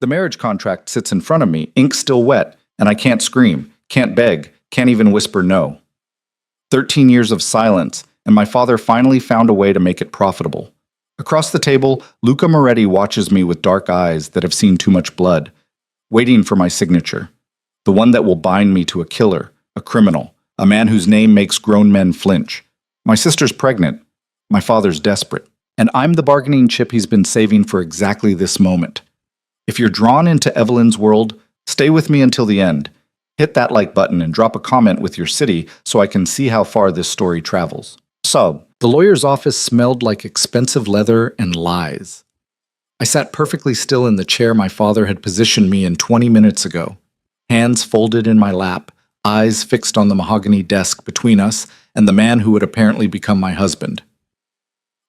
The marriage contract sits in front of me, ink still wet, and I can't scream, can't beg, can't even whisper no. 13 years of silence, and my father finally found a way to make it profitable. Across the table, Luca Moretti watches me with dark eyes that have seen too much blood, waiting for my signature. The one that will bind me to a killer, a criminal, a man whose name makes grown men flinch. My sister's pregnant. My father's desperate. And I'm the bargaining chip he's been saving for exactly this moment. If you're drawn into Evelyn's world, stay with me until the end. Hit that like button and drop a comment with your city so I can see how far this story travels. So, the lawyer's office smelled like expensive leather and lies. I sat perfectly still in the chair my father had positioned me in 20 minutes ago, hands folded in my lap, eyes fixed on the mahogany desk between us and the man who would apparently become my husband.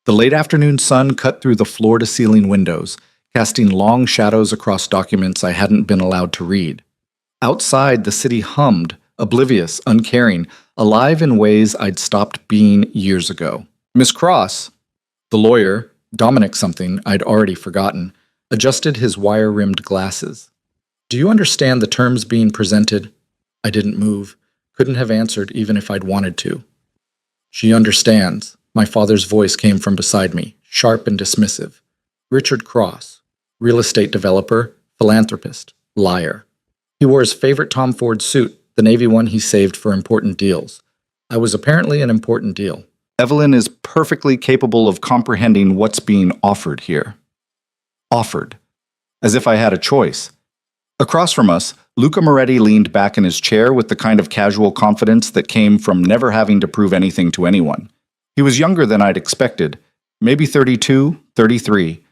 The late afternoon sun cut through the floor-to-ceiling windows, casting long shadows across documents I hadn't been allowed to read. Outside, the city hummed, oblivious, uncaring, alive in ways I'd stopped being years ago. Miss Cross, the lawyer, Dominic something I'd already forgotten, adjusted his wire-rimmed glasses. Do you understand the terms being presented? I didn't move, couldn't have answered even if I'd wanted to. She understands. My father's voice came from beside me, sharp and dismissive. Richard Cross, real estate developer, philanthropist, liar. He wore his favorite Tom Ford suit, the navy one he saved for important deals. I was apparently an important deal. Evelyn is perfectly capable of comprehending what's being offered here. Offered. As if I had a choice. Across from us, Luca Moretti leaned back in his chair with the kind of casual confidence that came from never having to prove anything to anyone. He was younger than I'd expected, maybe 32, 33,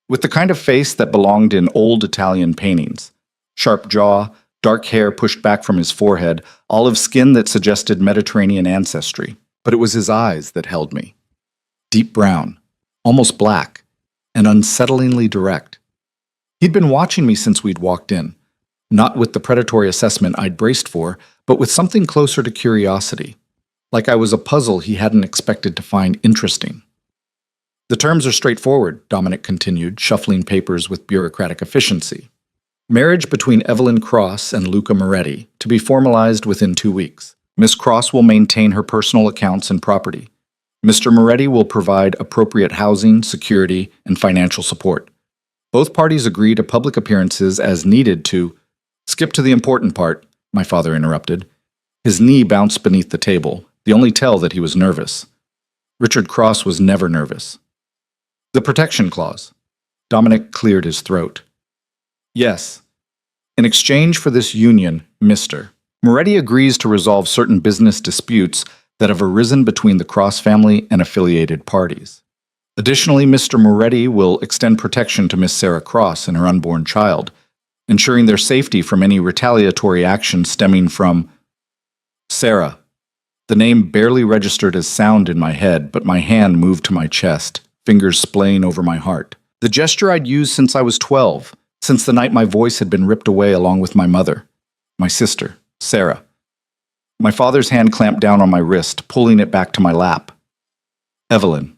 with the kind of face that belonged in old Italian paintings. Sharp jaw, dark hair pushed back from his forehead, olive skin that suggested Mediterranean ancestry. But it was his eyes that held me. Deep brown, almost black, and unsettlingly direct. He'd been watching me since we'd walked in, not with the predatory assessment I'd braced for, but with something closer to curiosity, like I was a puzzle he hadn't expected to find interesting. The terms are straightforward, Dominic continued, shuffling papers with bureaucratic efficiency. Marriage between Evelyn Cross and Luca Moretti, to be formalized within 2 weeks. Miss Cross will maintain her personal accounts and property. Mr. Moretti will provide appropriate housing, security, and financial support. Both parties agree to public appearances as needed to— Skip to the important part, my father interrupted. His knee bounced beneath the table, the only tell that he was nervous. Richard Cross was never nervous. The protection clause. Dominic cleared his throat. Yes. In exchange for this union, Mr. Moretti agrees to resolve certain business disputes that have arisen between the Cross family and affiliated parties. Additionally, Mr. Moretti will extend protection to Miss Sarah Cross and her unborn child, ensuring their safety from any retaliatory action stemming from— Sarah. The name barely registered as sound in my head, but my hand moved to my chest, fingers splaying over my heart. The gesture I'd used since I was 12, since the night my voice had been ripped away along with my mother, my sister, Sarah. My father's hand clamped down on my wrist, pulling it back to my lap. Evelyn.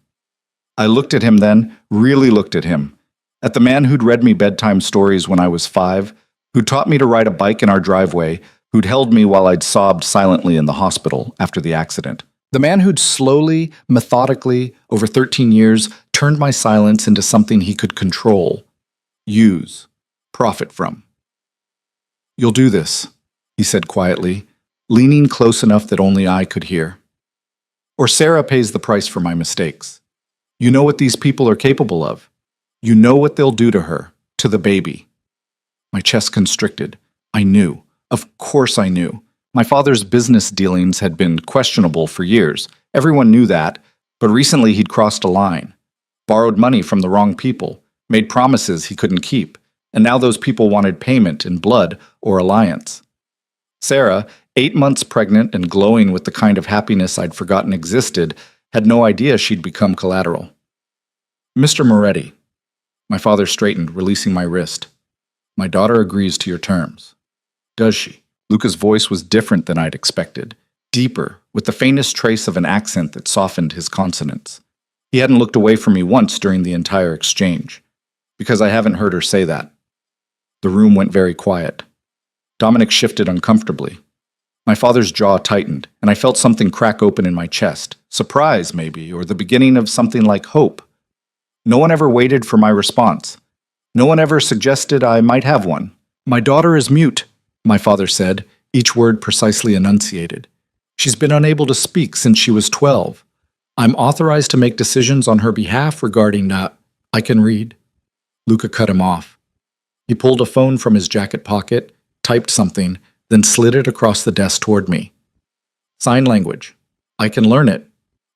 I looked at him then, really looked at him. At the man who'd read me bedtime stories when I was 5, who'd taught me to ride a bike in our driveway, who'd held me while I'd sobbed silently in the hospital after the accident. The man who'd slowly, methodically, over 13 years, turned my silence into something he could control, use, profit from. You'll do this, he said quietly, leaning close enough that only I could hear. Or Sarah pays the price for my mistakes. You know what these people are capable of. You know what they'll do to her, to the baby. My chest constricted. I knew. Of course I knew. My father's business dealings had been questionable for years. Everyone knew that, but recently he'd crossed a line. Borrowed money from the wrong people, made promises he couldn't keep, and now those people wanted payment in blood or alliance. Sarah, 8 months pregnant and glowing with the kind of happiness I'd forgotten existed, had no idea she'd become collateral. Mr. Moretti. My father straightened, releasing my wrist. My daughter agrees to your terms. Does she? Luca's voice was different than I'd expected, deeper, with the faintest trace of an accent that softened his consonants. He hadn't looked away from me once during the entire exchange, because I haven't heard her say that. The room went very quiet. Dominic shifted uncomfortably. My father's jaw tightened, and I felt something crack open in my chest. Surprise, maybe, or the beginning of something like hope. No one ever waited for my response. No one ever suggested I might have one. "My daughter is mute," my father said, each word precisely enunciated. "She's been unable to speak since she was 12. I'm authorized to make decisions on her behalf regarding I can read." Luca cut him off. He pulled a phone from his jacket pocket, typed something, then slid it across the desk toward me. "Sign language. I can learn it.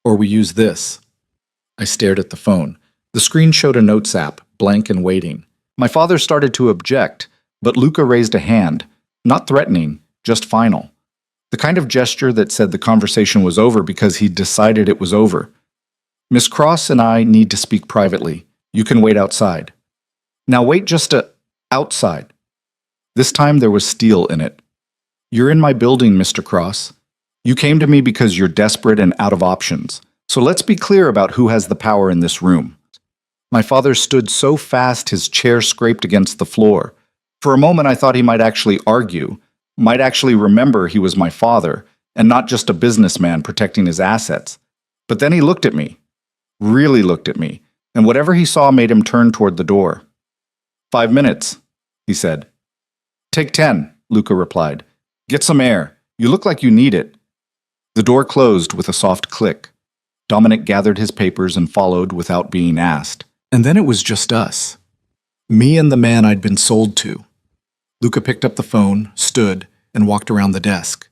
Or we use this." I stared at the phone. The screen showed a notes app, blank and waiting. My father started to object, but Luca raised a hand, not threatening, just final. The kind of gesture that said the conversation was over because he decided it was over. "Miss Cross and I need to speak privately. You can wait outside." "Now wait just outside." This time there was steel in it. "You're in my building, Mr. Cross. You came to me because you're desperate and out of options. So let's be clear about who has the power in this room." My father stood so fast his chair scraped against the floor. For a moment I thought he might actually argue, might actually remember he was my father, and not just a businessman protecting his assets. But then he looked at me, really looked at me, and whatever he saw made him turn toward the door. "5 minutes," he said. "Take 10, Luca replied. "Get some air. You look like you need it." The door closed with a soft click. Dominic gathered his papers and followed without being asked. And then it was just us. Me and the man I'd been sold to. Luca picked up the phone, stood, and walked around the desk.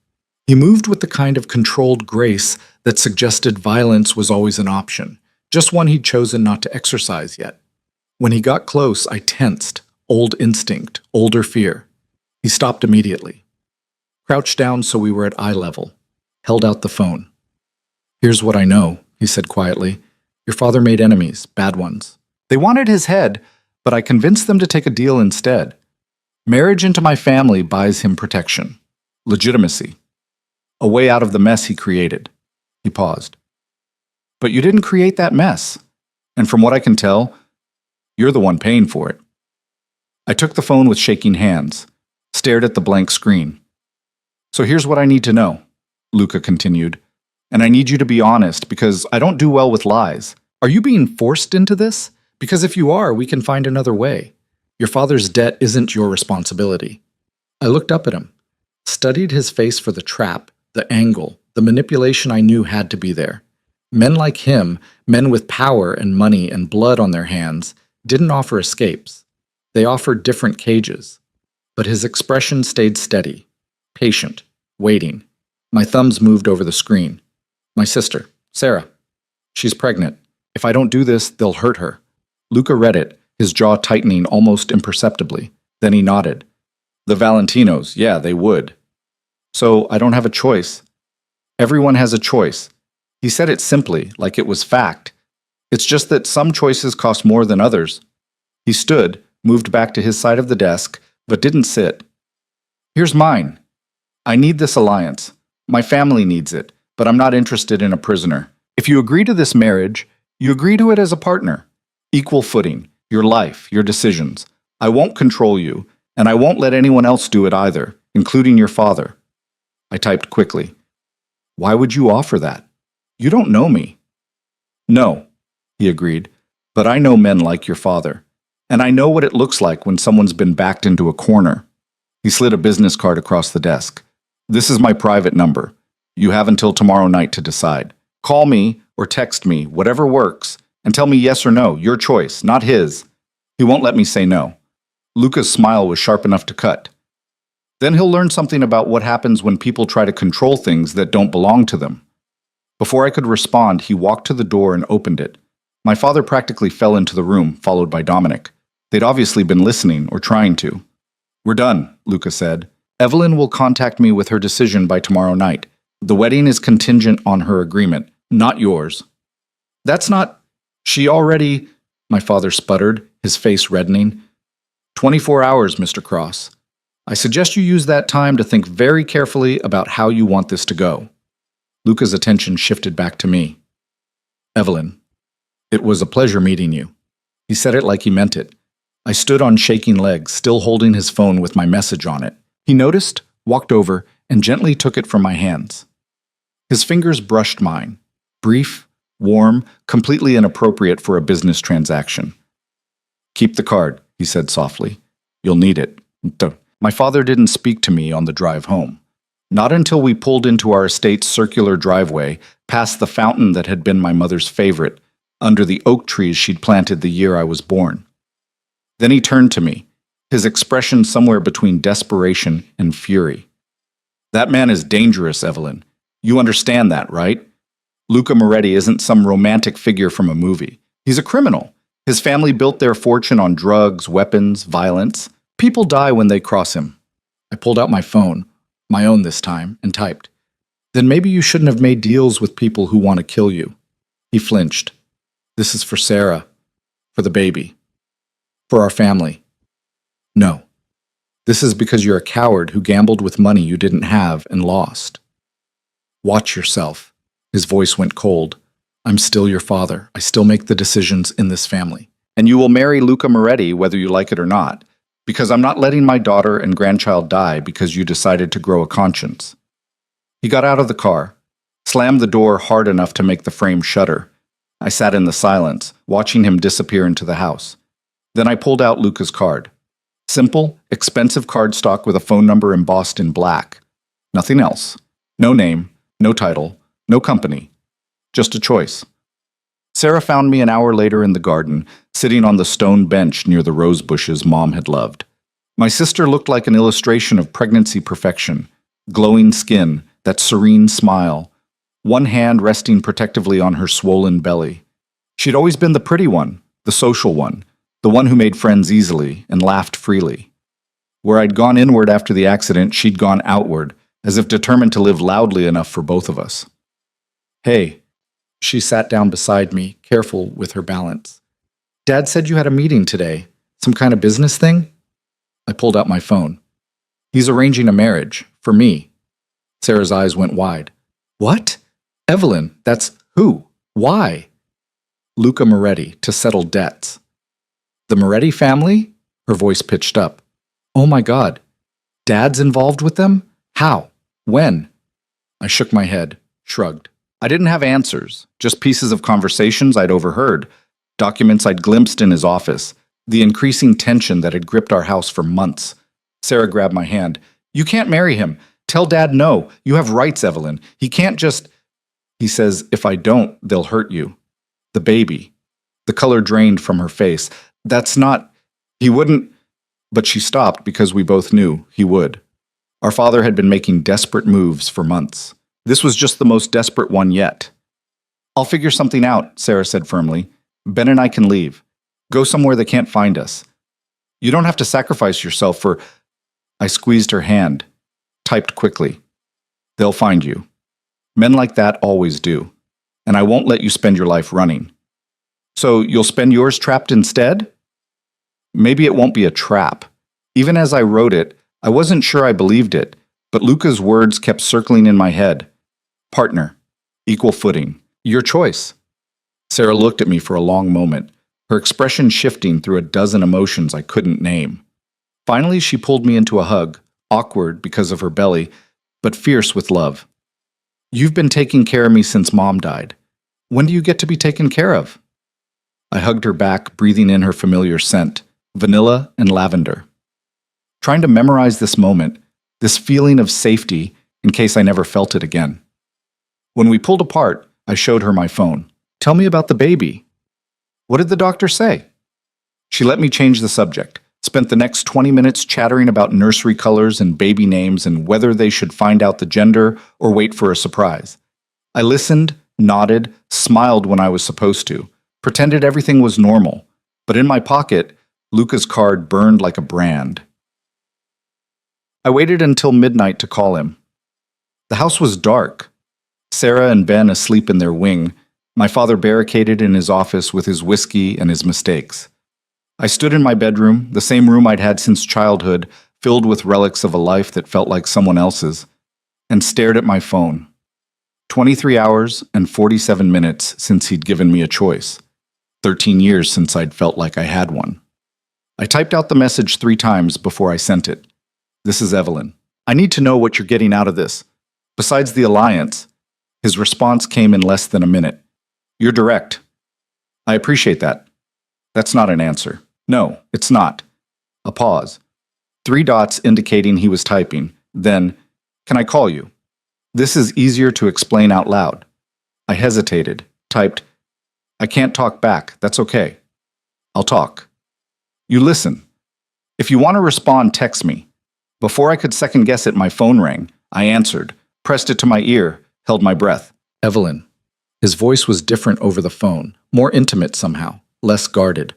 He moved with the kind of controlled grace that suggested violence was always an option, just one he'd chosen not to exercise yet. When he got close, I tensed, old instinct, older fear. He stopped immediately. Crouched down so we were at eye level. Held out the phone. "Here's what I know," he said quietly. "Your father made enemies, bad ones. They wanted his head, but I convinced them to take a deal instead. Marriage into my family buys him protection, legitimacy, a way out of the mess he created." He paused. "But you didn't create that mess, and from what I can tell, you're the one paying for it." I took the phone with shaking hands, stared at the blank screen. "So here's what I need to know," Luca continued, "and I need you to be honest because I don't do well with lies. Are you being forced into this? Because if you are, we can find another way. Your father's debt isn't your responsibility." I looked up at him, studied his face for the trap, the angle, the manipulation I knew had to be there. Men like him, men with power and money and blood on their hands, didn't offer escapes. They offered different cages. But his expression stayed steady, patient, waiting. My thumbs moved over the screen. "My sister, Sarah. She's pregnant. If I don't do this, they'll hurt her." Luca read it, his jaw tightening almost imperceptibly. Then he nodded. "The Valentinos, yeah, they would. So I don't have a choice. Everyone has a choice." He said it simply, like it was fact. "It's just that some choices cost more than others." He stood, moved back to his side of the desk, but didn't sit. "Here's mine. I need this alliance. My family needs it, but I'm not interested in a prisoner. If you agree to this marriage, you agree to it as a partner. Equal footing, your life, your decisions. I won't control you, and I won't let anyone else do it either, including your father." I typed quickly. "Why would you offer that? You don't know me." "No," he agreed, "but I know men like your father. And I know what it looks like when someone's been backed into a corner." He slid a business card across the desk. "This is my private number. You have until tomorrow night to decide. Call me or text me, whatever works, and tell me yes or no, your choice, not his." He won't let me say no. Luca's smile was sharp enough to cut. "Then he'll learn something about what happens when people try to control things that don't belong to them." Before I could respond, he walked to the door and opened it. My father practically fell into the room, followed by Dominic. They'd obviously been listening or trying to. "We're done," Luca said. "Evelyn will contact me with her decision by tomorrow night. The wedding is contingent on her agreement, not yours." "That's not... She already..." My father sputtered, his face reddening. 24 hours, Mr. Cross. I suggest you use that time to think very carefully about how you want this to go." Luca's attention shifted back to me. "Evelyn, it was a pleasure meeting you." He said it like he meant it. I stood on shaking legs, still holding his phone with my message on it. He noticed, walked over, and gently took it from my hands. His fingers brushed mine. Brief, warm, completely inappropriate for a business transaction. "Keep the card," he said softly. "You'll need it." My father didn't speak to me on the drive home. Not until we pulled into our estate's circular driveway, past the fountain that had been my mother's favorite, under the oak trees she'd planted the year I was born. Then he turned to me, his expression somewhere between desperation and fury. "That man is dangerous, Evelyn. You understand that, right? Luca Moretti isn't some romantic figure from a movie. He's a criminal. His family built their fortune on drugs, weapons, violence. People die when they cross him." I pulled out my phone, my own this time, and typed, "Then maybe you shouldn't have made deals with people who want to kill you." He flinched. "This is for Sarah, for the baby, for our family." "No. This is because you're a coward who gambled with money you didn't have and lost. Watch yourself." His voice went cold. "I'm still your father. I still make the decisions in this family. And you will marry Luca Moretti whether you like it or not, because I'm not letting my daughter and grandchild die because you decided to grow a conscience." He got out of the car, slammed the door hard enough to make the frame shudder. I sat in the silence, watching him disappear into the house. Then I pulled out Luca's card. Simple, expensive cardstock with a phone number embossed in black. Nothing else. No name, no title, no company. Just a choice. Sarah found me an hour later in the garden, sitting on the stone bench near the rose bushes Mom had loved. My sister looked like an illustration of pregnancy perfection. Glowing skin, that serene smile, one hand resting protectively on her swollen belly. She'd always been the pretty one, the social one, the one who made friends easily and laughed freely. Where I'd gone inward after the accident, she'd gone outward, as if determined to live loudly enough for both of us. "Hey." She sat down beside me, careful with her balance. "Dad said you had a meeting today. Some kind of business thing?" I pulled out my phone. "He's arranging a marriage, for me." Sarah's eyes went wide. "What? Evelyn, that's who? Why?" "Luca Moretti, to settle debts." "The Moretti family?" Her voice pitched up. "Oh my God. Dad's involved with them? How? When?" I shook my head, shrugged. I didn't have answers, just pieces of conversations I'd overheard, documents I'd glimpsed in his office, the increasing tension that had gripped our house for months. Sarah grabbed my hand. "You can't marry him. Tell Dad no. You have rights, Evelyn. He can't just—" "He says, if I don't, they'll hurt you. The baby." The color drained from her face. "That's not— He wouldn't—" But she stopped because we both knew he would. Our father had been making desperate moves for months. This was just the most desperate one yet. "I'll figure something out," Sarah said firmly. "Ben and I can leave. Go somewhere they can't find us. You don't have to sacrifice yourself for—" I squeezed her hand, typed quickly. "They'll find you. Men like that always do. And I won't let you spend your life running. So you'll spend yours trapped instead?" Maybe it won't be a trap. Even as I wrote it, I wasn't sure I believed it, but Luca's words kept circling in my head. Partner. Equal footing. Your choice. Sarah looked at me for a long moment, her expression shifting through a dozen emotions I couldn't name. Finally, she pulled me into a hug, awkward because of her belly, but fierce with love. "You've been taking care of me since Mom died. When do you get to be taken care of?" I hugged her back, breathing in her familiar scent, vanilla and lavender. Trying to memorize this moment, this feeling of safety, in case I never felt it again. When we pulled apart, I showed her my phone. "Tell me about the baby." "What did the doctor say?" She let me change the subject, spent the next 20 minutes chattering about nursery colors and baby names and whether they should find out the gender or wait for a surprise. I listened, nodded, smiled when I was supposed to, pretended everything was normal, but in my pocket, Luca's card burned like a brand. I waited until midnight to call him. The house was dark. Sarah and Ben asleep in their wing, my father barricaded in his office with his whiskey and his mistakes. I stood in my bedroom, the same room I'd had since childhood, filled with relics of a life that felt like someone else's, and stared at my phone. 23 hours and 47 minutes since he'd given me a choice. 13 years since I'd felt like I had one. I typed out the message 3 times before I sent it. This is Evelyn. I need to know what you're getting out of this. Besides the alliance, his response came in less than a minute. You're direct. I appreciate that. That's not an answer. No, it's not. A pause. 3 dots indicating he was typing. Then, can I call you? This is easier to explain out loud. I hesitated, typed, I can't talk back. That's okay. I'll talk. You listen. If you want to respond, text me. Before I could second guess it, my phone rang. I answered, pressed it to my ear, held my breath. Evelyn. His voice was different over the phone, more intimate somehow, less guarded.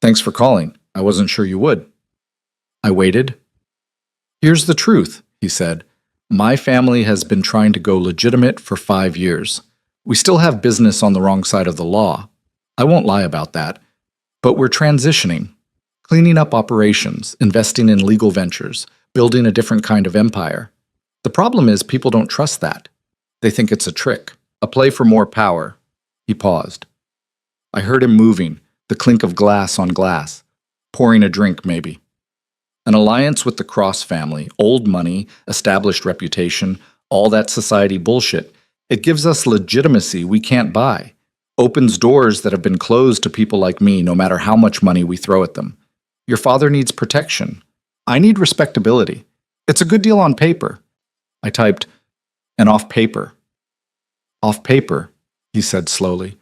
Thanks for calling. I wasn't sure you would. I waited. Here's the truth, he said. My family has been trying to go legitimate for 5 years. We still have business on the wrong side of the law. I won't lie about that. But we're transitioning, cleaning up operations, investing in legal ventures, building a different kind of empire. The problem is people don't trust that. They think it's a trick, a play for more power. He paused. I heard him moving, the clink of glass on glass, pouring a drink maybe. An alliance with the Cross family, old money, established reputation, all that society bullshit. It gives us legitimacy we can't buy. Opens doors that have been closed to people like me no matter how much money we throw at them. Your father needs protection. I need respectability. It's a good deal on paper. I typed, and off paper. Off paper, he said slowly.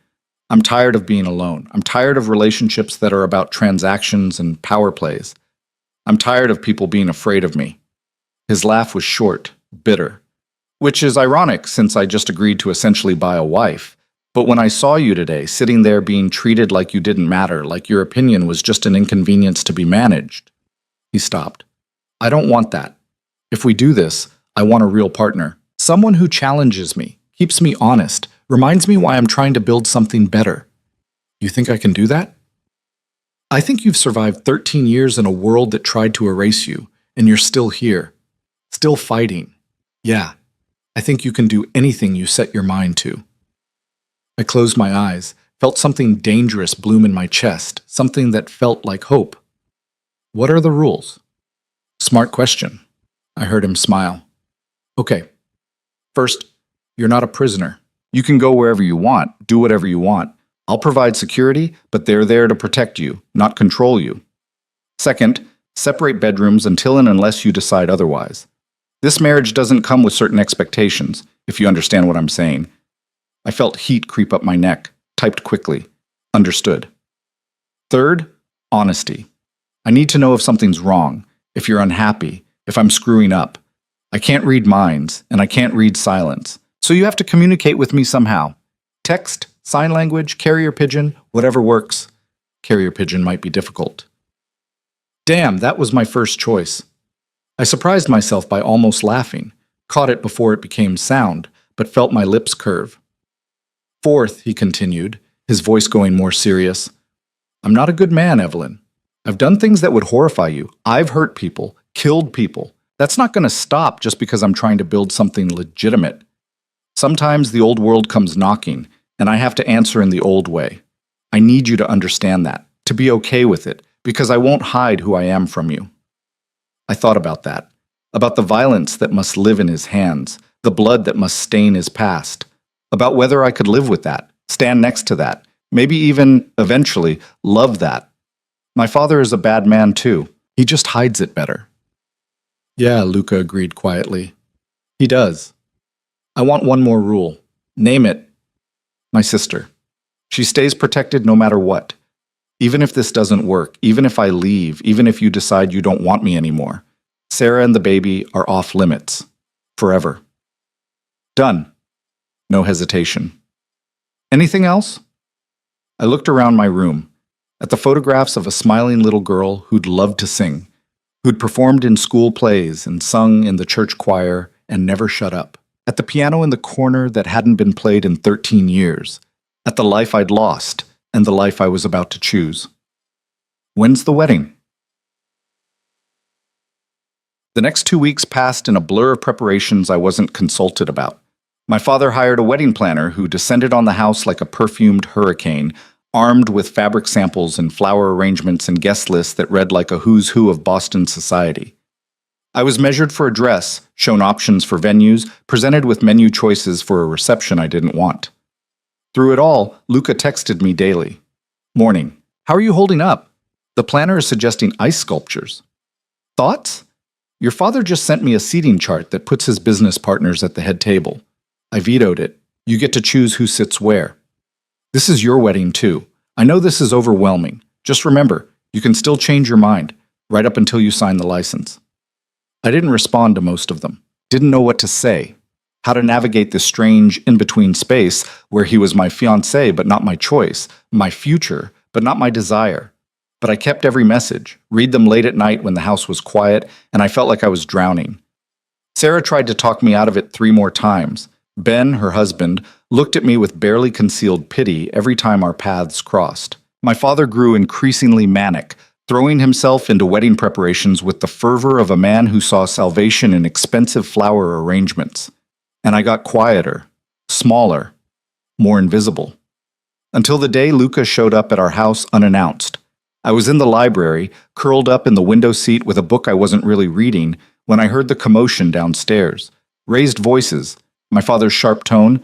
I'm tired of being alone. I'm tired of relationships that are about transactions and power plays. I'm tired of people being afraid of me. His laugh was short, bitter, which is ironic since I just agreed to essentially buy a wife. But when I saw you today, sitting there being treated like you didn't matter, like your opinion was just an inconvenience to be managed. He stopped. I don't want that. If we do this, I want a real partner. Someone who challenges me, keeps me honest, reminds me why I'm trying to build something better. You think I can do that? I think you've survived 13 years in a world that tried to erase you, and you're still here, still fighting. Yeah, I think you can do anything you set your mind to. I closed my eyes, felt something dangerous bloom in my chest, something that felt like hope. What are the rules? Smart question. I heard him smile. Okay. First, you're not a prisoner. You can go wherever you want, do whatever you want. I'll provide security, but they're there to protect you, not control you. Second, separate bedrooms until and unless you decide otherwise. This marriage doesn't come with certain expectations, if you understand what I'm saying. I felt heat creep up my neck, typed quickly. Understood. Third, honesty. I need to know if something's wrong, if you're unhappy, if I'm screwing up. I can't read minds, and I can't read silence. So you have to communicate with me somehow. Text, sign language, carrier pigeon, whatever works. Carrier pigeon might be difficult. Damn, that was my first choice. I surprised myself by almost laughing, caught it before it became sound, but felt my lips curve. Fourth, he continued, his voice going more serious. I'm not a good man, Evelyn. I've done things that would horrify you. I've hurt people, killed people. That's not going to stop just because I'm trying to build something legitimate. Sometimes the old world comes knocking, and I have to answer in the old way. I need you to understand that, to be okay with it, because I won't hide who I am from you. I thought about that, about the violence that must live in his hands, the blood that must stain his past, about whether I could live with that, stand next to that, maybe even, eventually, love that. My father is a bad man too. He just hides it better. Yeah, Luca agreed quietly. He does. I want one more rule. Name it. My sister. She stays protected no matter what. Even if this doesn't work, even if I leave, even if you decide you don't want me anymore, Sarah and the baby are off limits. Forever. Done. No hesitation. Anything else? I looked around my room, at the photographs of a smiling little girl who'd loved to sing, who'd performed in school plays and sung in the church choir and never shut up, at the piano in the corner that hadn't been played in 13 years, at the life I'd lost and the life I was about to choose. When's the wedding? The next 2 weeks passed in a blur of preparations I wasn't consulted about. My father hired a wedding planner who descended on the house like a perfumed hurricane, armed with fabric samples and flower arrangements and guest lists that read like a who's who of Boston society. I was measured for a dress, shown options for venues, presented with menu choices for a reception I didn't want. Through it all, Luca texted me daily. Morning. How are you holding up? The planner is suggesting ice sculptures. Thoughts? Your father just sent me a seating chart that puts his business partners at the head table. I vetoed it. You get to choose who sits where. This is your wedding too. I know this is overwhelming. Just remember, you can still change your mind, right up until you sign the license. I didn't respond to most of them. Didn't know what to say. How to navigate this strange in-between space where he was my fiancé but not my choice, my future but not my desire. But I kept every message, read them late at night when the house was quiet, and I felt like I was drowning. Sarah tried to talk me out of it 3 more times. Ben, her husband, looked at me with barely concealed pity every time our paths crossed. My father grew increasingly manic, throwing himself into wedding preparations with the fervor of a man who saw salvation in expensive flower arrangements. And I got quieter, smaller, more invisible. Until the day Luca showed up at our house unannounced. I was in the library, curled up in the window seat with a book I wasn't really reading, when I heard the commotion downstairs. Raised voices, my father's sharp tone,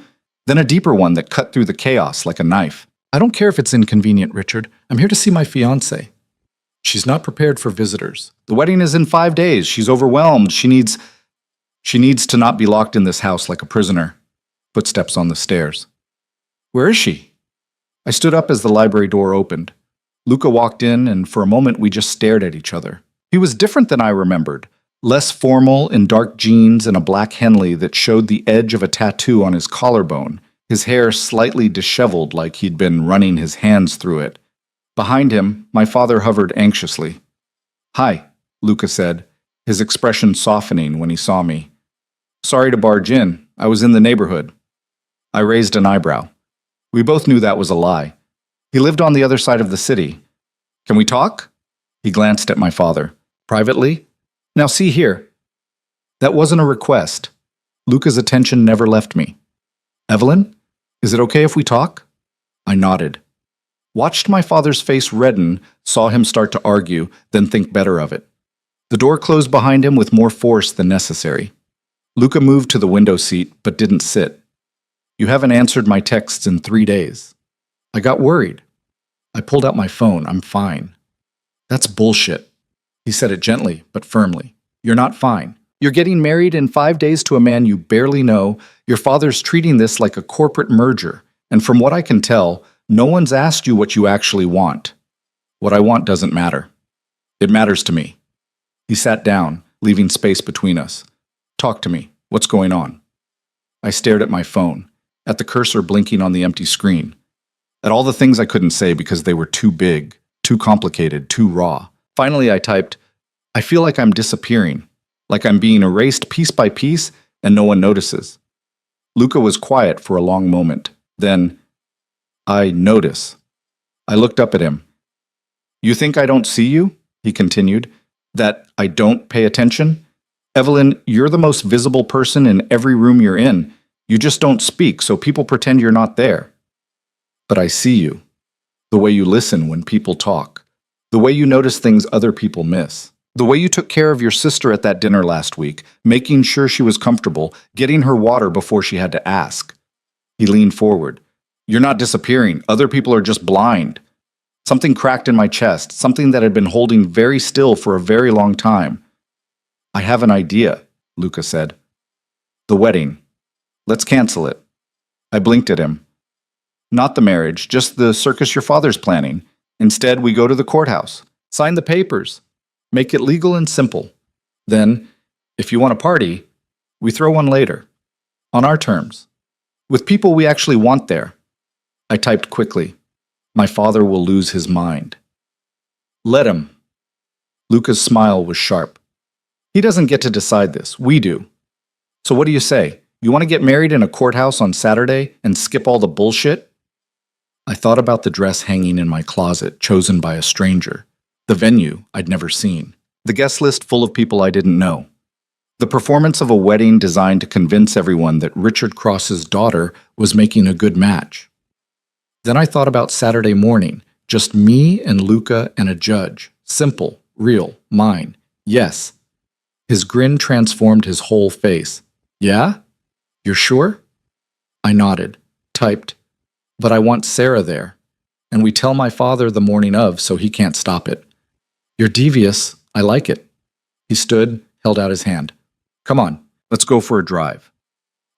then a deeper one that cut through the chaos like a knife. I don't care if it's inconvenient, Richard. I'm here to see my fiancée. She's not prepared for visitors. The wedding is in 5 days. She's overwhelmed. She needs to not be locked in this house like a prisoner. Footsteps on the stairs. Where is she? I stood up as the library door opened. Luca walked in, and for a moment we just stared at each other. He was different than I remembered. Less formal in dark jeans and a black Henley that showed the edge of a tattoo on his collarbone, his hair slightly disheveled like he'd been running his hands through it. Behind him, my father hovered anxiously. Hi, Luca said, his expression softening when he saw me. Sorry to barge in. I was in the neighborhood. I raised an eyebrow. We both knew that was a lie. He lived on the other side of the city. Can we talk? He glanced at my father. Privately? Now see here. That wasn't a request. Luca's attention never left me. Evelyn, is it okay if we talk? I nodded. Watched my father's face redden, saw him start to argue, then think better of it. The door closed behind him with more force than necessary. Luca moved to the window seat, but didn't sit. You haven't answered my texts in 3 days. I got worried. I pulled out my phone. I'm fine. That's bullshit. He said it gently, but firmly. You're not fine. You're getting married in 5 days to a man you barely know. Your father's treating this like a corporate merger. And from what I can tell, no one's asked you what you actually want. What I want doesn't matter. It matters to me. He sat down, leaving space between us. Talk to me. What's going on? I stared at my phone, at the cursor blinking on the empty screen, at all the things I couldn't say because they were too big, too complicated, too raw. Finally, I typed, I feel like I'm disappearing, like I'm being erased piece by piece and no one notices. Luca was quiet for a long moment. Then, I notice. I looked up at him. You think I don't see you? He continued. That I don't pay attention? Evelyn, you're the most visible person in every room you're in. You just don't speak, so people pretend you're not there. But I see you. The way you listen when people talk. The way you notice things other people miss. The way you took care of your sister at that dinner last week, making sure she was comfortable, getting her water before she had to ask. He leaned forward. You're not disappearing. Other people are just blind. Something cracked in my chest, something that had been holding very still for a very long time. I have an idea, Luca said. The wedding. Let's cancel it. I blinked at him. Not the marriage, just the circus your father's planning. Instead, we go to the courthouse, sign the papers, make it legal and simple. Then, if you want a party, we throw one later, on our terms, with people we actually want there. I typed quickly. My father will lose his mind. Let him. Luca's smile was sharp. He doesn't get to decide this. We do. So what do you say? You want to get married in a courthouse on Saturday and skip all the bullshit? I thought about the dress hanging in my closet, chosen by a stranger. The venue I'd never seen. The guest list full of people I didn't know. The performance of a wedding designed to convince everyone that Richard Cross's daughter was making a good match. Then I thought about Saturday morning, just me and Luca and a judge. Simple, real, mine. Yes. His grin transformed his whole face. Yeah? You're sure? I nodded, typed, but I want Sarah there. And we tell my father the morning of, so he can't stop it. You're devious. I like it. He stood, held out his hand. Come on, let's go for a drive.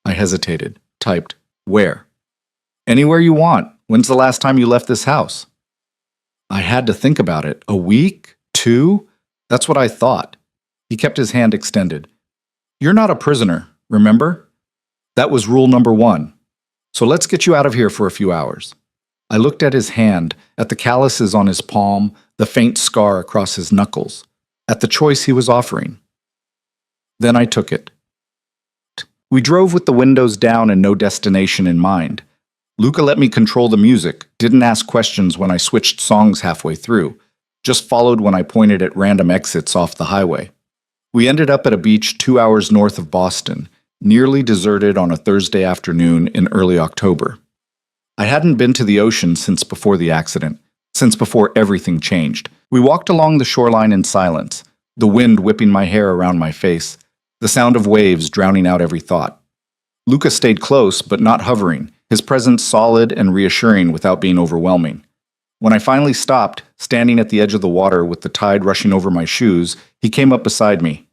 I hesitated, typed, where? Anywhere you want. When's the last time you left this house? I had to think about it. A week? 2? That's what I thought. He kept his hand extended. You're not a prisoner, remember? That was rule number 1. So let's get you out of here for a few hours. I looked at his hand, at the calluses on his palm, the faint scar across his knuckles, at the choice he was offering. Then I took it. We drove with the windows down and no destination in mind. Luca let me control the music, didn't ask questions when I switched songs halfway through, just followed when I pointed at random exits off the highway. We ended up at a beach 2 hours north of Boston, nearly deserted on a Thursday afternoon in early October. I hadn't been to the ocean since before the accident, since before everything changed. We walked along the shoreline in silence, the wind whipping my hair around my face, the sound of waves drowning out every thought. Luca stayed close, but not hovering, his presence solid and reassuring without being overwhelming. When I finally stopped, standing at the edge of the water with the tide rushing over my shoes, he came up beside me.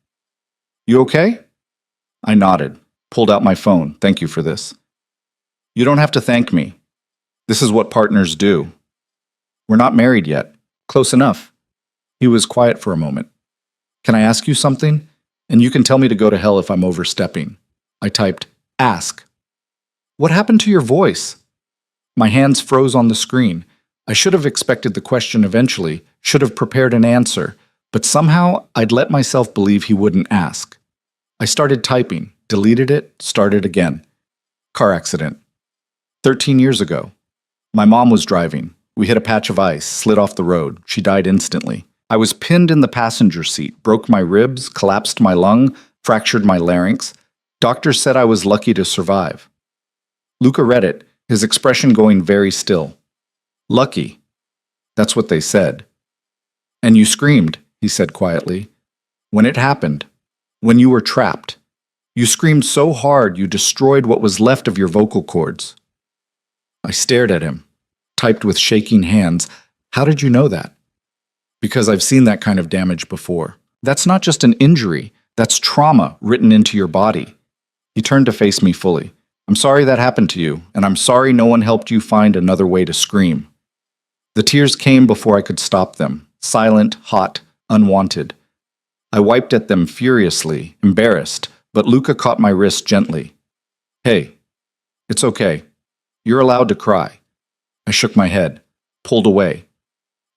You okay? I nodded, pulled out my phone. Thank you for this. You don't have to thank me. This is what partners do. We're not married yet. Close enough. He was quiet for a moment. Can I ask you something? And you can tell me to go to hell if I'm overstepping. I typed, ask. What happened to your voice? My hands froze on the screen. I should have expected the question eventually, should have prepared an answer, but somehow I'd let myself believe he wouldn't ask. I started typing, deleted it, started again. Car accident. 13 years ago. My mom was driving. We hit a patch of ice, slid off the road. She died instantly. I was pinned in the passenger seat, broke my ribs, collapsed my lung, fractured my larynx. Doctors said I was lucky to survive. Luca read it, his expression going very still. Lucky. That's what they said. And you screamed, he said quietly. When it happened. When you were trapped. You screamed so hard you destroyed what was left of your vocal cords. I stared at him, typed with shaking hands. How did you know that? Because I've seen that kind of damage before. That's not just an injury. That's trauma written into your body. He turned to face me fully. I'm sorry that happened to you, and I'm sorry no one helped you find another way to scream. The tears came before I could stop them, silent, hot, unwanted. I wiped at them furiously, embarrassed, but Luca caught my wrist gently. Hey, it's okay. You're allowed to cry. I shook my head, pulled away,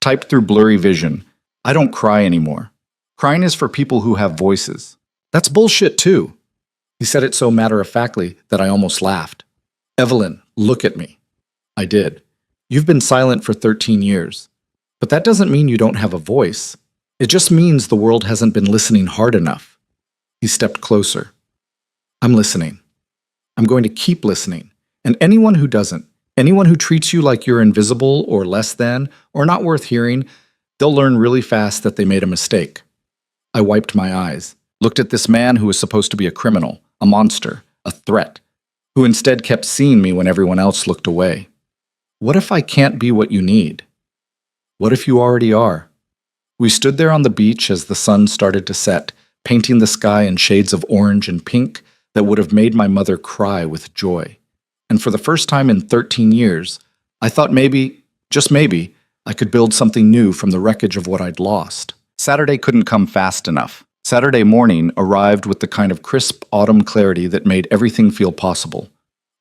typed through blurry vision. I don't cry anymore. Crying is for people who have voices. That's bullshit too. He said it so matter-of-factly that I almost laughed. Evelyn, look at me. I did. You've been silent for 13 years. But that doesn't mean you don't have a voice. It just means the world hasn't been listening hard enough. He stepped closer. I'm listening. I'm going to keep listening. And anyone who doesn't, anyone who treats you like you're invisible or less than, or not worth hearing, they'll learn really fast that they made a mistake. I wiped my eyes, looked at this man who was supposed to be a criminal, a monster, a threat, who instead kept seeing me when everyone else looked away. What if I can't be what you need? What if you already are? We stood there on the beach as the sun started to set, painting the sky in shades of orange and pink that would have made my mother cry with joy. And for the first time in 13 years, I thought maybe, just maybe, I could build something new from the wreckage of what I'd lost. Saturday couldn't come fast enough. Saturday morning arrived with the kind of crisp autumn clarity that made everything feel possible.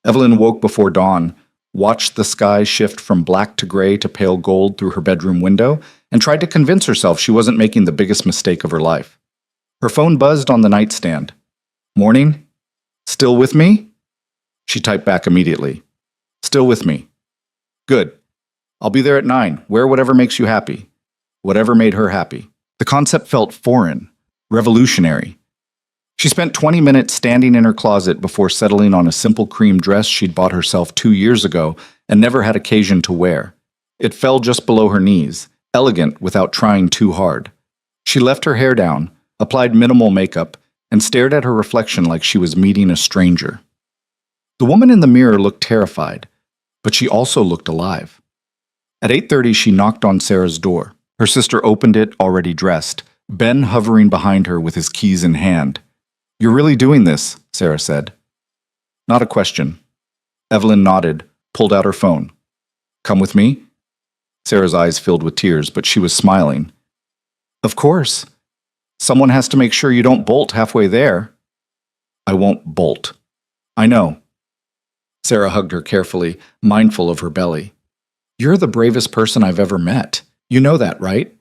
Evelyn woke before dawn, watched the sky shift from black to gray to pale gold through her bedroom window, and tried to convince herself she wasn't making the biggest mistake of her life. Her phone buzzed on the nightstand. Morning? Still with me? She typed back immediately. Still with me. Good. I'll be there at 9. Wear whatever makes you happy. Whatever made her happy. The concept felt foreign, revolutionary. She spent 20 minutes standing in her closet before settling on a simple cream dress she'd bought herself 2 years ago and never had occasion to wear. It fell just below her knees, elegant without trying too hard. She left her hair down, applied minimal makeup, and stared at her reflection like she was meeting a stranger. The woman in the mirror looked terrified, but she also looked alive. At 8:30, she knocked on Sarah's door. Her sister opened it, already dressed, Ben hovering behind her with his keys in hand. "You're really doing this," Sarah said. "Not a question." Evelyn nodded, pulled out her phone. "Come with me?" Sarah's eyes filled with tears, but she was smiling. "Of course. Someone has to make sure you don't bolt halfway there." "I won't bolt." "I know." Sarah hugged her carefully, mindful of her belly. "You're the bravest person I've ever met. You know that, right?"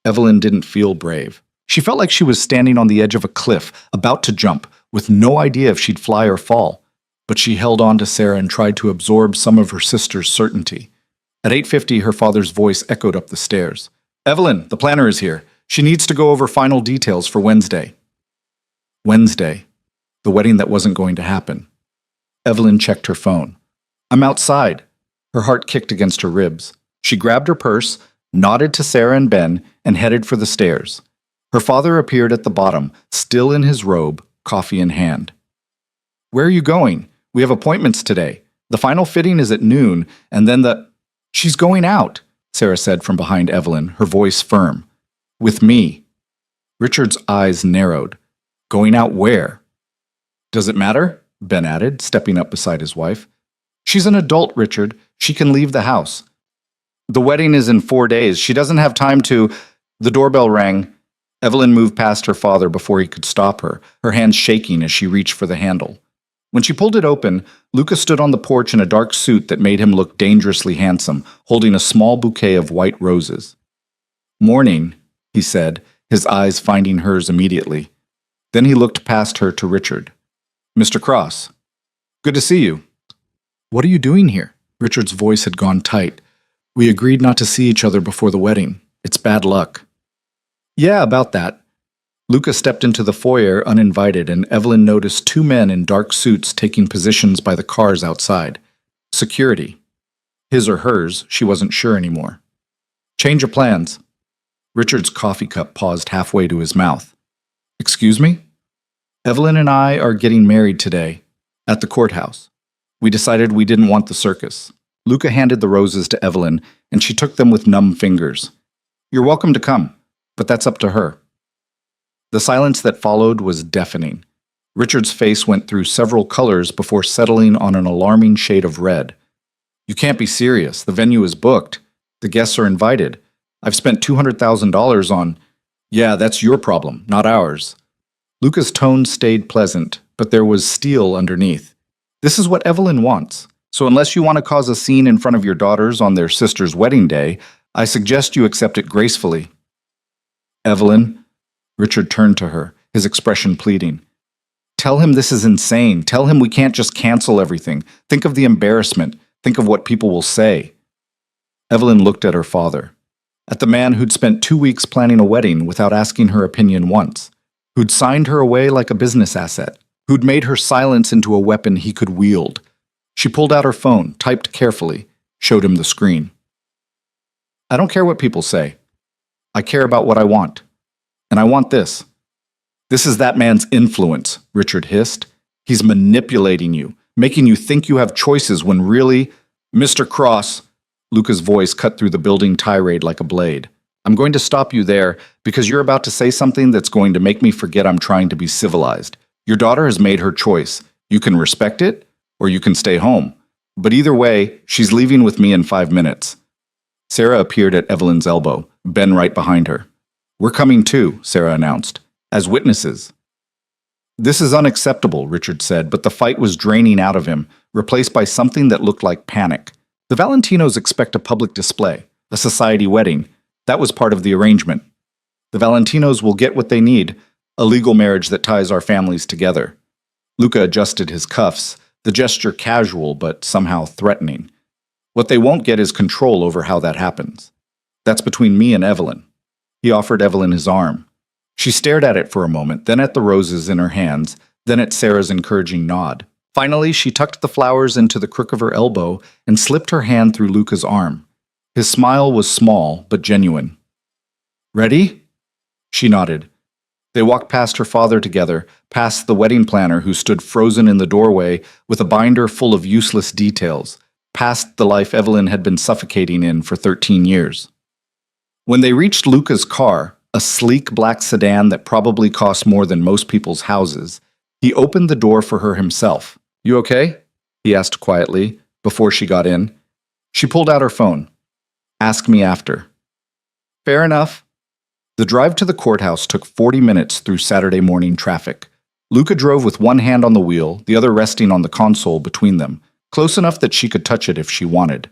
Evelyn didn't feel brave. She felt like she was standing on the edge of a cliff, about to jump, with no idea if she'd fly or fall. But she held on to Sarah and tried to absorb some of her sister's certainty. At 8:50, her father's voice echoed up the stairs. "Evelyn, the planner is here. She needs to go over final details for Wednesday." Wednesday. The wedding that wasn't going to happen. Evelyn checked her phone. "I'm outside." Her heart kicked against her ribs. She grabbed her purse, nodded to Sarah and Ben, and headed for the stairs. Her father appeared at the bottom, still in his robe, coffee in hand. "Where are you going? We have appointments today. The final fitting is at noon, and then the—" "She's going out," Sarah said from behind Evelyn, her voice firm. "With me." Richard's eyes narrowed. "Going out where?" "Does it matter?" Ben added, stepping up beside his wife. "She's an adult, Richard. She can leave the house." "The wedding is in 4 days. She doesn't have time to—" The doorbell rang. Evelyn moved past her father before he could stop her, her hands shaking as she reached for the handle. When she pulled it open, Luca stood on the porch in a dark suit that made him look dangerously handsome, holding a small bouquet of white roses. "Morning," he said, his eyes finding hers immediately. Then he looked past her to Richard. "Mr. Cross. Good to see you." "What are you doing here?" Richard's voice had gone tight. "We agreed not to see each other before the wedding. It's bad luck." "Yeah, about that." Luca stepped into the foyer uninvited, and Evelyn noticed 2 men in dark suits taking positions by the cars outside. Security. His or hers, she wasn't sure anymore. "Change of plans." Richard's coffee cup paused halfway to his mouth. "Excuse me?" "Evelyn and I are getting married today, at the courthouse. We decided we didn't want the circus." Luca handed the roses to Evelyn, and she took them with numb fingers. "You're welcome to come, but that's up to her." The silence that followed was deafening. Richard's face went through several colors before settling on an alarming shade of red. "You can't be serious. The venue is booked. The guests are invited. I've spent $200,000 on—" "Yeah, that's your problem, not ours." Luca's tone stayed pleasant, but there was steel underneath. "This is what Evelyn wants. So unless you want to cause a scene in front of your daughters on their sister's wedding day, I suggest you accept it gracefully." "Evelyn," Richard turned to her, his expression pleading. "Tell him this is insane. Tell him we can't just cancel everything. Think of the embarrassment. Think of what people will say." Evelyn looked at her father. At the man who'd spent 2 weeks planning a wedding without asking her opinion once. Who'd signed her away like a business asset. Who'd made her silence into a weapon he could wield. She pulled out her phone, typed carefully, showed him the screen. "I don't care what people say. I care about what I want. And I want this." "This is that man's influence," Richard hissed. "He's manipulating you, making you think you have choices when really—" "Mr. Cross," Luca's voice cut through the building tirade like a blade. "I'm going to stop you there because you're about to say something that's going to make me forget I'm trying to be civilized. Your daughter has made her choice. You can respect it, or you can stay home. But either way, she's leaving with me in 5 minutes. Sarah appeared at Evelyn's elbow, Ben right behind her. "We're coming too," Sarah announced, "as witnesses." "This is unacceptable," Richard said, but the fight was draining out of him, replaced by something that looked like panic. The Valentinos expect a public display, a society wedding. That was part of the arrangement. The Valentinos will get what they need, a legal marriage that ties our families together. Luca adjusted his cuffs, the gesture casual but somehow threatening. What they won't get is control over how that happens. That's between me and Evelyn. He offered Evelyn his arm. She stared at it for a moment, then at the roses in her hands, then at Sarah's encouraging nod. Finally, she tucked the flowers into the crook of her elbow and slipped her hand through Luca's arm. His smile was small but genuine. Ready? She nodded. They walked past her father together, past the wedding planner who stood frozen in the doorway with a binder full of useless details, past the life Evelyn had been suffocating in for 13 years. When they reached Luca's car, a sleek black sedan that probably cost more than most people's houses, he opened the door for her himself. "You okay?" he asked quietly, before she got in. She pulled out her phone. "Ask me after." "Fair enough." The drive to the courthouse took 40 minutes through Saturday morning traffic. Luca drove with one hand on the wheel, the other resting on the console between them, close enough that she could touch it if she wanted.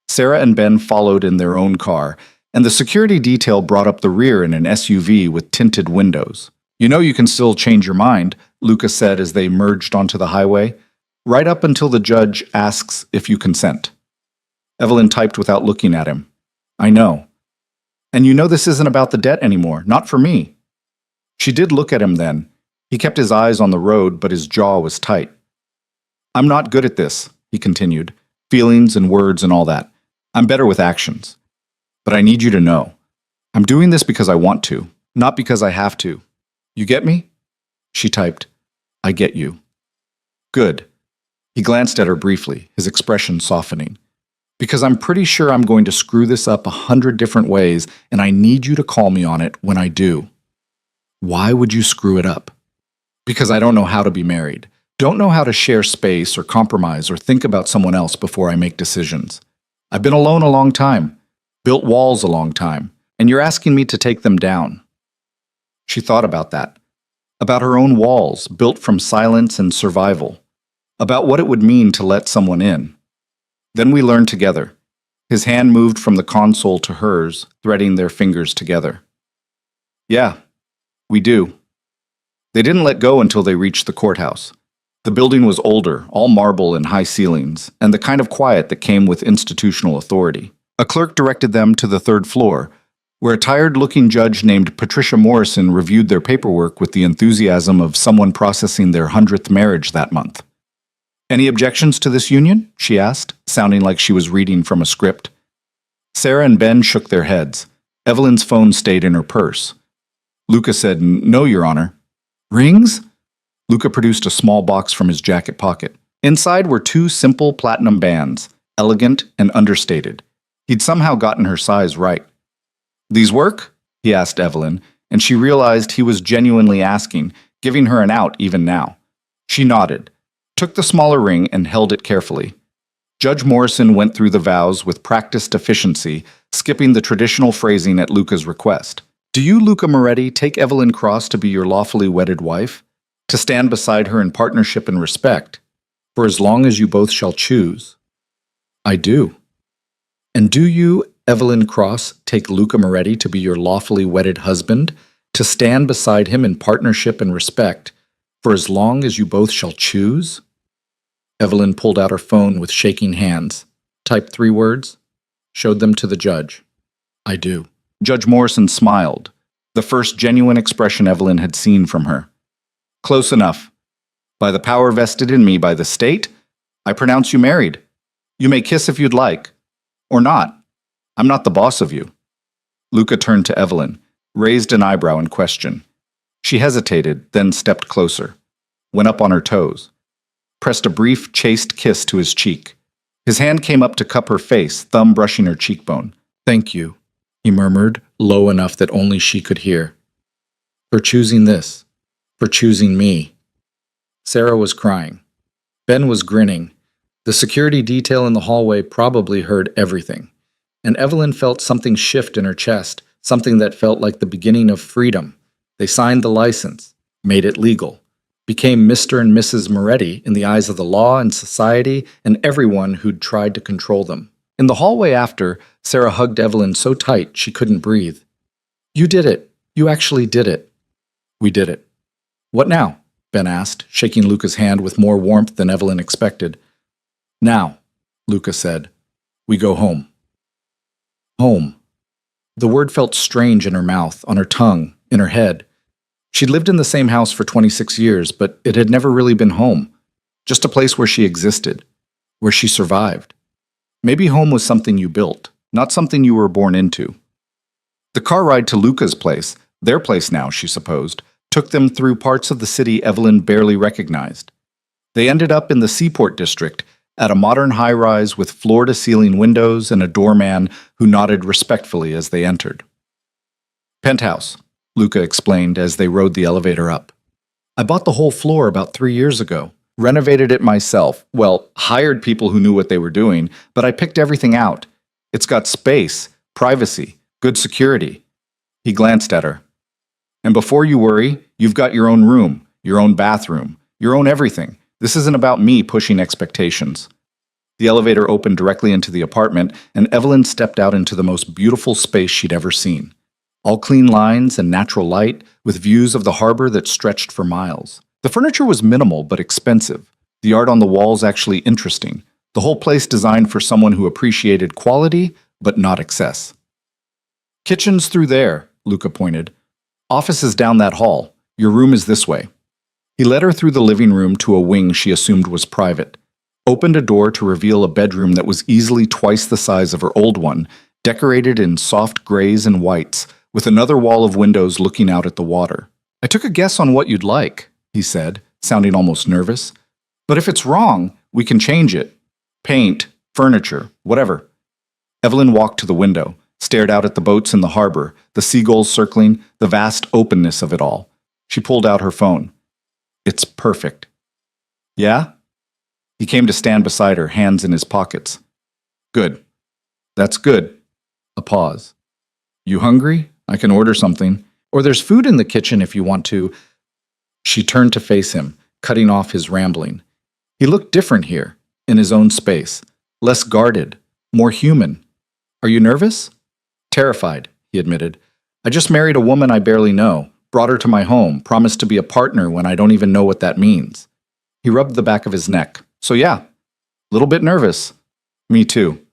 Sarah and Ben followed in their own car, and the security detail brought up the rear in an SUV with tinted windows. "You know you can still change your mind," Luca said as they merged onto the highway, "right up until the judge asks if you consent." Evelyn typed without looking at him. "I know. And you know this isn't about the debt anymore, not for me." She did look at him then. He kept his eyes on the road, but his jaw was tight. "I'm not good at this," he continued. "Feelings and words and all that. I'm better with actions. But I need you to know. I'm doing this because I want to, not because I have to. You get me?" She typed, "I get you." "Good." He glanced at her briefly, his expression softening. "Because I'm pretty sure I'm going to screw this up 100 different ways, and I need you to call me on it when I do." "Why would you screw it up?" "Because I don't know how to be married. Don't know how to share space or compromise or think about someone else before I make decisions. I've been alone a long time, built walls a long time, and you're asking me to take them down." She thought about that. About her own walls, built from silence and survival. About what it would mean to let someone in. Then we learned together. His hand moved from the console to hers, threading their fingers together. "Yeah, we do." They didn't let go until they reached the courthouse. The building was older, all marble and high ceilings, and the kind of quiet that came with institutional authority. A clerk directed them to the third floor, where a tired-looking judge named Patricia Morrison reviewed their paperwork with the enthusiasm of someone processing their 100th marriage that month. "Any objections to this union?" she asked, sounding like she was reading from a script. Sarah and Ben shook their heads. Evelyn's phone stayed in her purse. Luca said, "No, Your Honor." "Rings?" Luca produced a small box from his jacket pocket. Inside were two simple platinum bands, elegant and understated. He'd somehow gotten her size right. "These work?" he asked Evelyn, and she realized he was genuinely asking, giving her an out even now. She nodded, took the smaller ring, and held it carefully. Judge Morrison went through the vows with practiced efficiency, skipping the traditional phrasing at Luca's request. "Do you, Luca Moretti, take Evelyn Cross to be your lawfully wedded wife? To stand beside her in partnership and respect, for as long as you both shall choose?" "I do." "And do you, Evelyn Cross, take Luca Moretti to be your lawfully wedded husband, to stand beside him in partnership and respect, for as long as you both shall choose?" Evelyn pulled out her phone with shaking hands, typed 3 words, showed them to the judge. "I do." Judge Morrison smiled, the first genuine expression Evelyn had seen from her. "Close enough. By the power vested in me by the state, I pronounce you married. You may kiss if you'd like. Or not. I'm not the boss of you." Luca turned to Evelyn, raised an eyebrow in question. She hesitated, then stepped closer, went up on her toes, pressed a brief, chaste kiss to his cheek. His hand came up to cup her face, thumb brushing her cheekbone. "Thank you," he murmured, low enough that only she could hear. "For choosing this. For choosing me." Sarah was crying. Ben was grinning. The security detail in the hallway probably heard everything. And Evelyn felt something shift in her chest, something that felt like the beginning of freedom. They signed the license, made it legal, became Mr. and Mrs. Moretti in the eyes of the law and society and everyone who'd tried to control them. In the hallway after, Sarah hugged Evelyn so tight she couldn't breathe. "You did it. You actually did it." "We did it." "What now?" Ben asked, shaking Luca's hand with more warmth than Evelyn expected. "Now," Luca said, "we go home." Home. The word felt strange in her mouth, on her tongue, in her head. She'd lived in the same house for 26 years, but it had never really been home. Just a place where she existed, where she survived. Maybe home was something you built, not something you were born into. The car ride to Luca's place, their place now, she supposed, took them through parts of the city Evelyn barely recognized. They ended up in the Seaport District, at a modern high-rise with floor-to-ceiling windows and a doorman who nodded respectfully as they entered. Penthouse, Luca explained as they rode the elevator up. I bought the whole floor about 3 years ago. Renovated it myself. Well, hired people who knew what they were doing, but I picked everything out. It's got space, privacy, good security. He glanced at her. And before you worry, you've got your own room, your own bathroom, your own everything. This isn't about me pushing expectations. The elevator opened directly into the apartment, and Evelyn stepped out into the most beautiful space she'd ever seen. All clean lines and natural light, with views of the harbor that stretched for miles. The furniture was minimal but expensive. The art on the walls actually interesting. The whole place designed for someone who appreciated quality but not excess. Kitchen's through there, Luca pointed. Office is down that hall. Your room is this way. He led her through the living room to a wing she assumed was private. Opened a door to reveal a bedroom that was easily twice the size of her old one, decorated in soft grays and whites, with another wall of windows looking out at the water. I took a guess on what you'd like, he said, sounding almost nervous. But if it's wrong, we can change it. Paint, furniture, whatever. Evelyn walked to the window, stared out at the boats in the harbor, the seagulls circling, the vast openness of it all. She pulled out her phone. It's perfect. Yeah? He came to stand beside her, hands in his pockets. Good. That's good. A pause. You hungry? I can order something. Or there's food in the kitchen if you want to. She turned to face him, cutting off his rambling. He looked different here, in his own space. Less guarded, more human. Are you nervous? Terrified, he admitted. I just married a woman I barely know, brought her to my home, promised to be a partner when I don't even know what that means. He rubbed the back of his neck. So yeah, little bit nervous. Me too.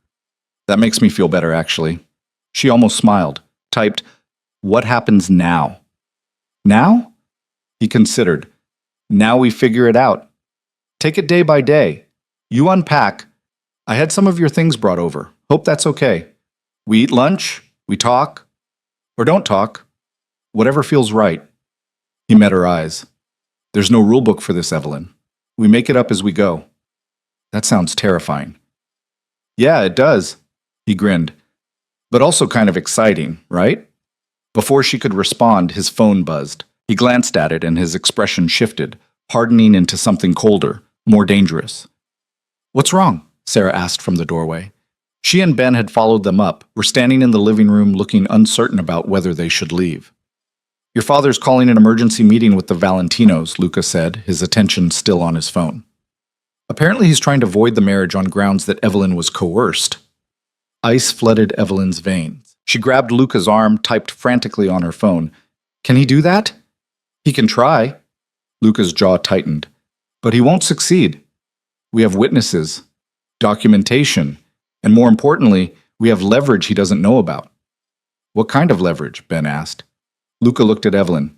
That makes me feel better, actually. She almost smiled, typed, What happens now? Now? He considered. Now we figure it out. Take it day by day. You unpack. I had some of your things brought over. Hope that's okay. We eat lunch, we talk, or don't talk. Whatever feels right. He met her eyes. There's no rule book for this, Evelyn. We make it up as we go. That sounds terrifying. Yeah, it does. He grinned. But also kind of exciting, right? Before she could respond, his phone buzzed. He glanced at it and his expression shifted, hardening into something colder, more dangerous. What's wrong? Sarah asked from the doorway. She and Ben had followed them up, were standing in the living room looking uncertain about whether they should leave. Your father's calling an emergency meeting with the Valentinos, Luca said, his attention still on his phone. Apparently he's trying to void the marriage on grounds that Evelyn was coerced. Ice flooded Evelyn's veins. She grabbed Luca's arm, typed frantically on her phone. Can he do that? He can try. Luca's jaw tightened. But he won't succeed. We have witnesses, documentation, and more importantly, we have leverage he doesn't know about. What kind of leverage? Ben asked. Luca looked at Evelyn.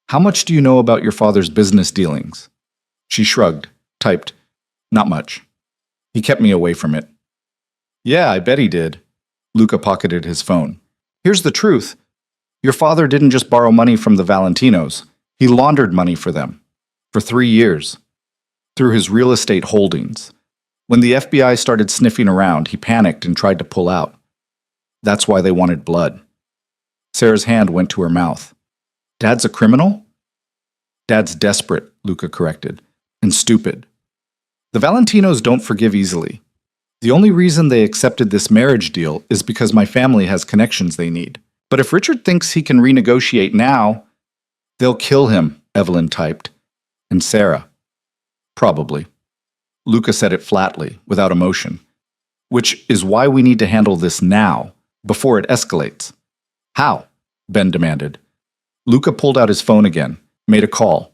How much do you know about your father's business dealings? She shrugged, typed, Not much. He kept me away from it. Yeah, I bet he did. Luca pocketed his phone. Here's the truth. Your father didn't just borrow money from the Valentinos. He laundered money for them. For 3 years. Through his real estate holdings. When the FBI started sniffing around, he panicked and tried to pull out. That's why they wanted blood. Sarah's hand went to her mouth. Dad's a criminal? Dad's desperate, Luca corrected. And stupid. The Valentinos don't forgive easily. The only reason they accepted this marriage deal is because my family has connections they need. But if Richard thinks he can renegotiate now, they'll kill him, Evelyn typed. And Sarah. Probably. Luca said it flatly, without emotion. Which is why we need to handle this now, before it escalates. How? Ben demanded. Luca pulled out his phone again, made a call.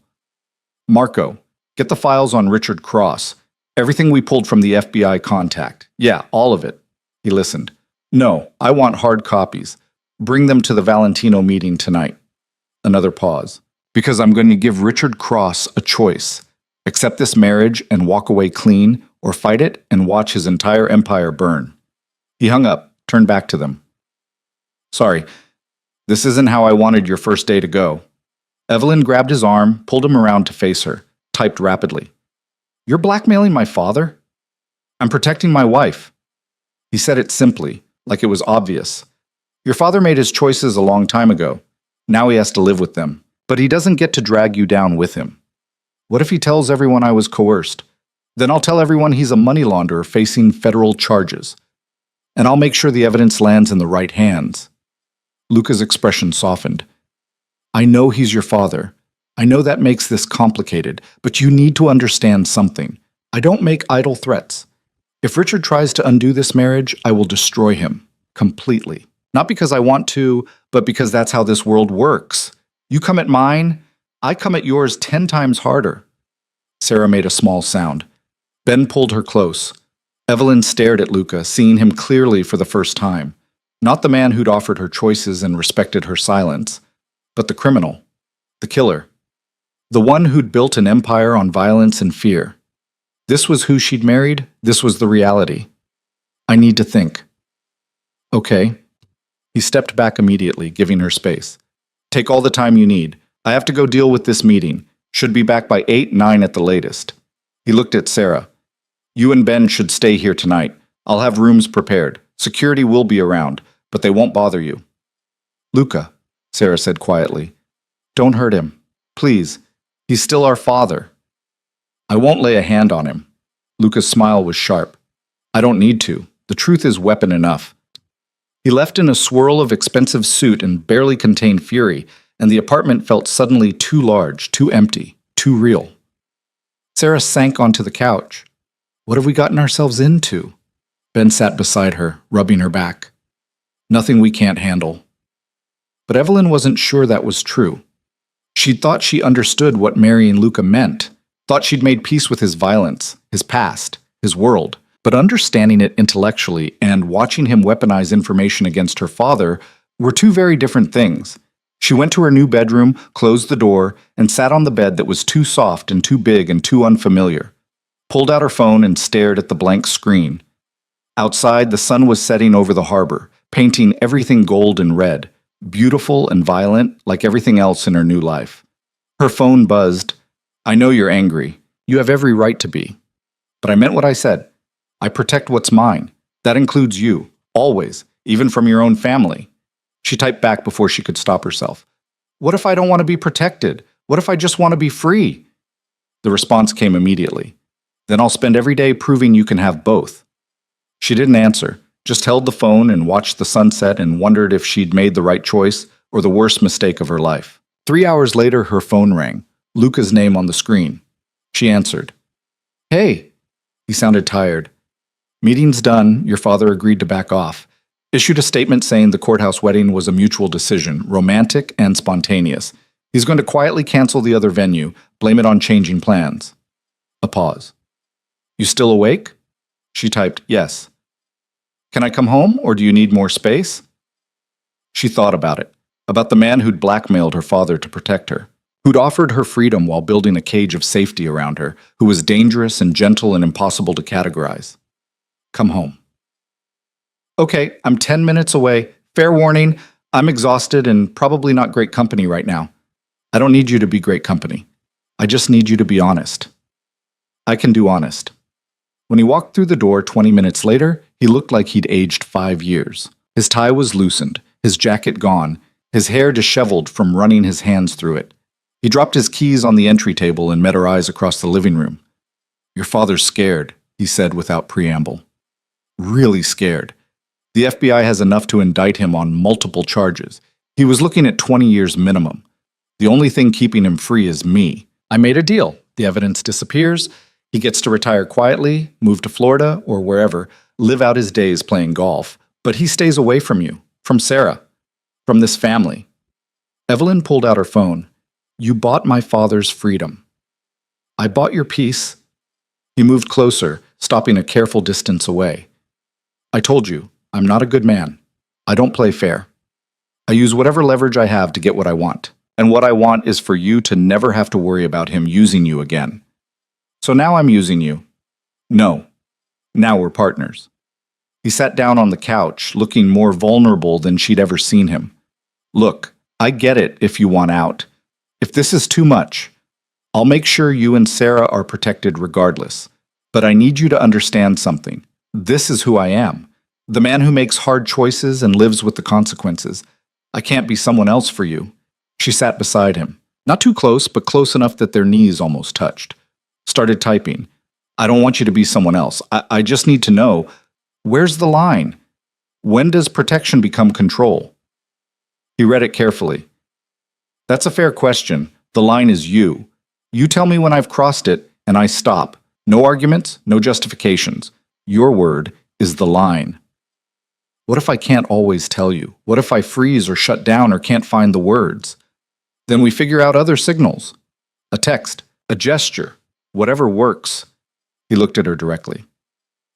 Marco, get the files on Richard Cross. Everything we pulled from the FBI contact. Yeah, all of it. He listened. No, I want hard copies. Bring them to the Valentino meeting tonight. Another pause. Because I'm going to give Richard Cross a choice. Accept this marriage and walk away clean, or fight it and watch his entire empire burn. He hung up, turned back to them. Sorry, this isn't how I wanted your first day to go. Evelyn grabbed his arm, pulled him around to face her, typed rapidly. You're blackmailing my father? I'm protecting my wife. He said it simply, like it was obvious. Your father made his choices a long time ago. Now he has to live with them. But he doesn't get to drag you down with him. What if he tells everyone I was coerced? Then I'll tell everyone he's a money launderer facing federal charges. And I'll make sure the evidence lands in the right hands. Luca's expression softened. I know he's your father. I know that makes this complicated, but you need to understand something. I don't make idle threats. If Richard tries to undo this marriage, I will destroy him. Completely. Not because I want to, but because that's how this world works. You come at mine, I come at yours 10 times harder. Sarah made a small sound. Ben pulled her close. Evelyn stared at Luca, seeing him clearly for the first time. Not the man who'd offered her choices and respected her silence, but the criminal, the killer. The one who'd built an empire on violence and fear. This was who she'd married, this was the reality. I need to think. Okay. He stepped back immediately, giving her space. Take all the time you need. I have to go deal with this meeting. Should be back by 8, 9 at the latest. He looked at Sarah. You and Ben should stay here tonight. I'll have rooms prepared. Security will be around, but they won't bother you. Luca, Sarah said quietly, don't hurt him. Please. He's still our father. I won't lay a hand on him. Luca's smile was sharp. I don't need to. The truth is weapon enough. He left in a swirl of expensive suit and barely contained fury, and the apartment felt suddenly too large, too empty, too real. Sarah sank onto the couch. What have we gotten ourselves into? Ben sat beside her, rubbing her back. Nothing we can't handle. But Evelyn wasn't sure that was true. She thought she understood what marrying Luca meant, thought she'd made peace with his violence, his past, his world. But understanding it intellectually and watching him weaponize information against her father were two very different things. She went to her new bedroom, closed the door, and sat on the bed that was too soft and too big and too unfamiliar. Pulled out her phone and stared at the blank screen. Outside, the sun was setting over the harbor, painting everything gold and red, beautiful and violent like everything else in her new life. Her phone buzzed. I know you're angry. You have every right to be. But I meant what I said. I protect what's mine. That includes you, always, even from your own family. She typed back before she could stop herself. What if I don't want to be protected? What if I just want to be free? The response came immediately. Then I'll spend every day proving you can have both. She didn't answer, just held the phone and watched the sunset and wondered if she'd made the right choice or the worst mistake of her life. 3 hours later, her phone rang, Luca's name on the screen. She answered. Hey. He sounded tired. Meeting's done, your father agreed to back off. Issued a statement saying the courthouse wedding was a mutual decision, romantic and spontaneous. He's going to quietly cancel the other venue, blame it on changing plans. A pause. You still awake? She typed, yes. Can I come home, or do you need more space? She thought about it, about the man who'd blackmailed her father to protect her, who'd offered her freedom while building a cage of safety around her, who was dangerous and gentle and impossible to categorize. Come home. Okay, I'm 10 minutes away. Fair warning, I'm exhausted and probably not great company right now. I don't need you to be great company. I just need you to be honest. I can do honest. When he walked through the door 20 minutes later, he looked like he'd aged 5 years. His tie was loosened, his jacket gone, his hair disheveled from running his hands through it. He dropped his keys on the entry table and met her eyes across the living room. Your father's scared, he said without preamble. Really scared. The FBI has enough to indict him on multiple charges. He was looking at 20 years minimum. The only thing keeping him free is me. I made a deal. The evidence disappears. He gets to retire quietly, move to Florida or wherever, live out his days playing golf. But he stays away from you, from Sarah, from this family. Evelyn pulled out her phone. You bought my father's freedom. I bought your peace. He moved closer, stopping a careful distance away. I told you, I'm not a good man. I don't play fair. I use whatever leverage I have to get what I want. And what I want is for you to never have to worry about him using you again. So now I'm using you. No. Now we're partners. He sat down on the couch, looking more vulnerable than she'd ever seen him. Look, I get it if you want out. If this is too much, I'll make sure you and Sarah are protected regardless. But I need you to understand something. This is who I am. The man who makes hard choices and lives with the consequences. I can't be someone else for you. She sat beside him. Not too close, but close enough that their knees almost touched. Started typing. I don't want you to be someone else. I just need to know, where's the line? When does protection become control? He read it carefully. That's a fair question. The line is you. You tell me when I've crossed it, and I stop. No arguments, no justifications. Your word is the line. What if I can't always tell you? What if I freeze or shut down or can't find the words? Then we figure out other signals. A text, a gesture, whatever works. He looked at her directly.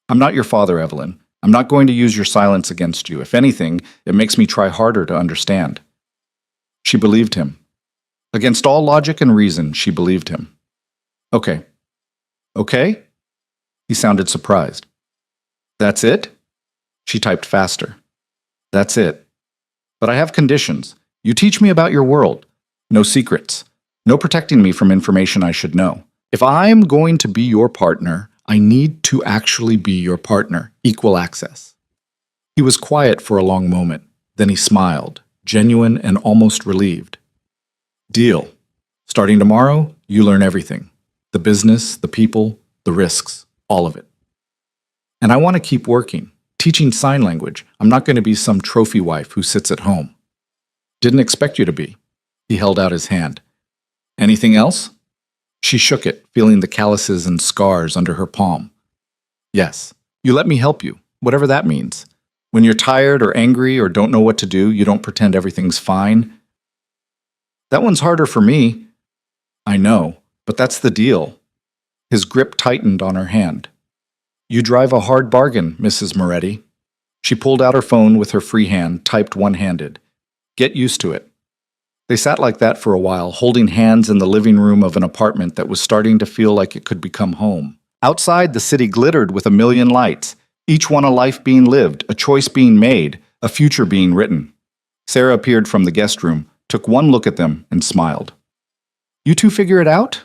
I'm not your father, Evelyn. I'm not going to use your silence against you. If anything, it makes me try harder to understand. She believed him. Against all logic and reason, she believed him. Okay. Okay? He sounded surprised. That's it? She typed faster. That's it. But I have conditions. You teach me about your world. No secrets. No protecting me from information I should know. If I'm going to be your partner, I need to actually be your partner. Equal access. He was quiet for a long moment. Then he smiled, genuine and almost relieved. Deal. Starting tomorrow, you learn everything. The business, the people, the risks, all of it. And I want to keep working, teaching sign language. I'm not going to be some trophy wife who sits at home. Didn't expect you to be. He held out his hand. Anything else? She shook it, feeling the calluses and scars under her palm. Yes, you let me help you, whatever that means. When you're tired or angry or don't know what to do, you don't pretend everything's fine. That one's harder for me. I know, but that's the deal. His grip tightened on her hand. You drive a hard bargain, Mrs. Moretti. She pulled out her phone with her free hand, typed one-handed. Get used to it. They sat like that for a while, holding hands in the living room of an apartment that was starting to feel like it could become home. Outside, the city glittered with a million lights, each one a life being lived, a choice being made, a future being written. Sarah appeared from the guest room, took one look at them, and smiled. You two figure it out?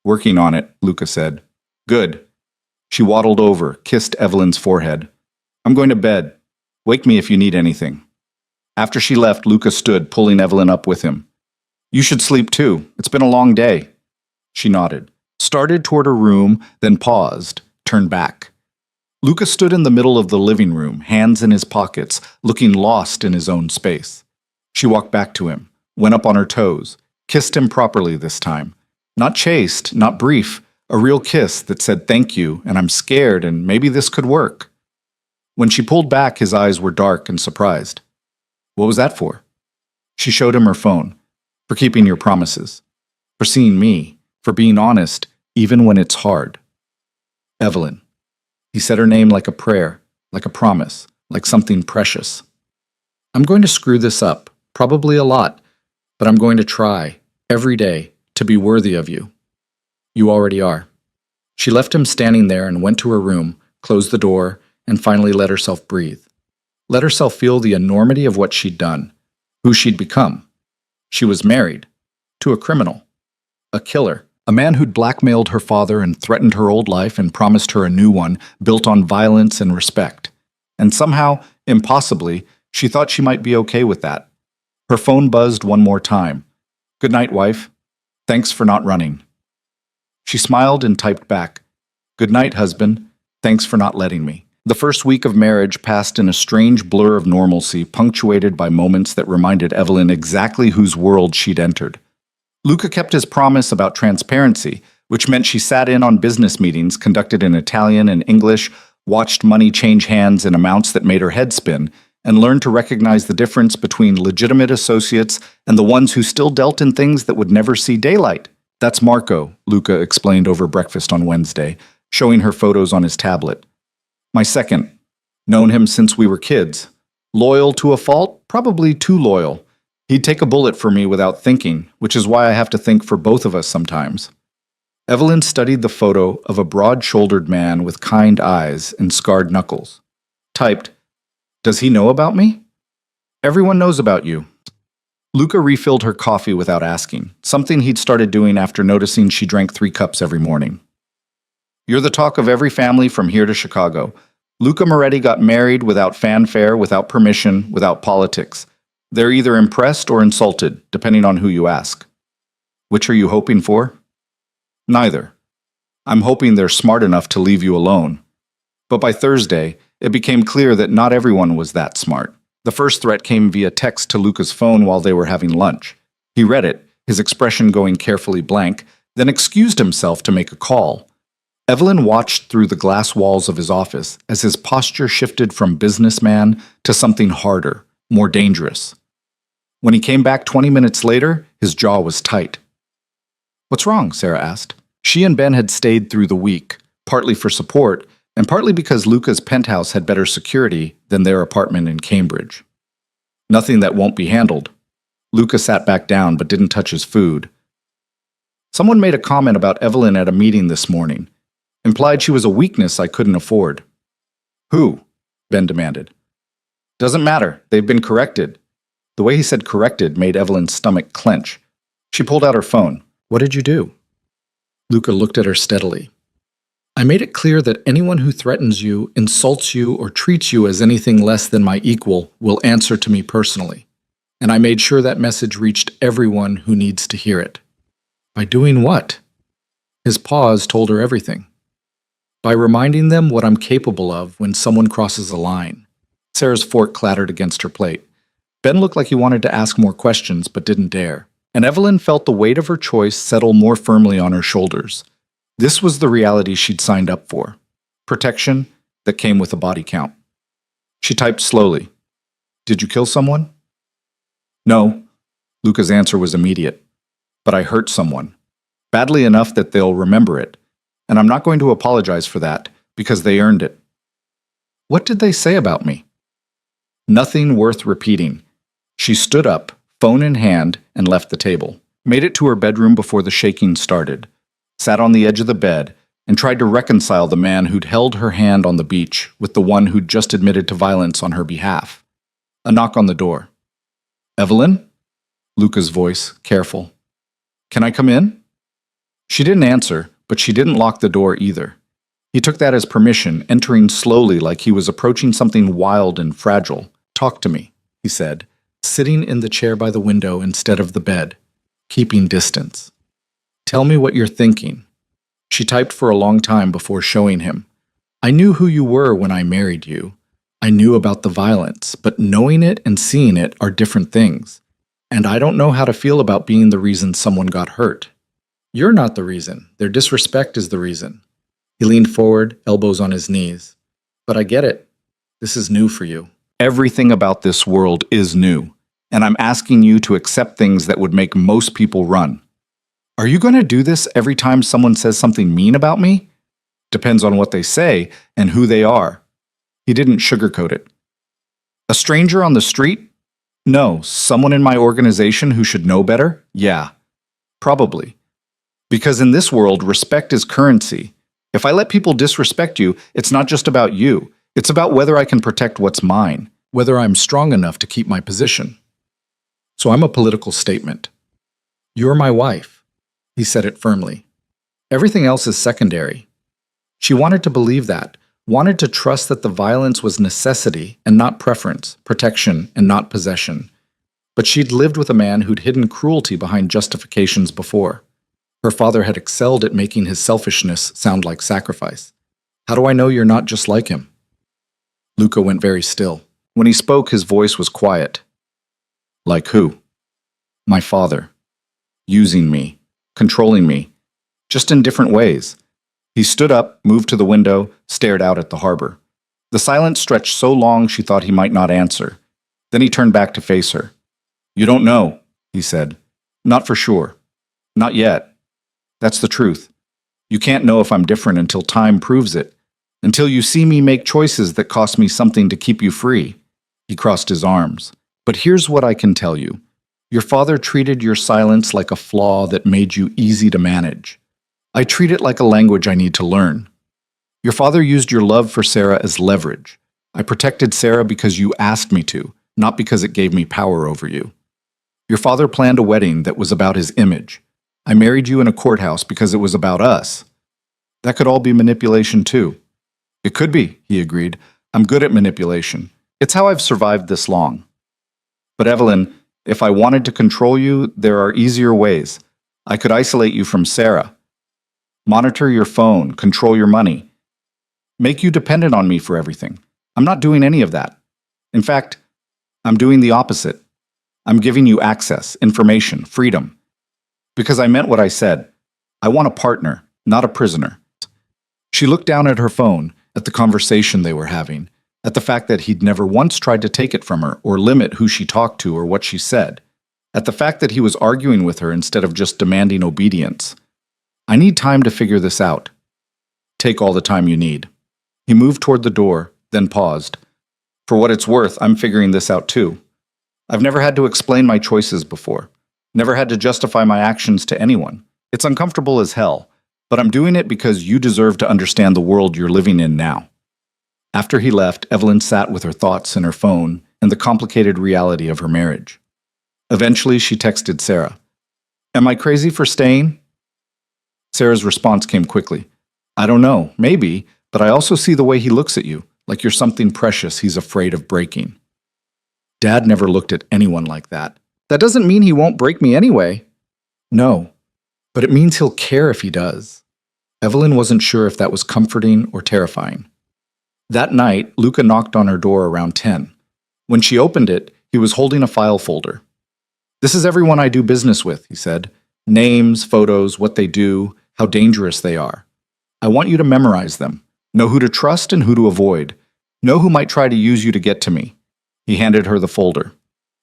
Working on it, Luca said. Good. She waddled over, kissed Evelyn's forehead. I'm going to bed. Wake me if you need anything. After she left, Luca stood, pulling Evelyn up with him. You should sleep too. It's been a long day. She nodded, started toward her room, then paused, turned back. Luca stood in the middle of the living room, hands in his pockets, looking lost in his own space. She walked back to him, went up on her toes, kissed him properly this time. Not chaste, not brief, a real kiss that said thank you, and I'm scared, and maybe this could work. When she pulled back, his eyes were dark and surprised. What was that for? She showed him her phone. For keeping your promises. For seeing me. For being honest, even when it's hard. Evelyn. He said her name like a prayer, like a promise, like something precious. I'm going to screw this up, probably a lot, but I'm going to try, every day, to be worthy of you. You already are. She left him standing there and went to her room, closed the door, and finally let herself breathe. Let herself feel the enormity of what she'd done, who she'd become. She was married to a criminal, a killer, a man who'd blackmailed her father and threatened her old life and promised her a new one built on violence and respect. And somehow, impossibly, she thought she might be okay with that. Her phone buzzed one more time. Good night, wife. Thanks for not running. She smiled and typed back. Good night, husband. Thanks for not letting me. The first week of marriage passed in a strange blur of normalcy, punctuated by moments that reminded Evelyn exactly whose world she'd entered. Luca kept his promise about transparency, which meant she sat in on business meetings conducted in Italian and English, watched money change hands in amounts that made her head spin, and learned to recognize the difference between legitimate associates and the ones who still dealt in things that would never see daylight. That's Marco, Luca explained over breakfast on Wednesday, showing her photos on his tablet. My second. Known him since we were kids. Loyal to a fault? Probably too loyal. He'd take a bullet for me without thinking, which is why I have to think for both of us sometimes. Evelyn studied the photo of a broad-shouldered man with kind eyes and scarred knuckles. Typed, "Does he know about me?" "Everyone knows about you." Luca refilled her coffee without asking, something he'd started doing after noticing she drank 3 cups every morning. "You're the talk of every family from here to Chicago. Luca Moretti got married without fanfare, without permission, without politics. They're either impressed or insulted, depending on who you ask." "Which are you hoping for?" "Neither. I'm hoping they're smart enough to leave you alone." But by Thursday, it became clear that not everyone was that smart. The first threat came via text to Luca's phone while they were having lunch. He read it, his expression going carefully blank, then excused himself to make a call. Evelyn watched through the glass walls of his office as his posture shifted from businessman to something harder, more dangerous. When he came back 20 minutes later, his jaw was tight. "What's wrong?" Sarah asked. She and Ben had stayed through the week, partly for support, and partly because Luca's penthouse had better security than their apartment in Cambridge. "Nothing that won't be handled." Luca sat back down but didn't touch his food. "Someone made a comment about Evelyn at a meeting this morning. Implied she was a weakness I couldn't afford." "Who?" Ben demanded. "Doesn't matter. They've been corrected." The way he said corrected made Evelyn's stomach clench. She pulled out her phone. "What did you do?" Luca looked at her steadily. "I made it clear that anyone who threatens you, insults you, or treats you as anything less than my equal will answer to me personally. And I made sure that message reached everyone who needs to hear it." "By doing what?" His pause told her everything. "By reminding them what I'm capable of when someone crosses a line." Sarah's fork clattered against her plate. Ben looked like he wanted to ask more questions but didn't dare. And Evelyn felt the weight of her choice settle more firmly on her shoulders. This was the reality she'd signed up for. Protection that came with a body count. She typed slowly. "Did you kill someone?" "No." Luca's answer was immediate. "But I hurt someone. Badly enough that they'll remember it. And I'm not going to apologize for that, because they earned it." "What did they say about me?" Nothing worth repeating. She stood up, phone in hand, and left the table. Made it to her bedroom before the shaking started. Sat on the edge of the bed, and tried to reconcile the man who'd held her hand on the beach with the one who'd just admitted to violence on her behalf. A knock on the door. "Evelyn?" Luca's voice, careful. "Can I come in?" She didn't answer, but she didn't lock the door either. He took that as permission, entering slowly like he was approaching something wild and fragile. "Talk to me," he said, sitting in the chair by the window instead of the bed, keeping distance. "Tell me what you're thinking." She typed for a long time before showing him. "I knew who you were when I married you. I knew about the violence, but knowing it and seeing it are different things. And I don't know how to feel about being the reason someone got hurt. You're not the reason. Their disrespect is the reason." He leaned forward, elbows on his knees. "But I get it. This is new for you. Everything about this world is new, and I'm asking you to accept things that would make most people run. Are you going to do this every time someone says something mean about me? Depends on what they say and who they are." He didn't sugarcoat it. "A stranger on the street? No. Someone in my organization who should know better? Yeah. Probably. Because in this world, respect is currency. If I let people disrespect you, it's not just about you. It's about whether I can protect what's mine, whether I'm strong enough to keep my position. So I'm a political statement. You're my wife." He said it firmly. "Everything else is secondary." She wanted to believe that, wanted to trust that the violence was necessity and not preference, protection and not possession. But she'd lived with a man who'd hidden cruelty behind justifications before. Her father had excelled at making his selfishness sound like sacrifice. "How do I know you're not just like him?" Luca went very still. When he spoke, his voice was quiet. "Like who?" "My father. Using me. Controlling me. Just in different ways." He stood up, moved to the window, stared out at the harbor. The silence stretched so long she thought he might not answer. Then he turned back to face her. "You don't know," he said. "Not for sure. Not yet. That's the truth. You can't know if I'm different until time proves it. Until you see me make choices that cost me something to keep you free." He crossed his arms. "But here's what I can tell you. Your father treated your silence like a flaw that made you easy to manage. I treat it like a language I need to learn. Your father used your love for Sarah as leverage. I protected Sarah because you asked me to, not because it gave me power over you. Your father planned a wedding that was about his image. I married you in a courthouse because it was about us. That could all be manipulation too. It could be, he agreed. I'm good at manipulation. It's how I've survived this long. But Evelyn, if I wanted to control you, there are easier ways. I could isolate you from Sarah. Monitor your phone, control your money. Make you dependent on me for everything. I'm not doing any of that. In fact, I'm doing the opposite. I'm giving you access, information, freedom. Because I meant what I said. I want a partner, not a prisoner. She looked down at her phone, at the conversation they were having, at the fact that he'd never once tried to take it from her or limit who she talked to or what she said, at the fact that he was arguing with her instead of just demanding obedience. I need time to figure this out. Take all the time you need. He moved toward the door, then paused. For what it's worth, I'm figuring this out too. I've never had to explain my choices before. Never had to justify my actions to anyone. It's uncomfortable as hell, but I'm doing it because you deserve to understand the world you're living in now. After he left, Evelyn sat with her thoughts and her phone and the complicated reality of her marriage. Eventually, she texted Sarah. Am I crazy for staying? Sarah's response came quickly. I don't know, maybe, but I also see the way he looks at you, like you're something precious he's afraid of breaking. Dad never looked at anyone like that. That doesn't mean he won't break me anyway. No, but it means he'll care if he does. Evelyn wasn't sure if that was comforting or terrifying. That night, Luca knocked on her door around 10. When she opened it, he was holding a file folder. This is everyone I do business with, he said. Names, photos, what they do, how dangerous they are. I want you to memorize them. Know who to trust and who to avoid. Know who might try to use you to get to me. He handed her the folder.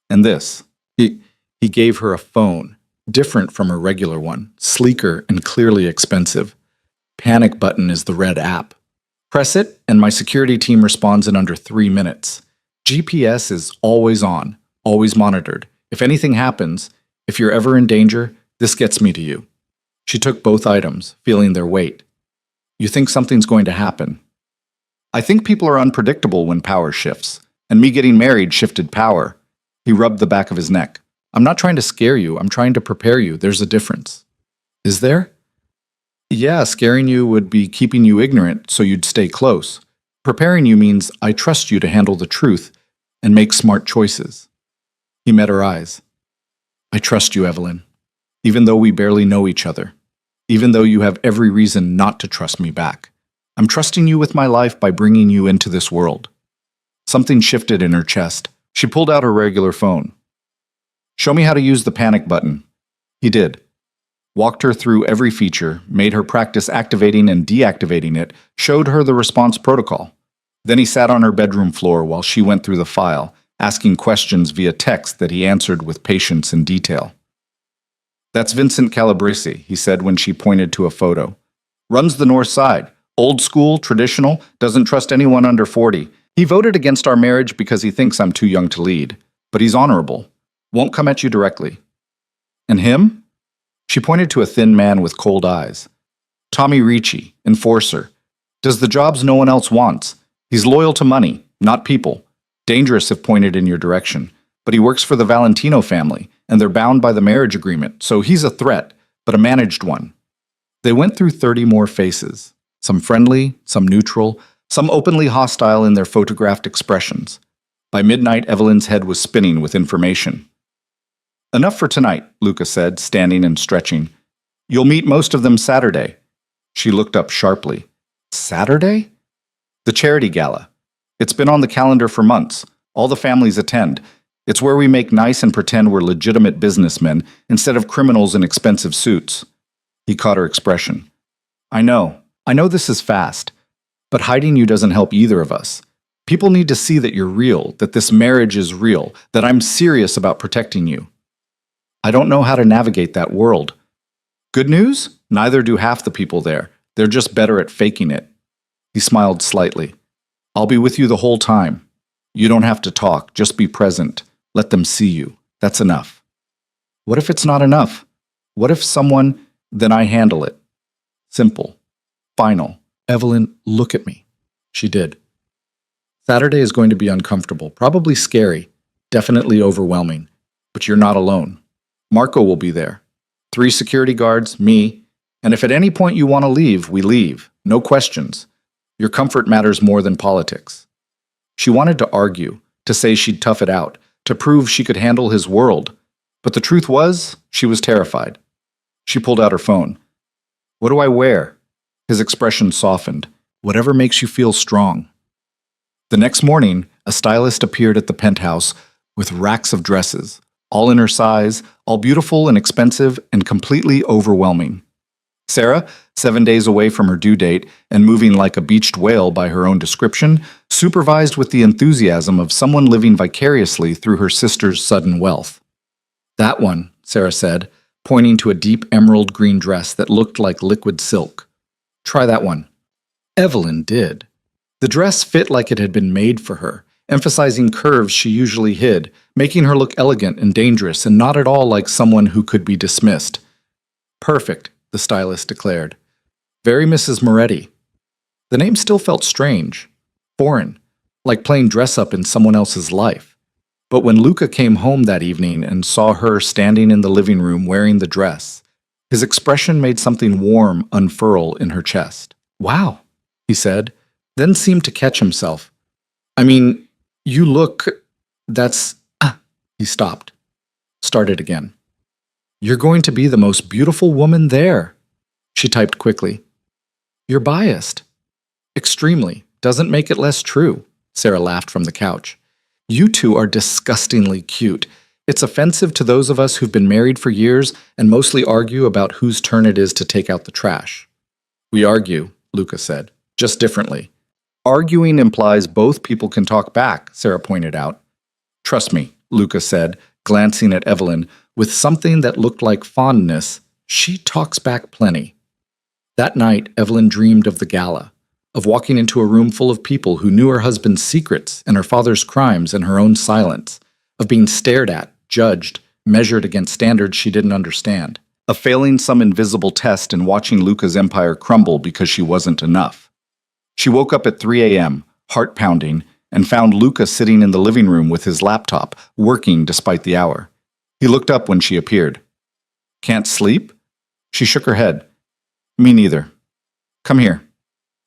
And this. He gave her a phone, different from her regular one, sleeker and clearly expensive. Panic button is the red app. Press it, and my security team responds in under 3 minutes. GPS is always on, always monitored. If anything happens, if you're ever in danger, this gets me to you. She took both items, feeling their weight. You think something's going to happen. I think people are unpredictable when power shifts, and me getting married shifted power. He rubbed the back of his neck. I'm not trying to scare you, I'm trying to prepare you. There's a difference. Is there? Yeah, scaring you would be keeping you ignorant so you'd stay close. Preparing you means I trust you to handle the truth and make smart choices. He met her eyes. I trust you, Evelyn, even though we barely know each other, even though you have every reason not to trust me back. I'm trusting you with my life by bringing you into this world. Something shifted in her chest. She pulled out her regular phone. Show me how to use the panic button. He did. Walked her through every feature, made her practice activating and deactivating it, showed her the response protocol. Then he sat on her bedroom floor while she went through the file, asking questions via text that he answered with patience and detail. That's Vincent Calabresi, he said when she pointed to a photo. Runs the North Side. Old school, traditional, doesn't trust anyone under 40. He voted against our marriage because he thinks I'm too young to lead. But he's honorable. Won't come at you directly. And him? She pointed to a thin man with cold eyes. Tommy Ricci, enforcer. Does the jobs no one else wants. He's loyal to money, not people. Dangerous if pointed in your direction. But he works for the Valentino family, and they're bound by the marriage agreement, so he's a threat, but a managed one. They went through 30 more faces. Some friendly, some neutral, some openly hostile in their photographed expressions. By midnight, Evelyn's head was spinning with information. Enough for tonight, Luca said, standing and stretching. You'll meet most of them Saturday. She looked up sharply. Saturday? The charity gala. It's been on the calendar for months. All the families attend. It's where we make nice and pretend we're legitimate businessmen instead of criminals in expensive suits. He caught her expression. I know this is fast, but hiding you doesn't help either of us. People need to see that you're real, that this marriage is real, that I'm serious about protecting you. I don't know how to navigate that world. Good news? Neither do half the people there. They're just better at faking it. He smiled slightly. I'll be with you the whole time. You don't have to talk, just be present. Let them see you. That's enough. What if it's not enough? What if someone, then I handle it. simple, final. Evelyn, look at me. She did. Saturday is going to be uncomfortable, probably scary, definitely overwhelming. But you're not alone. Marco will be there. 3 security guards, me, and if at any point you want to leave, we leave. No questions. Your comfort matters more than politics. She wanted to argue, to say she'd tough it out, to prove she could handle his world. But the truth was, she was terrified. She pulled out her phone. What do I wear? His expression softened. Whatever makes you feel strong. The next morning, a stylist appeared at the penthouse with racks of dresses, all in her size, all beautiful and expensive and completely overwhelming. Sarah, 7 days away from her due date and moving like a beached whale by her own description, supervised with the enthusiasm of someone living vicariously through her sister's sudden wealth. That one, Sarah said, pointing to a deep emerald green dress that looked like liquid silk. Try that one. Evelyn did. The dress fit like it had been made for her, emphasizing curves she usually hid, making her look elegant and dangerous and not at all like someone who could be dismissed. Perfect, the stylist declared. Very Mrs. Moretti. The name still felt strange, foreign, like playing dress-up in someone else's life. But when Luca came home that evening and saw her standing in the living room wearing the dress, his expression made something warm unfurl in her chest. Wow, he said, then seemed to catch himself. I mean, you look... that's... He stopped. Started again. You're going to be the most beautiful woman there. She typed quickly. You're biased. Extremely. Doesn't make it less true. Sarah laughed from the couch. You two are disgustingly cute. It's offensive to those of us who've been married for years and mostly argue about whose turn it is to take out the trash. We argue, Luca said, just differently. Arguing implies both people can talk back, Sarah pointed out. Trust me, Luca said, glancing at Evelyn, with something that looked like fondness. She talks back plenty. That night, Evelyn dreamed of the gala, of walking into a room full of people who knew her husband's secrets and her father's crimes and her own silence, of being stared at, judged, measured against standards she didn't understand, of failing some invisible test and watching Luca's empire crumble because she wasn't enough. She woke up at 3 a.m., heart pounding, and found Luca sitting in the living room with his laptop, working despite the hour. He looked up when she appeared. Can't sleep? She shook her head. Me neither. Come here.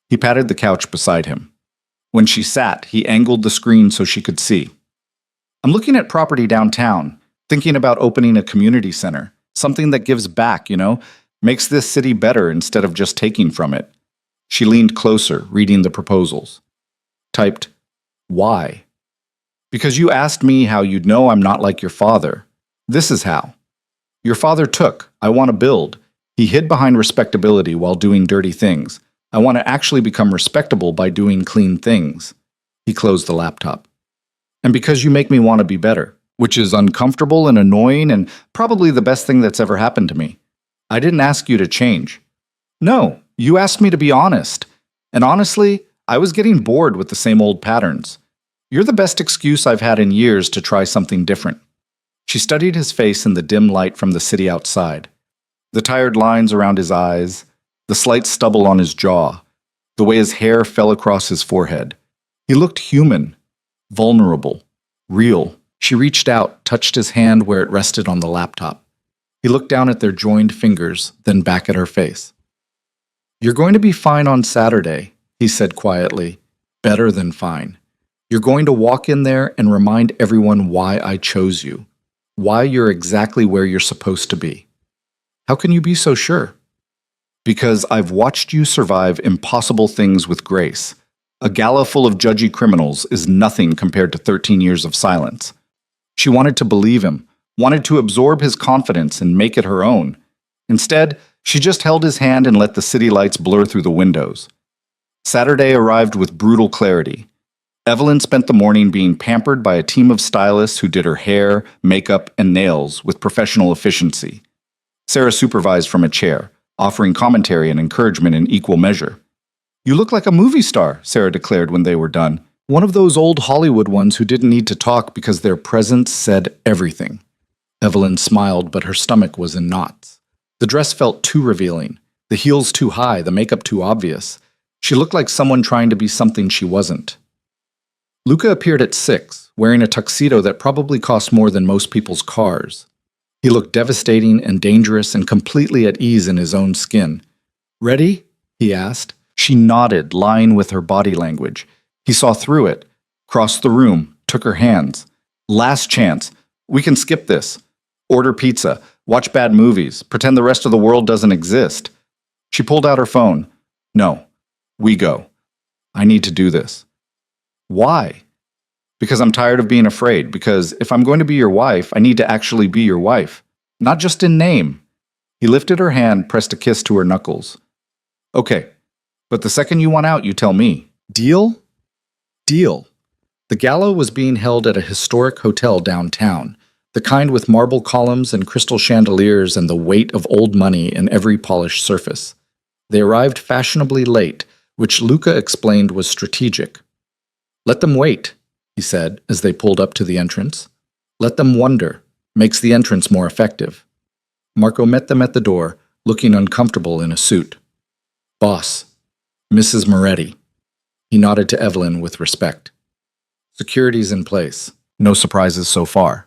He patted the couch beside him. When she sat, he angled the screen so she could see. I'm looking at property downtown, thinking about opening a community center, something that gives back, makes this city better instead of just taking from it. She leaned closer, reading the proposals. Typed, why? Because you asked me how you'd know I'm not like your father. This is how. Your father took. I want to build. He hid behind respectability while doing dirty things. I want to actually become respectable by doing clean things. He closed the laptop. And because you make me want to be better, which is uncomfortable and annoying and probably the best thing that's ever happened to me. I didn't ask you to change. No, you asked me to be honest. And honestly, I was getting bored with the same old patterns. You're the best excuse I've had in years to try something different. She studied his face in the dim light from the city outside. The tired lines around his eyes, the slight stubble on his jaw, the way his hair fell across his forehead. He looked human, vulnerable, real. She reached out, touched his hand where it rested on the laptop. He looked down at their joined fingers, then back at her face. You're going to be fine on Saturday, he said quietly. Better than fine. You're going to walk in there and remind everyone why I chose you, why you're exactly where you're supposed to be. How can you be so sure? Because I've watched you survive impossible things with grace. A gala full of judgy criminals is nothing compared to 13 years of silence. She wanted to believe him, wanted to absorb his confidence and make it her own. Instead, she just held his hand and let the city lights blur through the windows. Saturday arrived with brutal clarity. Evelyn spent the morning being pampered by a team of stylists who did her hair, makeup, and nails with professional efficiency. Sarah supervised from a chair, offering commentary and encouragement in equal measure. You look like a movie star, Sarah declared when they were done. One of those old Hollywood ones who didn't need to talk because their presence said everything. Evelyn smiled, but her stomach was in knots. The dress felt too revealing. The heels too high, the makeup too obvious. She looked like someone trying to be something she wasn't. Luca appeared at 6, wearing a tuxedo that probably cost more than most people's cars. He looked devastating and dangerous and completely at ease in his own skin. "Ready?" he asked. She nodded, lying with her body language. He saw through it, crossed the room, took her hands. "Last chance. We can skip this. Order pizza, watch bad movies, pretend the rest of the world doesn't exist." She pulled out her phone. "No, we go. I need to do this." "Why?" "Because I'm tired of being afraid. Because if I'm going to be your wife, I need to actually be your wife. Not just in name." He lifted her hand, pressed a kiss to her knuckles. "Okay, but the second you want out, you tell me. Deal?" Deal. The gala was being held at a historic hotel downtown, the kind with marble columns and crystal chandeliers and the weight of old money in every polished surface. They arrived fashionably late, which Luca explained was strategic. "Let them wait," he said as they pulled up to the entrance. "Let them wonder. Makes the entrance more effective." Marco met them at the door, looking uncomfortable in a suit. "Boss, Mrs. Moretti." He nodded to Evelyn with respect. "Security's in place. No surprises so far."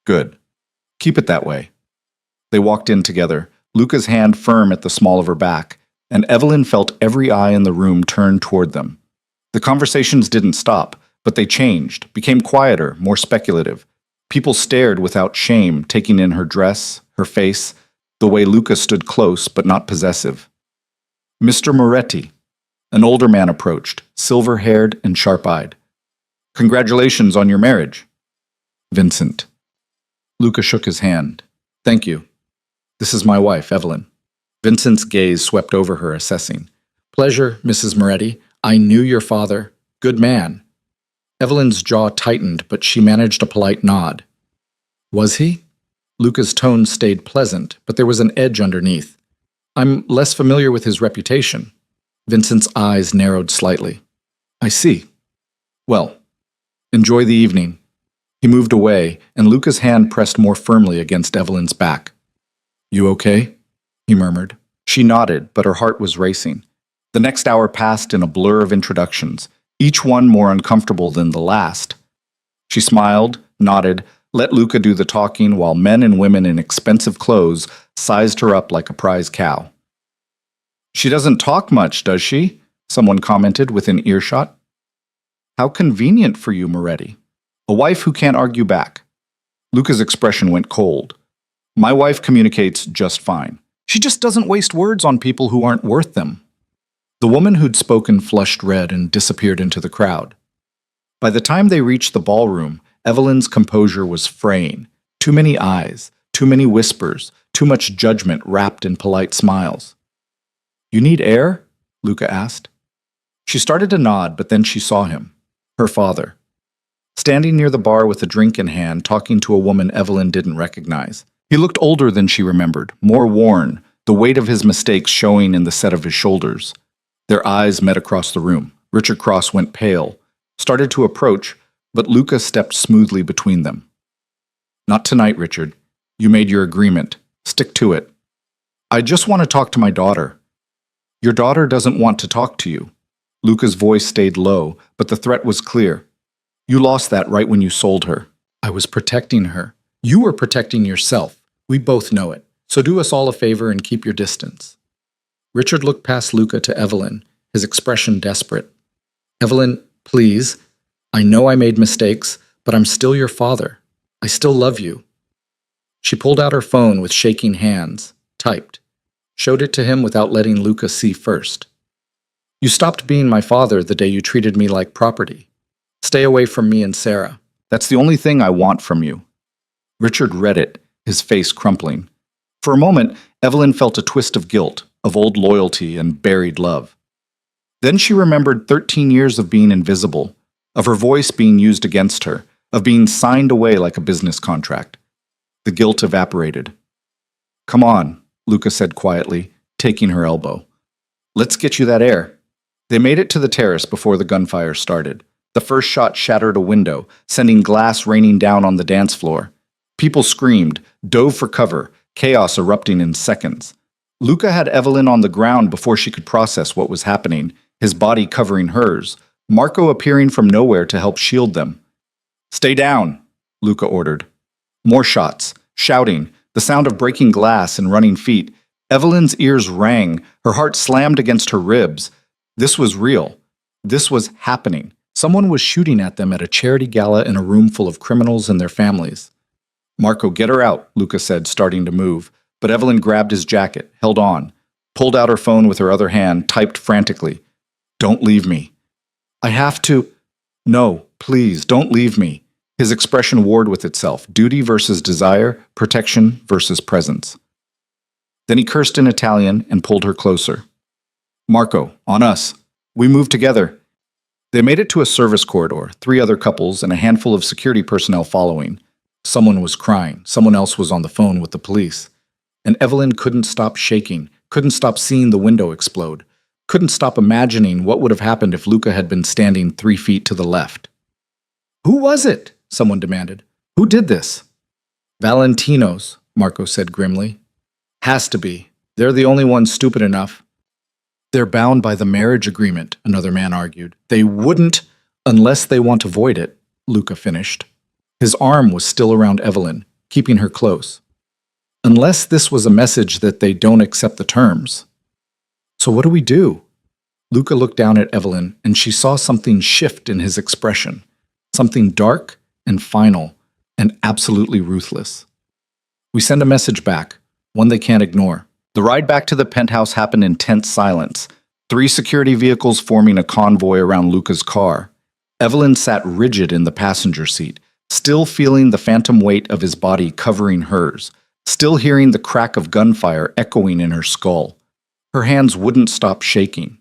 "Good. Keep it that way." They walked in together, Luca's hand firm at the small of her back, and Evelyn felt every eye in the room turn toward them. The conversations didn't stop, but they changed, became quieter, more speculative. People stared without shame, taking in her dress, her face, the way Luca stood close but not possessive. "Mr. Moretti." An older man approached, silver-haired and sharp-eyed. "Congratulations on your marriage." "Vincent." Luca shook his hand. "Thank you. This is my wife, Evelyn." Vincent's gaze swept over her, assessing. "Pleasure, Mrs. Moretti. I knew your father. Good man." Evelyn's jaw tightened, but she managed a polite nod. "Was he?" Luca's tone stayed pleasant, but there was an edge underneath. "I'm less familiar with his reputation." Vincent's eyes narrowed slightly. "I see. Well, enjoy the evening." He moved away, and Luca's hand pressed more firmly against Evelyn's back. "You okay?" he murmured. She nodded, but her heart was racing. The next hour passed in a blur of introductions, each one more uncomfortable than the last. She smiled, nodded, let Luca do the talking while men and women in expensive clothes sized her up like a prize cow. "She doesn't talk much, does she?" someone commented within earshot. "How convenient for you, Moretti. A wife who can't argue back." Luca's expression went cold. "My wife communicates just fine. She just doesn't waste words on people who aren't worth them." The woman who'd spoken flushed red and disappeared into the crowd. By the time they reached the ballroom, Evelyn's composure was fraying. Too many eyes, too many whispers, too much judgment wrapped in polite smiles. "You need air?" Luca asked. She started to nod, but then she saw him. Her father. Standing near the bar with a drink in hand, talking to a woman Evelyn didn't recognize. He looked older than she remembered, more worn, the weight of his mistakes showing in the set of his shoulders. Their eyes met across the room. Richard Cross went pale, started to approach, but Luca stepped smoothly between them. "Not tonight, Richard. You made your agreement. Stick to it." "I just want to talk to my daughter." "Your daughter doesn't want to talk to you." Luca's voice stayed low, but the threat was clear. "You lost that right when you sold her." "I was protecting her. You were protecting yourself. We both know it. So do us all a favor and keep your distance." Richard looked past Luca to Evelyn, his expression desperate. "Evelyn, please. I know I made mistakes, but I'm still your father. I still love you." She pulled out her phone with shaking hands, typed, showed it to him without letting Luca see first. "You stopped being my father the day you treated me like property. Stay away from me and Sarah. That's the only thing I want from you." Richard read it, his face crumpling. For a moment, Evelyn felt a twist of guilt, of old loyalty and buried love. Then she remembered 13 years of being invisible, of her voice being used against her, of being signed away like a business contract. The guilt evaporated. "Come on," Luca said quietly, taking her elbow. "Let's get you that air." They made it to the terrace before the gunfire started. The first shot shattered a window, sending glass raining down on the dance floor. People screamed, dove for cover, chaos erupting in seconds. Luca had Evelyn on the ground before she could process what was happening, his body covering hers, Marco appearing from nowhere to help shield them. "Stay down," Luca ordered. More shots, shouting, the sound of breaking glass and running feet. Evelyn's ears rang, her heart slammed against her ribs. This was real. This was happening. Someone was shooting at them at a charity gala in a room full of criminals and their families. "Marco, get her out," Luca said, starting to move. But Evelyn grabbed his jacket, held on, pulled out her phone with her other hand, typed frantically. "Don't leave me. I have to. No, please, don't leave me." His expression warred with itself, duty versus desire, protection versus presence. Then he cursed in Italian and pulled her closer. "Marco, on us. We move together." They made it to a service corridor, 3 other couples and a handful of security personnel following. Someone was crying, someone else was on the phone with the police. And Evelyn couldn't stop shaking, couldn't stop seeing the window explode, couldn't stop imagining what would have happened if Luca had been standing 3 feet to the left. "Who was it?" someone demanded. "Who did this?" "Valentino's," Marco said grimly. "Has to be. They're the only ones stupid enough." "They're bound by the marriage agreement," another man argued. "They wouldn't unless they want to void it," Luca finished. His arm was still around Evelyn, keeping her close. "Unless this was a message that they don't accept the terms." "So what do we do?" Luca looked down at Evelyn, and she saw something shift in his expression. Something dark and final and absolutely ruthless. "We send a message back, one they can't ignore." The ride back to the penthouse happened in tense silence, 3 security vehicles forming a convoy around Luca's car. Evelyn sat rigid in the passenger seat, still feeling the phantom weight of his body covering hers, still hearing the crack of gunfire echoing in her skull. Her hands wouldn't stop shaking.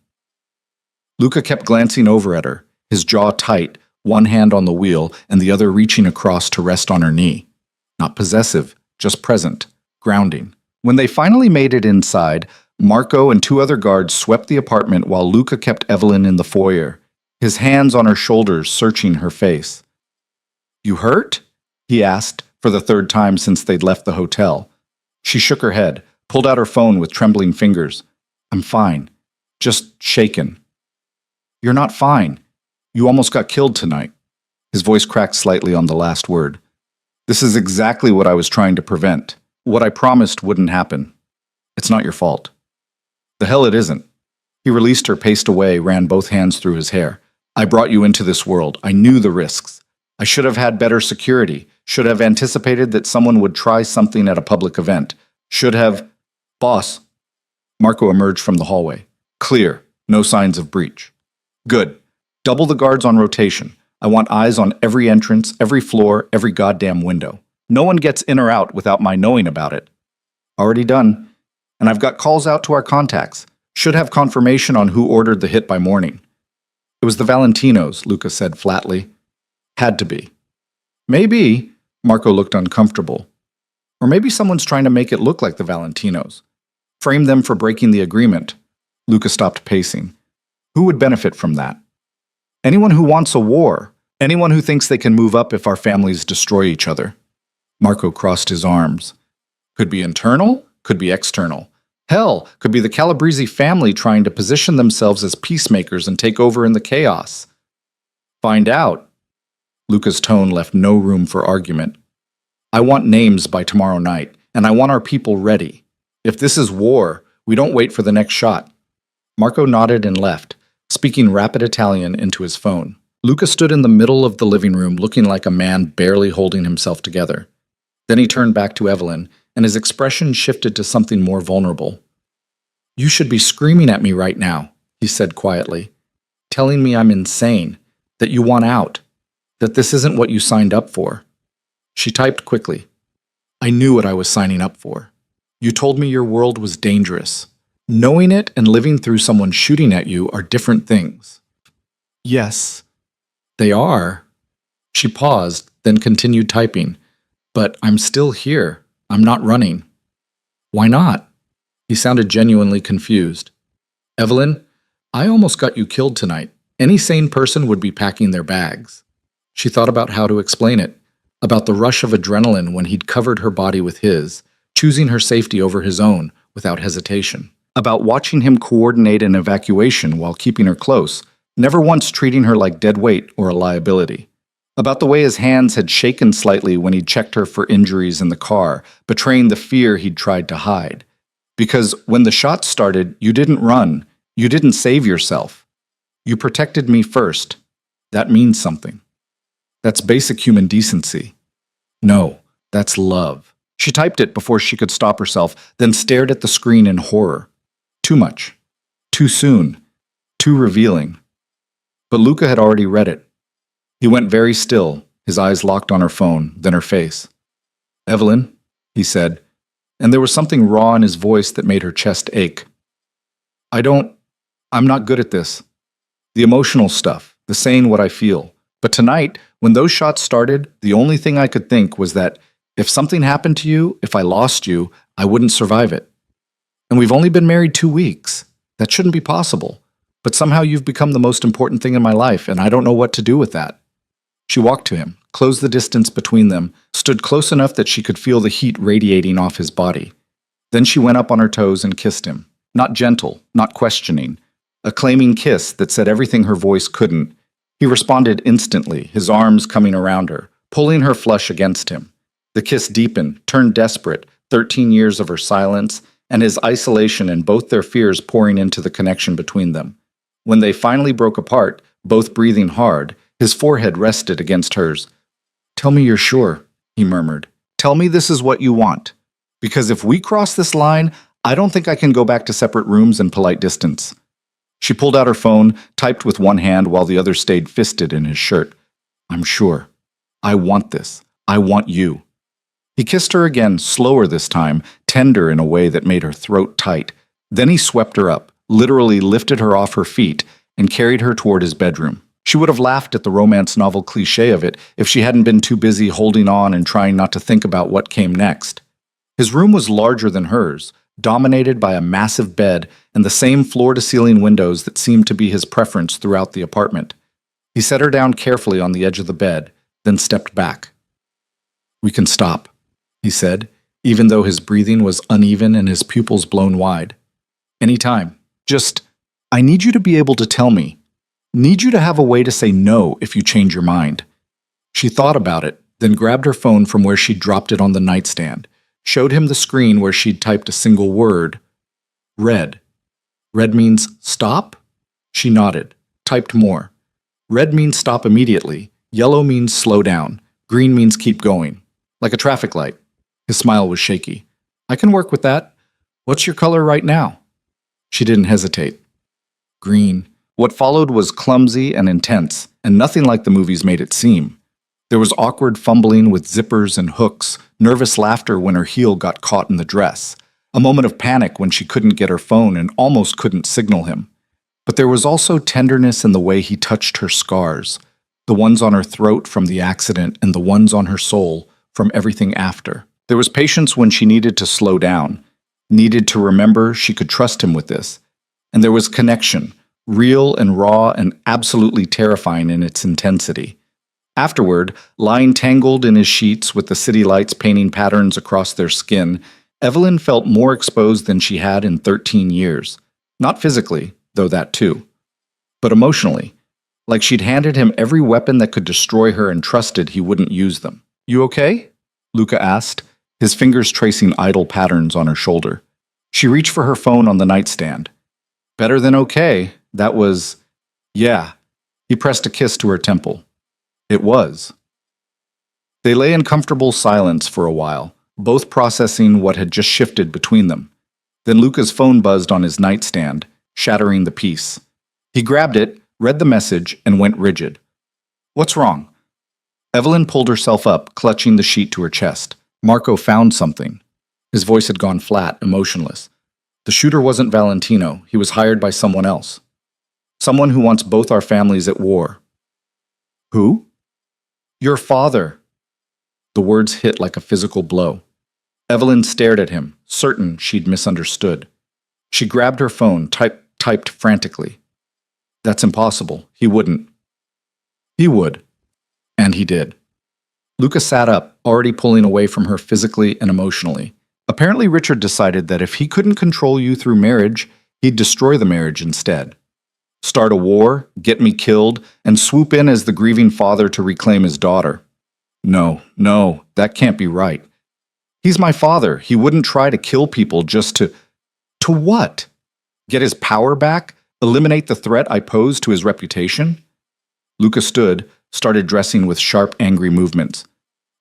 Luca kept glancing over at her, his jaw tight, one hand on the wheel and the other reaching across to rest on her knee. Not possessive, just present, grounding. When they finally made it inside, Marco and 2 other guards swept the apartment while Luca kept Evelyn in the foyer, his hands on her shoulders searching her face. "You hurt?" he asked, for the 3rd time since they'd left the hotel. She shook her head, pulled out her phone with trembling fingers. "I'm fine. Just shaken." "You're not fine. You almost got killed tonight." His voice cracked slightly on the last word. "This is exactly what I was trying to prevent. What I promised wouldn't happen. It's not your fault." "The hell it isn't." He released her, paced away, ran both hands through his hair. "I brought you into this world. I knew the risks. I should have had better security, should have anticipated that someone would try something at a public event, should have... Boss." Marco emerged from the hallway. "Clear. No signs of breach." "Good. Double the guards on rotation. I want eyes on every entrance, every floor, every goddamn window. No one gets in or out without my knowing about it." "Already done. And I've got calls out to our contacts. Should have confirmation on who ordered the hit by morning." "It was the Valentinos," Luca said flatly. "Had to be." "Maybe," Marco looked uncomfortable. "Or maybe someone's trying to make it look like the Valentinos. Frame them for breaking the agreement." Luca stopped pacing. "Who would benefit from that?" "Anyone who wants a war. Anyone who thinks they can move up if our families destroy each other." Marco crossed his arms. "Could be internal, could be external. Hell, could be the Calabrese family trying to position themselves as peacemakers and take over in the chaos." "Find out." Luca's tone left no room for argument. "I want names by tomorrow night, and I want our people ready. If this is war, we don't wait for the next shot." Marco nodded and left, speaking rapid Italian into his phone. Luca stood in the middle of the living room looking like a man barely holding himself together. Then he turned back to Evelyn, and his expression shifted to something more vulnerable. "You should be screaming at me right now," he said quietly, "telling me I'm insane, that you want out, that this isn't what you signed up for." She typed quickly. "I knew what I was signing up for. You told me your world was dangerous. Knowing it and living through someone shooting at you are different things." "Yes, they are." She paused, then continued typing. "But I'm still here. I'm not running." "Why not?" He sounded genuinely confused. "Evelyn, I almost got you killed tonight. Any sane person would be packing their bags." She thought about how to explain it, about the rush of adrenaline when he'd covered her body with his, choosing her safety over his own, without hesitation. About watching him coordinate an evacuation while keeping her close, never once treating her like dead weight or a liability. About the way his hands had shaken slightly when he'd checked her for injuries in the car, betraying the fear he'd tried to hide. Because when the shots started, you didn't run. You didn't save yourself. You protected me first. That means something. That's basic human decency. No, that's love. She typed it before she could stop herself, then stared at the screen in horror. Too much. Too soon. Too revealing. But Luca had already read it. He went very still, his eyes locked on her phone, then her face. "Evelyn," he said, and there was something raw in his voice that made her chest ache. I'm not good at this. The emotional stuff, the saying what I feel. But tonight, when those shots started, the only thing I could think was that if something happened to you, if I lost you, I wouldn't survive it. And we've only been married 2 weeks. That shouldn't be possible. But somehow you've become the most important thing in my life, and I don't know what to do with that." She walked to him, closed the distance between them, stood close enough that she could feel the heat radiating off his body. Then she went up on her toes and kissed him. Not gentle, not questioning. A claiming kiss that said everything her voice couldn't. He responded instantly, his arms coming around her, pulling her flush against him. The kiss deepened, turned desperate, 13 years of her silence, and his isolation and both their fears pouring into the connection between them. When they finally broke apart, both breathing hard, his forehead rested against hers. "Tell me you're sure," he murmured. "Tell me this is what you want. Because if we cross this line, I don't think I can go back to separate rooms and polite distance." She pulled out her phone, typed with one hand while the other stayed fisted in his shirt. "I'm sure. I want this. I want you." He kissed her again, slower this time, tender in a way that made her throat tight. Then he swept her up, literally lifted her off her feet, and carried her toward his bedroom. She would have laughed at the romance novel cliché of it if she hadn't been too busy holding on and trying not to think about what came next. His room was larger than hers, dominated by a massive bed and the same floor-to-ceiling windows that seemed to be his preference throughout the apartment. He set her down carefully on the edge of the bed, then stepped back. "We can stop," he said, even though his breathing was uneven and his pupils blown wide. "Anytime. Just, I need you to be able to tell me. Need you to have a way to say no if you change your mind." She thought about it, then grabbed her phone from where she'd dropped it on the nightstand, showed him the screen where she'd typed a single word. "Red. Red means stop?" She nodded, typed more. "Red means stop immediately. Yellow means slow down. Green means keep going. Like a traffic light." His smile was shaky. "I can work with that. What's your color right now?" She didn't hesitate. "Green." What followed was clumsy and intense, and nothing like the movies made it seem. There was awkward fumbling with zippers and hooks, nervous laughter when her heel got caught in the dress, a moment of panic when she couldn't get her phone and almost couldn't signal him. But there was also tenderness in the way he touched her scars, the ones on her throat from the accident and the ones on her soul from everything after. There was patience when she needed to slow down, needed to remember she could trust him with this. And there was connection, real and raw and absolutely terrifying in its intensity. Afterward, lying tangled in his sheets with the city lights painting patterns across their skin, Evelyn felt more exposed than she had in 13 years. Not physically, though that too, but emotionally, like she'd handed him every weapon that could destroy her and trusted he wouldn't use them. "You okay?" Luca asked, his fingers tracing idle patterns on her shoulder. She reached for her phone on the nightstand. "Better than okay. That was... yeah." He pressed a kiss to her temple. It was. They lay in comfortable silence for a while, both processing what had just shifted between them. Then Luca's phone buzzed on his nightstand, shattering the peace. He grabbed it, read the message, and went rigid. "What's wrong?" Evelyn pulled herself up, clutching the sheet to her chest. Marco found something. His voice had gone flat, emotionless. The shooter wasn't Valentino. He was hired by someone else. Someone who wants both our families at war. "Who?" "Your father." The words hit like a physical blow. Evelyn stared at him, certain she'd misunderstood. She grabbed her phone, typed frantically. "That's impossible. He wouldn't." "He would." And he did. Luca sat up, already pulling away from her physically and emotionally. Apparently, Richard decided that if he couldn't control you through marriage, he'd destroy the marriage instead. Start a war, get me killed, and swoop in as the grieving father to reclaim his daughter. No, that can't be right. He's my father. He wouldn't try to kill people just to... To what? Get his power back? Eliminate the threat I pose to his reputation? Luca stood, started dressing with sharp, angry movements.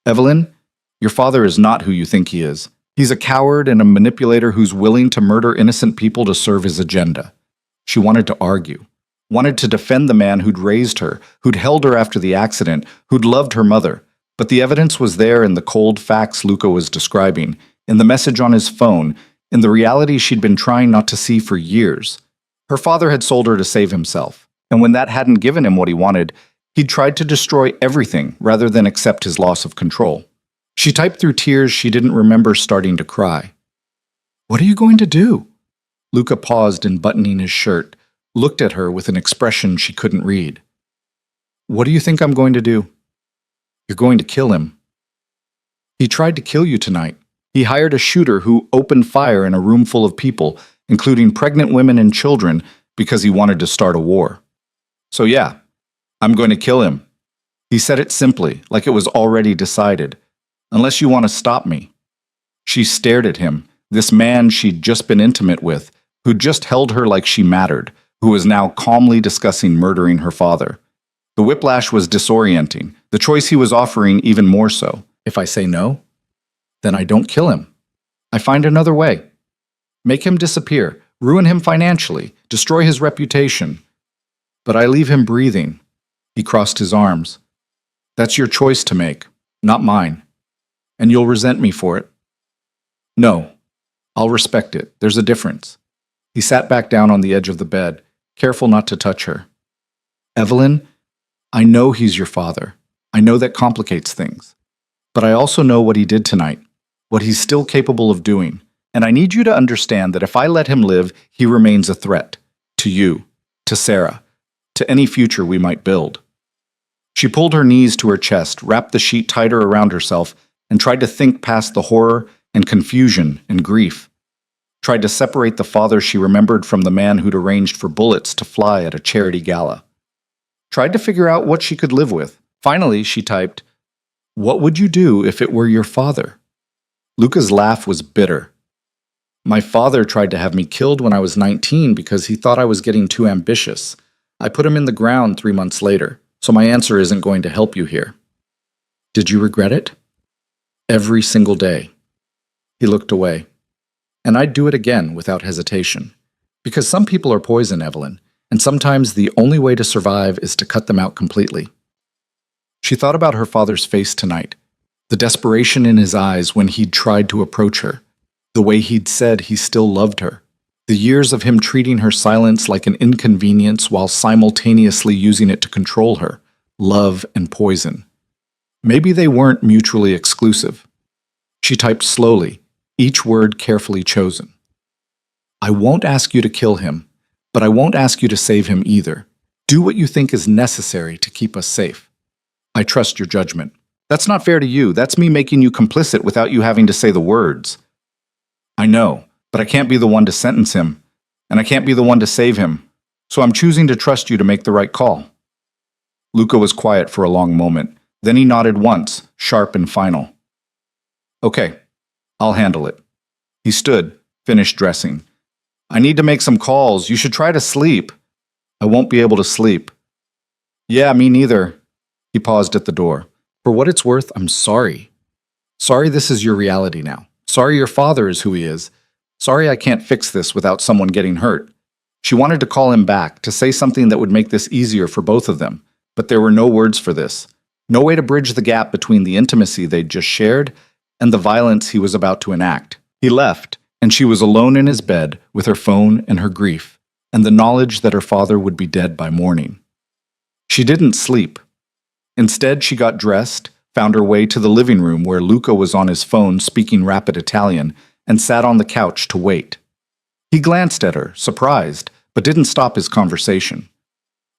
Evelyn, your father is not who you think he is. He's a coward and a manipulator who's willing to murder innocent people to serve his agenda. She wanted to argue, wanted to defend the man who'd raised her, who'd held her after the accident, who'd loved her mother. But the evidence was there in the cold facts Luca was describing, in the message on his phone, in the reality she'd been trying not to see for years. Her father had sold her to save himself, and when that hadn't given him what he wanted, he'd tried to destroy everything rather than accept his loss of control. She typed through tears she didn't remember starting to cry. What are you going to do? Luca paused in buttoning his shirt, looked at her with an expression she couldn't read. What do you think I'm going to do? You're going to kill him. He tried to kill you tonight. He hired a shooter who opened fire in a room full of people, including pregnant women and children, because he wanted to start a war. So yeah, I'm going to kill him. He said it simply, like it was already decided. Unless you want to stop me. She stared at him, this man she'd just been intimate with, who'd just held her like she mattered, who was now calmly discussing murdering her father. The whiplash was disorienting, the choice he was offering even more so. If I say no, then I don't kill him. I find another way. Make him disappear, ruin him financially, destroy his reputation. But I leave him breathing. He crossed his arms. That's your choice to make, not mine. And you'll resent me for it. No, I'll respect it. There's a difference. He sat back down on the edge of the bed, careful not to touch her. Evelyn, I know he's your father. I know that complicates things. But I also know what he did tonight, what he's still capable of doing. And I need you to understand that if I let him live, he remains a threat. To you, to Sarah, to any future we might build. She pulled her knees to her chest, wrapped the sheet tighter around herself, and tried to think past the horror and confusion and grief. Tried to separate the father she remembered from the man who'd arranged for bullets to fly at a charity gala. Tried to figure out what she could live with. Finally, she typed, "What would you do if it were your father?" Luca's laugh was bitter. My father tried to have me killed when I was 19 because he thought I was getting too ambitious. I put him in the ground 3 months later, so my answer isn't going to help you here. Did you regret it? Every single day. He looked away. And I'd do it again without hesitation. Because some people are poison, Evelyn, and sometimes the only way to survive is to cut them out completely. She thought about her father's face tonight, the desperation in his eyes when he'd tried to approach her, the way he'd said he still loved her, the years of him treating her silence like an inconvenience while simultaneously using it to control her, love and poison. Maybe they weren't mutually exclusive. She typed slowly, each word carefully chosen. I won't ask you to kill him, but I won't ask you to save him either. Do what you think is necessary to keep us safe. I trust your judgment. That's not fair to you. That's me making you complicit without you having to say the words. I know, but I can't be the one to sentence him, and I can't be the one to save him, so I'm choosing to trust you to make the right call. Luca was quiet for a long moment. Then he nodded once, sharp and final. Okay, I'll handle it. He stood, finished dressing. I need to make some calls. You should try to sleep. I won't be able to sleep. Yeah, me neither. He paused at the door. For what it's worth, I'm sorry. Sorry this is your reality now. Sorry your father is who he is. Sorry I can't fix this without someone getting hurt. She wanted to call him back, to say something that would make this easier for both of them, but there were no words for this. No way to bridge the gap between the intimacy they'd just shared and the violence he was about to enact. He left, and she was alone in his bed with her phone and her grief, and the knowledge that her father would be dead by morning. She didn't sleep. Instead, she got dressed, found her way to the living room where Luca was on his phone speaking rapid Italian, and sat on the couch to wait. He glanced at her, surprised, but didn't stop his conversation.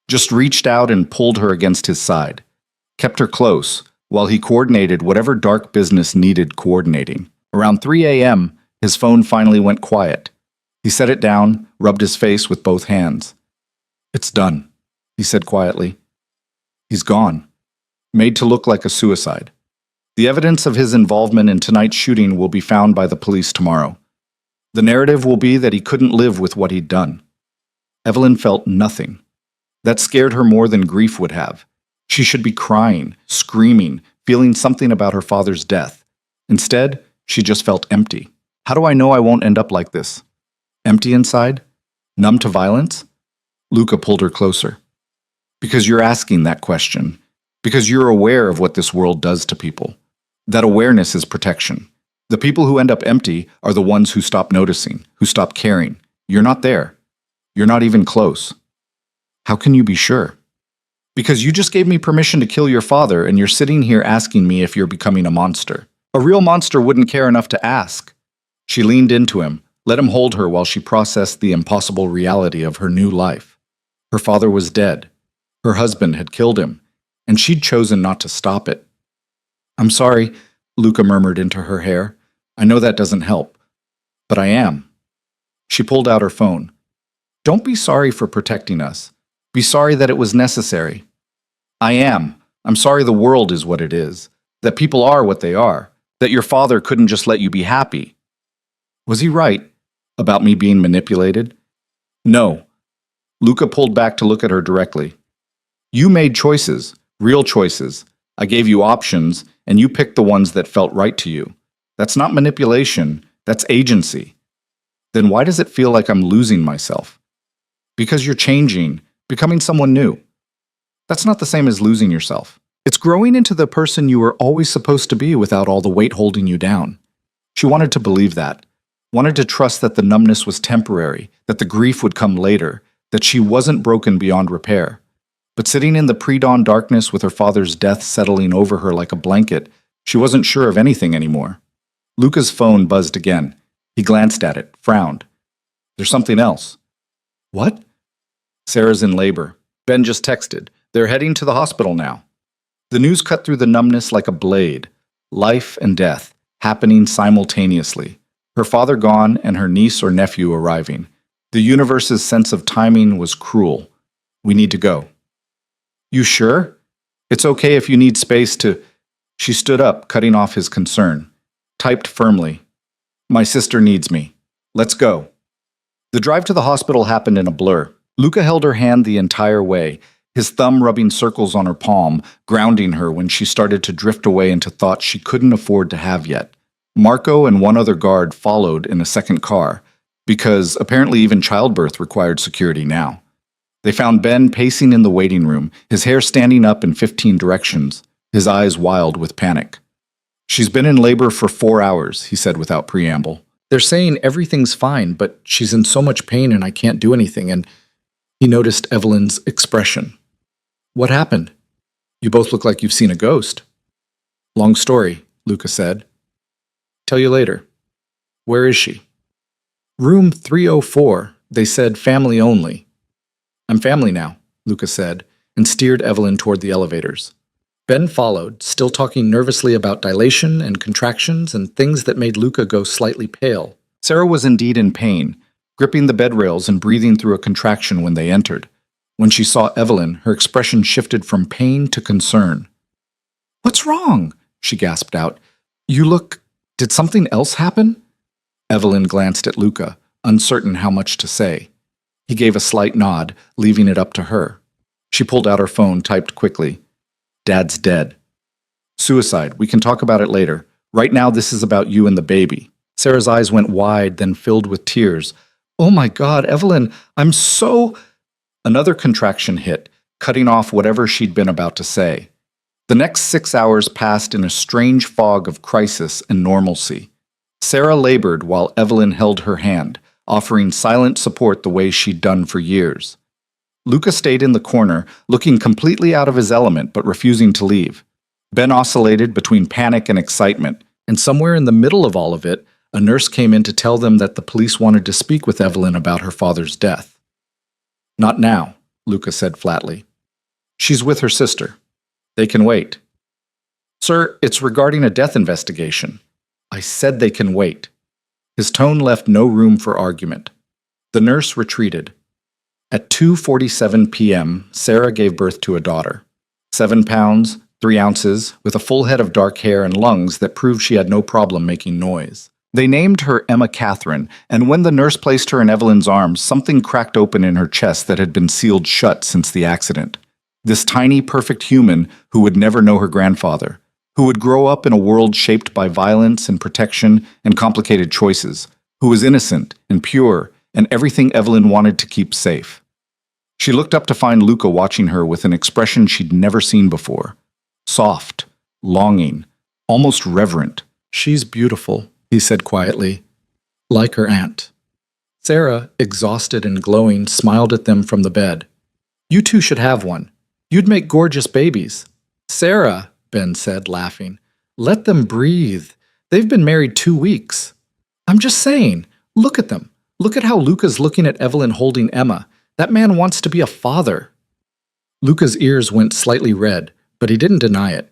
Just reached out and pulled her against his side. Kept her close, while he coordinated whatever dark business needed coordinating. Around 3 a.m., His phone finally went quiet. He set it down, rubbed his face with both hands. "It's done," he said quietly. "He's gone. Made to look like a suicide. The evidence of his involvement in tonight's shooting will be found by the police tomorrow. The narrative will be that he couldn't live with what he'd done." Evelyn felt nothing. That scared her more than grief would have. She should be crying, screaming, feeling something about her father's death. Instead, she just felt empty. How do I know I won't end up like this? Empty inside? Numb to violence? Luca pulled her closer. Because you're asking that question. Because you're aware of what this world does to people. That awareness is protection. The people who end up empty are the ones who stop noticing, who stop caring. You're not there. You're not even close. How can you be sure? Because you just gave me permission to kill your father, and you're sitting here asking me if you're becoming a monster. A real monster wouldn't care enough to ask. She leaned into him, let him hold her while she processed the impossible reality of her new life. Her father was dead. Her husband had killed him, and she'd chosen not to stop it. "I'm sorry," Luca murmured into her hair. "I know that doesn't help, but I am." She pulled out her phone. "Don't be sorry for protecting us. Be sorry that it was necessary." "I am. I'm sorry the world is what it is, that people are what they are, that your father couldn't just let you be happy." Was he right about me being manipulated? No. Luca pulled back to look at her directly. You made choices, real choices. I gave you options, and you picked the ones that felt right to you. That's not manipulation, that's agency. Then why does it feel like I'm losing myself? Because you're changing, becoming someone new. That's not the same as losing yourself. It's growing into the person you were always supposed to be without all the weight holding you down. She wanted to believe that, wanted to trust that the numbness was temporary, that the grief would come later, that she wasn't broken beyond repair. But sitting in the pre-dawn darkness with her father's death settling over her like a blanket, she wasn't sure of anything anymore. Luca's phone buzzed again. He glanced at it, frowned. There's something else. What? Sarah's in labor. Ben just texted. They're heading to the hospital now. The news cut through the numbness like a blade. Life and death, happening simultaneously. Her father gone and her niece or nephew arriving. The universe's sense of timing was cruel. We need to go. You sure? It's okay if you need space to... She stood up, cutting off his concern. Typed firmly. My sister needs me. Let's go. The drive to the hospital happened in a blur. Luca held her hand the entire way, his thumb rubbing circles on her palm, grounding her when she started to drift away into thoughts she couldn't afford to have yet. Marco and one other guard followed in a second car, because apparently even childbirth required security now. They found Ben pacing in the waiting room, his hair standing up in 15 directions, his eyes wild with panic. She's been in labor for 4 hours, he said without preamble. They're saying everything's fine, but she's in so much pain and I can't do anything, and he noticed Evelyn's expression. What happened? You both look like you've seen a ghost. Long story, Luca said. Tell you later. Where is she? Room 304. They said family only. I'm family now, Luca said, and steered Evelyn toward the elevators. Ben followed, still talking nervously about dilation and contractions and things that made Luca go slightly pale. Sarah was indeed in pain, gripping the bed rails and breathing through a contraction when they entered. When she saw Evelyn, her expression shifted from pain to concern. What's wrong? She gasped out. You look... Did something else happen? Evelyn glanced at Luca, uncertain how much to say. He gave a slight nod, leaving it up to her. She pulled out her phone, typed quickly. Dad's dead. Suicide. We can talk about it later. Right now, this is about you and the baby. Sarah's eyes went wide, then filled with tears. Oh my God, Evelyn, I'm so... Another contraction hit, cutting off whatever she'd been about to say. The next 6 hours passed in a strange fog of crisis and normalcy. Sarah labored while Evelyn held her hand, offering silent support the way she'd done for years. Luca stayed in the corner, looking completely out of his element but refusing to leave. Ben oscillated between panic and excitement, and somewhere in the middle of all of it, a nurse came in to tell them that the police wanted to speak with Evelyn about her father's death. Not now, Luca said flatly. She's with her sister. They can wait. Sir, it's regarding a death investigation. I said they can wait. His tone left no room for argument. The nurse retreated. At 2:47 p.m., Sarah gave birth to a daughter. 7 pounds, 3 ounces, with a full head of dark hair and lungs that proved she had no problem making noise. They named her Emma Catherine, and when the nurse placed her in Evelyn's arms, something cracked open in her chest that had been sealed shut since the accident. This tiny, perfect human who would never know her grandfather, who would grow up in a world shaped by violence and protection and complicated choices, who was innocent and pure and everything Evelyn wanted to keep safe. She looked up to find Luca watching her with an expression she'd never seen before. Soft, longing, almost reverent. "She's beautiful," he said quietly, "like her aunt." Sarah, exhausted and glowing, smiled at them from the bed. "You two should have one. You'd make gorgeous babies." "Sarah," Ben said, laughing, "let them breathe. They've been married 2 weeks." "I'm just saying. Look at them. Look at how Luca's looking at Evelyn holding Emma. That man wants to be a father." Luca's ears went slightly red, but he didn't deny it.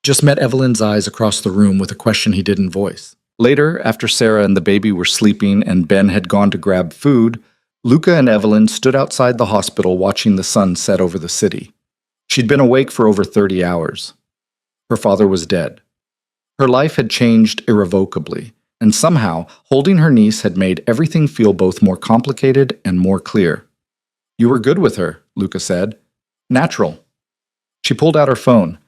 Just met Evelyn's eyes across the room with a question he didn't voice. Later, after Sarah and the baby were sleeping and Ben had gone to grab food, Luca and Evelyn stood outside the hospital watching the sun set over the city. She'd been awake for over 30 hours. Her father was dead. Her life had changed irrevocably, and somehow, holding her niece had made everything feel both more complicated and more clear. "You were good with her," Luca said. "Natural." She pulled out her phone.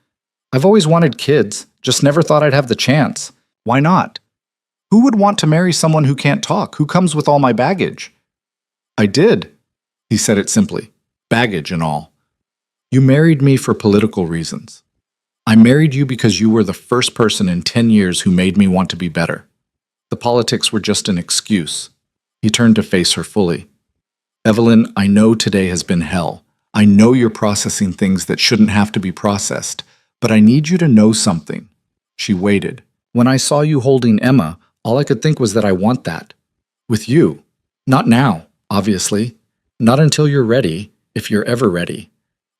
"I've always wanted kids, just never thought I'd have the chance. Why not? Who would want to marry someone who can't talk, who comes with all my baggage?" "I did." He said it simply. "Baggage and all. You married me for political reasons. I married you because you were the first person in 10 years who made me want to be better. The politics were just an excuse." He turned to face her fully. "Evelyn, I know today has been hell. I know you're processing things that shouldn't have to be processed, but I need you to know something." She waited. "When I saw you holding Emma, all I could think was that I want that. With you. Not now, obviously. Not until you're ready, if you're ever ready.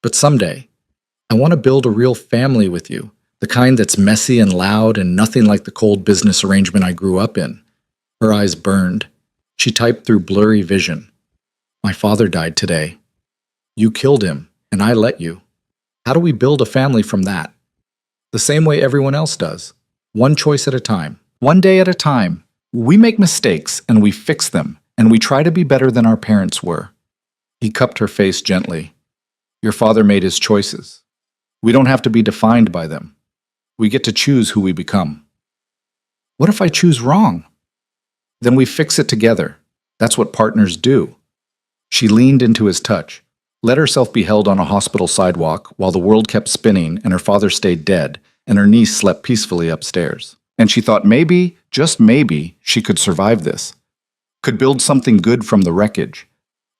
But someday. I want to build a real family with you, the kind that's messy and loud and nothing like the cold business arrangement I grew up in." Her eyes burned. She typed through blurry vision. "My father died today. You killed him, and I let you. How do we build a family from that? The same way everyone else does. One choice at a time. One day at a time. We make mistakes, and we fix them, and we try to be better than our parents were." He cupped her face gently. "Your father made his choices. We don't have to be defined by them. We get to choose who we become." "What if I choose wrong?" "Then we fix it together. That's what partners do." She leaned into his touch, let herself be held on a hospital sidewalk while the world kept spinning and her father stayed dead and her niece slept peacefully upstairs. And she thought maybe, just maybe, she could survive this. Could build something good from the wreckage.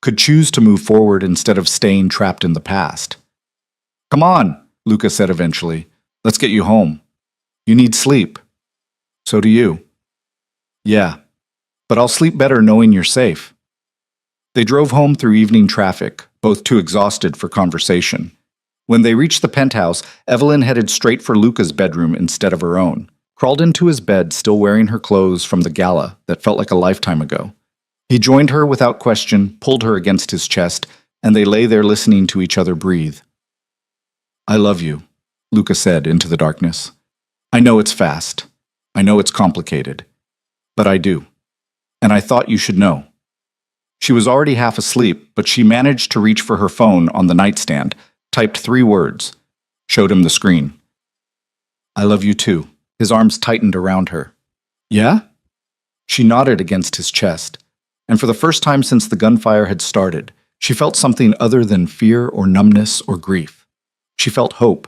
Could choose to move forward instead of staying trapped in the past. "Come on," Luca said eventually. "Let's get you home. You need sleep." "So do you." "Yeah, but I'll sleep better knowing you're safe." They drove home through evening traffic, both too exhausted for conversation. When they reached the penthouse, Evelyn headed straight for Luca's bedroom instead of her own, crawled into his bed still wearing her clothes from the gala that felt like a lifetime ago. He joined her without question, pulled her against his chest, and they lay there listening to each other breathe. "I love you," Luca said into the darkness. "I know it's fast. I know it's complicated. But I do. And I thought you should know." She was already half asleep, but she managed to reach for her phone on the nightstand, typed 3 words, showed him the screen. "I love you too." His arms tightened around her. "Yeah?" She nodded against his chest, and for the first time since the gunfire had started, she felt something other than fear or numbness or grief. She felt hope.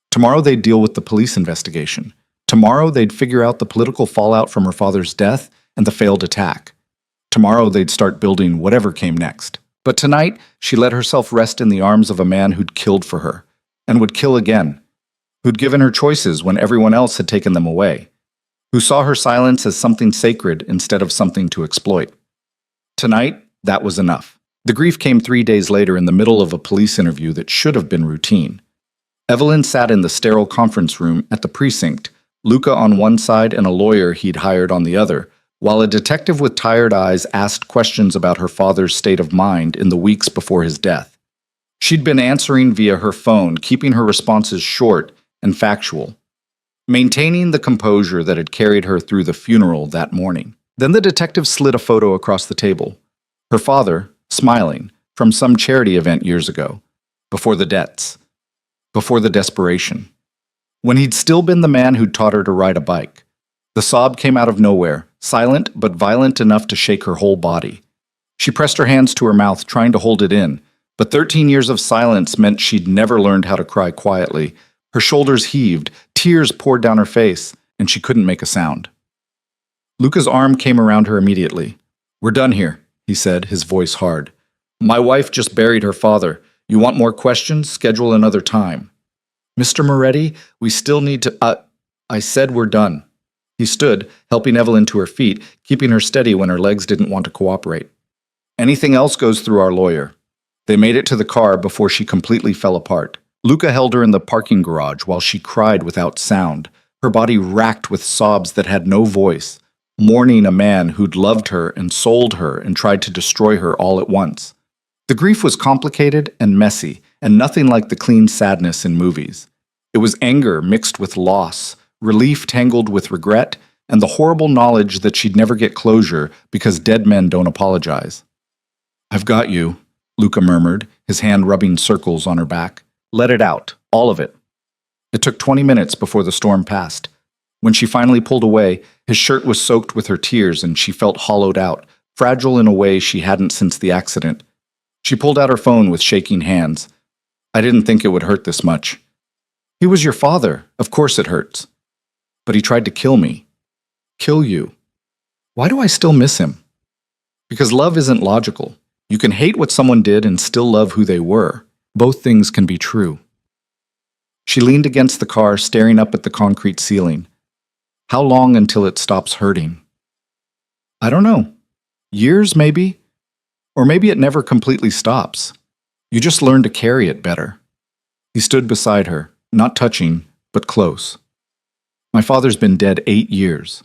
Tomorrow they'd deal with the police investigation. Tomorrow they'd figure out the political fallout from her father's death and the failed attack. Tomorrow they'd start building whatever came next. But tonight, she let herself rest in the arms of a man who'd killed for her, and would kill again, who'd given her choices when everyone else had taken them away, who saw her silence as something sacred instead of something to exploit. Tonight, that was enough. The grief came 3 days later in the middle of a police interview that should have been routine. Evelyn sat in the sterile conference room at the precinct, Luca on one side and a lawyer he'd hired on the other, while a detective with tired eyes asked questions about her father's state of mind in the weeks before his death. She'd been answering via her phone, keeping her responses short and factual, maintaining the composure that had carried her through the funeral that morning. Then the detective slid a photo across the table. Her father, smiling, from some charity event years ago, before the debts, before the desperation, when he'd still been the man who'd taught her to ride a bike. The sob came out of nowhere, silent but violent enough to shake her whole body. She pressed her hands to her mouth, trying to hold it in, but 13 years of silence meant she'd never learned how to cry quietly. Her shoulders heaved, tears poured down her face, and she couldn't make a sound. Luca's arm came around her immediately. "We're done here," he said, his voice hard. "My wife just buried her father. You want more questions? Schedule another time." "Mr. Moretti, we still need to— I said we're done." He stood, helping Evelyn to her feet, keeping her steady when her legs didn't want to cooperate. "Anything else goes through our lawyer." They made it to the car before she completely fell apart. Luca held her in the parking garage while she cried without sound, her body racked with sobs that had no voice, mourning a man who'd loved her and sold her and tried to destroy her all at once. The grief was complicated and messy, and nothing like the clean sadness in movies. It was anger mixed with loss, relief tangled with regret, and the horrible knowledge that she'd never get closure because dead men don't apologize. "I've got you," Luca murmured, his hand rubbing circles on her back. "Let it out, all of it." It took 20 minutes before the storm passed. When she finally pulled away, his shirt was soaked with her tears and she felt hollowed out, fragile in a way she hadn't since the accident. She pulled out her phone with shaking hands. "I didn't think it would hurt this much." "He was your father. Of course it hurts." "But he tried to kill me." "Kill you? Why do I still miss him?" "Because love isn't logical. You can hate what someone did and still love who they were. Both things can be true." She leaned against the car, staring up at the concrete ceiling. "How long until it stops hurting?" "I don't know. Years, maybe? Or maybe it never completely stops. You just learn to carry it better." He stood beside her, not touching, but close. "My father's been dead 8 years.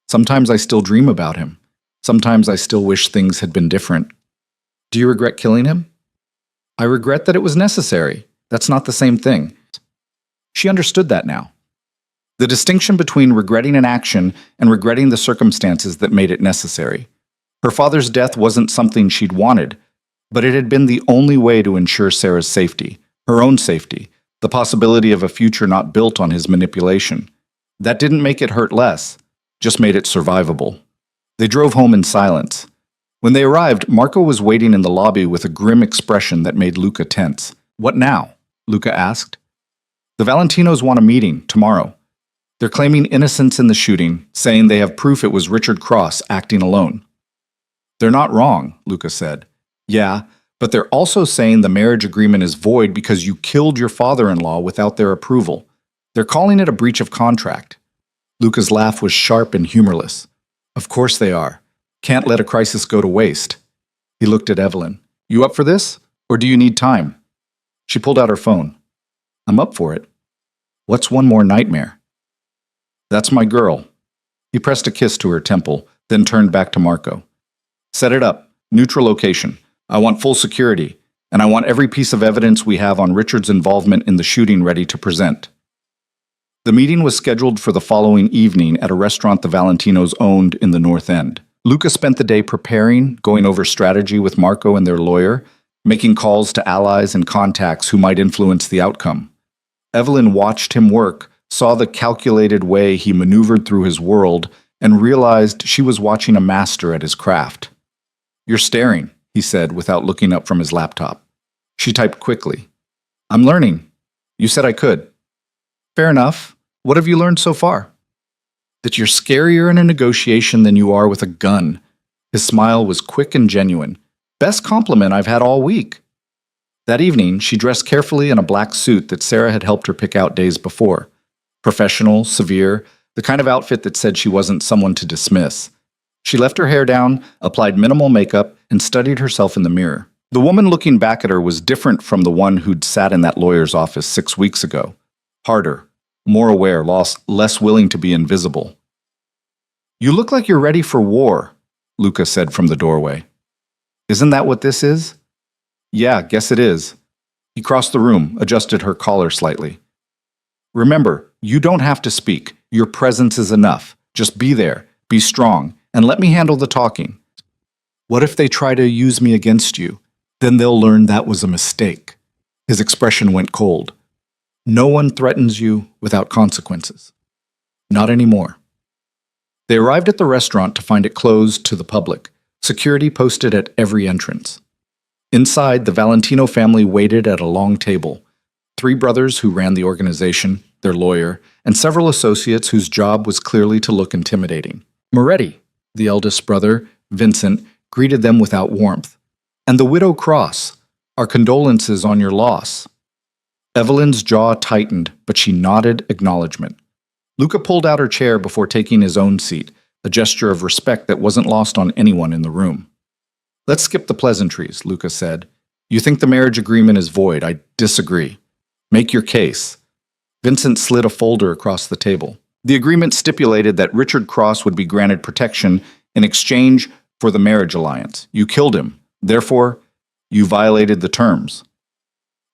Sometimes I still dream about him. Sometimes I still wish things had been different." "Do you regret killing him?" "I regret that it was necessary. That's not the same thing." She understood that now. The distinction between regretting an action and regretting the circumstances that made it necessary. Her father's death wasn't something she'd wanted, but it had been the only way to ensure Sarah's safety, her own safety, the possibility of a future not built on his manipulation. That didn't make it hurt less, just made it survivable. They drove home in silence. When they arrived, Marco was waiting in the lobby with a grim expression that made Luca tense. "What now?" Luca asked. "The Valentinos want a meeting tomorrow. They're claiming innocence in the shooting, saying they have proof it was Richard Cross acting alone." "They're not wrong," Luca said. "Yeah, but they're also saying the marriage agreement is void because you killed your father-in-law without their approval. They're calling it a breach of contract." Luca's laugh was sharp and humorless. "Of course they are. Can't let a crisis go to waste." He looked at Evelyn. "You up for this? Or do you need time?" She pulled out her phone. "I'm up for it. What's one more nightmare?" "That's my girl." He pressed a kiss to her temple, then turned back to Marco. "Set it up. Neutral location. I want full security, and I want every piece of evidence we have on Richard's involvement in the shooting ready to present." The meeting was scheduled for the following evening at a restaurant the Valentinos owned in the North End. Luca spent the day preparing, going over strategy with Marco and their lawyer, making calls to allies and contacts who might influence the outcome. Evelyn watched him work, saw the calculated way he maneuvered through his world, and realized she was watching a master at his craft. "You're staring," he said without looking up from his laptop. She typed quickly. "I'm learning. You said I could." "Fair enough. What have you learned so far?" "That you're scarier in a negotiation than you are with a gun." His smile was quick and genuine. "Best compliment I've had all week." That evening, she dressed carefully in a black suit that Sarah had helped her pick out days before. Professional, severe, the kind of outfit that said she wasn't someone to dismiss. She left her hair down, applied minimal makeup, and studied herself in the mirror. The woman looking back at her was different from the one who'd sat in that lawyer's office 6 weeks ago. Harder, more aware, less willing to be invisible. You look like you're ready for war, Luca said from the doorway. Isn't that what this is? Yeah, guess it is. He crossed the room, adjusted her collar slightly. Remember, you don't have to speak. Your presence is enough. Just be there, be strong, and let me handle the talking. What if they try to use me against you? Then they'll learn that was a mistake. His expression went cold. No one threatens you without consequences. Not anymore. They arrived at the restaurant to find it closed to the public, security posted at every entrance. Inside, the Valentino family waited at a long table. 3 brothers who ran the organization, their lawyer, and several associates whose job was clearly to look intimidating. Moretti, the eldest brother, Vincent, greeted them without warmth. And the widow Cross, our condolences on your loss. Evelyn's jaw tightened, but she nodded acknowledgement. Luca pulled out her chair before taking his own seat, a gesture of respect that wasn't lost on anyone in the room. Let's skip the pleasantries, Luca said. You think the marriage agreement is void. I disagree. Make your case. Vincent slid a folder across the table. The agreement stipulated that Richard Cross would be granted protection in exchange for the marriage alliance. You killed him. Therefore, you violated the terms.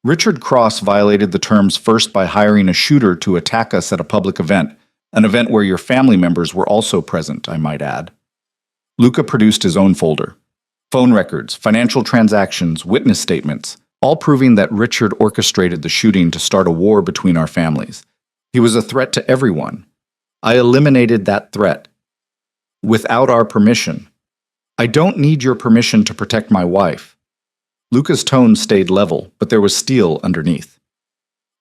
Richard Cross violated the terms first by hiring a shooter to attack us at a public event, an event where your family members were also present, I might add. Luca produced his own folder. Phone records, financial transactions, witness statements, all proving that Richard orchestrated the shooting to start a war between our families. He was a threat to everyone. I eliminated that threat. Without our permission. I don't need your permission to protect my wife. Luca's tone stayed level, but there was steel underneath.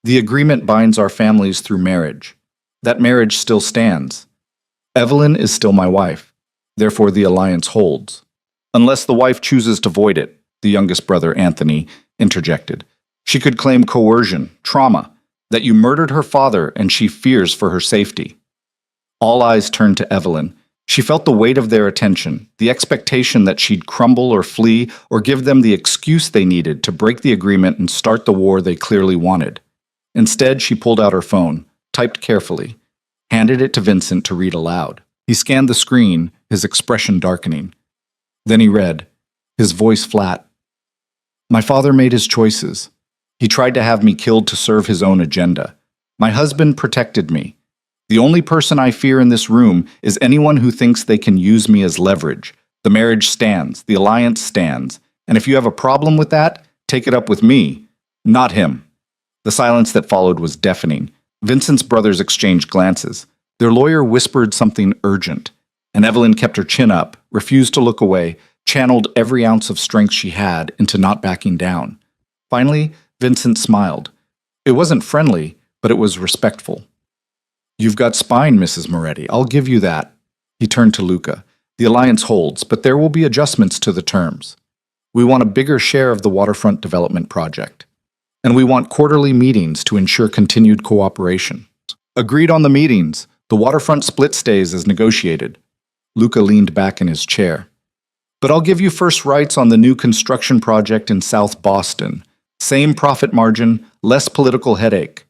The agreement binds our families through marriage. That marriage still stands. Evelyn is still my wife. Therefore, the alliance holds. Unless the wife chooses to void it, the youngest brother, Anthony, interjected. She could claim coercion, trauma, that you murdered her father and she fears for her safety. All eyes turned to Evelyn. She felt the weight of their attention, the expectation that she'd crumble or flee or give them the excuse they needed to break the agreement and start the war they clearly wanted. Instead, she pulled out her phone, typed carefully, handed it to Vincent to read aloud. He scanned the screen, his expression darkening. Then he read, his voice flat. My father made his choices. He tried to have me killed to serve his own agenda. My husband protected me. The only person I fear in this room is anyone who thinks they can use me as leverage. The marriage stands, the alliance stands, and if you have a problem with that, take it up with me, not him. The silence that followed was deafening. Vincent's brothers exchanged glances. Their lawyer whispered something urgent, and Evelyn kept her chin up, refused to look away, channeled every ounce of strength she had into not backing down. Finally, Vincent smiled. It wasn't friendly, but it was respectful. You've got spine, Mrs. Moretti. I'll give you that. He turned to Luca. The alliance holds, but there will be adjustments to the terms. We want a bigger share of the waterfront development project. And we want quarterly meetings to ensure continued cooperation. Agreed on the meetings. The waterfront split stays as negotiated. Luca leaned back in his chair. But I'll give you first rights on the new construction project in South Boston. Same profit margin, less political headache.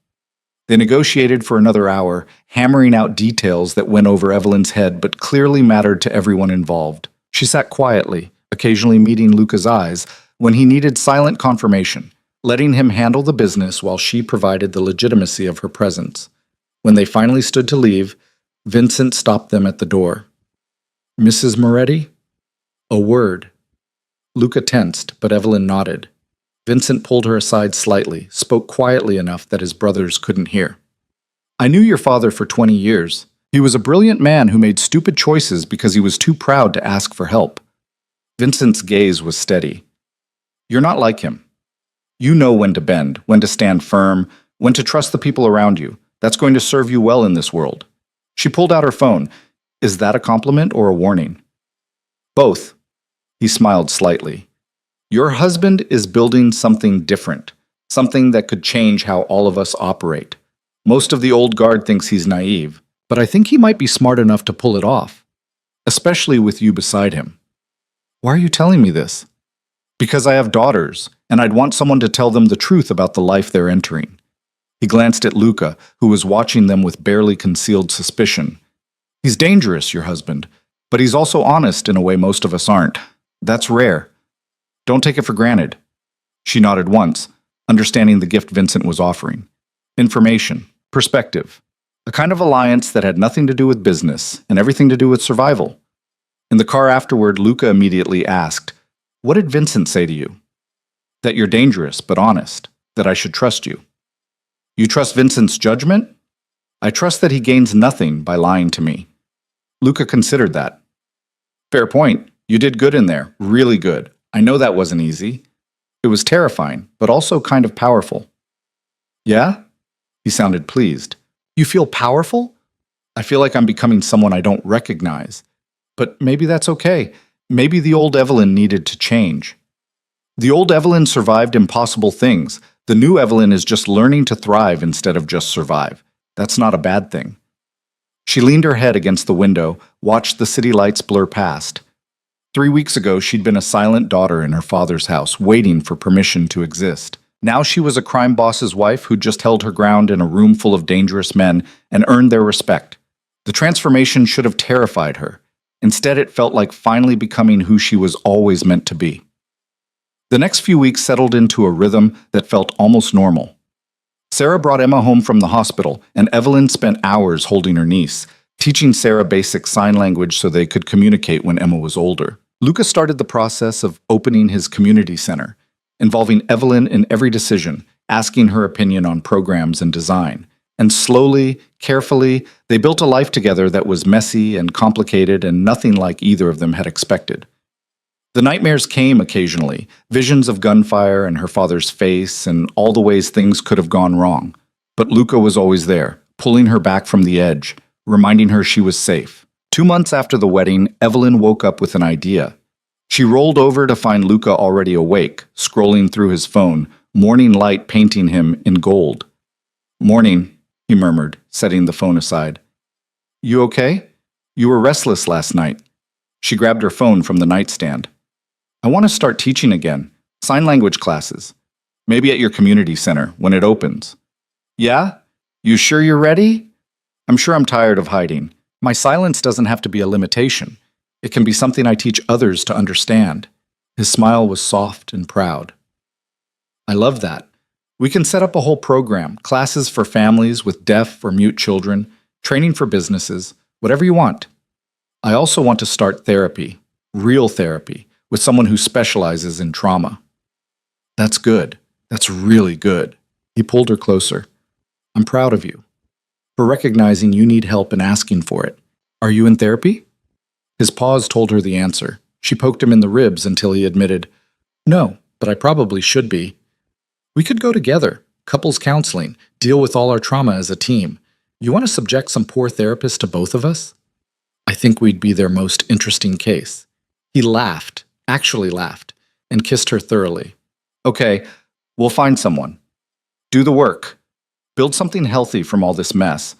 They negotiated for another hour, hammering out details that went over Evelyn's head but clearly mattered to everyone involved. She sat quietly, occasionally meeting Luca's eyes, when he needed silent confirmation, letting him handle the business while she provided the legitimacy of her presence. When they finally stood to leave, Vincent stopped them at the door. Mrs. Moretti? A word. Luca tensed, but Evelyn nodded. Vincent pulled her aside slightly, spoke quietly enough that his brothers couldn't hear. I knew your father for 20 years. He was a brilliant man who made stupid choices because he was too proud to ask for help. Vincent's gaze was steady. You're not like him. You know when to bend, when to stand firm, when to trust the people around you. That's going to serve you well in this world. She pulled out her phone. Is that a compliment or a warning? Both. He smiled slightly. Your husband is building something different, something that could change how all of us operate. Most of the old guard thinks he's naive, but I think he might be smart enough to pull it off, especially with you beside him. Why are you telling me this? Because I have daughters, and I'd want someone to tell them the truth about the life they're entering. He glanced at Luca, who was watching them with barely concealed suspicion. He's dangerous, your husband, but he's also honest in a way most of us aren't. That's rare. Don't take it for granted. She nodded once, understanding the gift Vincent was offering. Information, perspective, a kind of alliance that had nothing to do with business and everything to do with survival. In the car afterward, Luca immediately asked, "What did Vincent say to you?" "That you're dangerous, but honest. That I should trust you." "You trust Vincent's judgment?" "I trust that he gains nothing by lying to me." Luca considered that. "Fair point. You did good in there. Really good. I know that wasn't easy. It was terrifying, but also kind of powerful." "Yeah?" He sounded pleased. "You feel powerful?" "I feel like I'm becoming someone I don't recognize. But maybe that's okay. Maybe the old Evelyn needed to change. The old Evelyn survived impossible things. The new Evelyn is just learning to thrive instead of just survive. That's not a bad thing." She leaned her head against the window, watched the city lights blur past. 3 weeks ago, she'd been a silent daughter in her father's house, waiting for permission to exist. Now she was a crime boss's wife who just held her ground in a room full of dangerous men and earned their respect. The transformation should have terrified her. Instead, it felt like finally becoming who she was always meant to be. The next few weeks settled into a rhythm that felt almost normal. Sarah brought Emma home from the hospital, and Evelyn spent hours holding her niece, teaching Sarah basic sign language so they could communicate when Emma was older. Luca started the process of opening his community center, involving Evelyn in every decision, asking her opinion on programs and design. And slowly, carefully, they built a life together that was messy and complicated and nothing like either of them had expected. The nightmares came occasionally, visions of gunfire and her father's face and all the ways things could have gone wrong. But Luca was always there, pulling her back from the edge, reminding her she was safe. 2 months after the wedding, Evelyn woke up with an idea. She rolled over to find Luca already awake, scrolling through his phone, morning light painting him in gold. "Morning," he murmured, setting the phone aside. "You okay? You were restless last night." She grabbed her phone from the nightstand. "I want to start teaching again. Sign language classes. Maybe at your community center, when it opens." "Yeah? You sure you're ready?" "I'm sure I'm tired of hiding. My silence doesn't have to be a limitation. It can be something I teach others to understand." His smile was soft and proud. "I love that. We can set up a whole program, classes for families with deaf or mute children, training for businesses, whatever you want. I also want to start therapy, real therapy, with someone who specializes in trauma." "That's good. That's really good." He pulled her closer. "I'm proud of you for recognizing you need help and asking for it. Are you in therapy?" His pause told her the answer. She poked him in the ribs until he admitted, "No, but I probably should be. We could go together, couples counseling, deal with all our trauma as a team. You want to subject some poor therapist to both of us? I think we'd be their most interesting case." He laughed, actually laughed, and kissed her thoroughly. "Okay, we'll find someone. Do the work. Build something healthy from all this mess."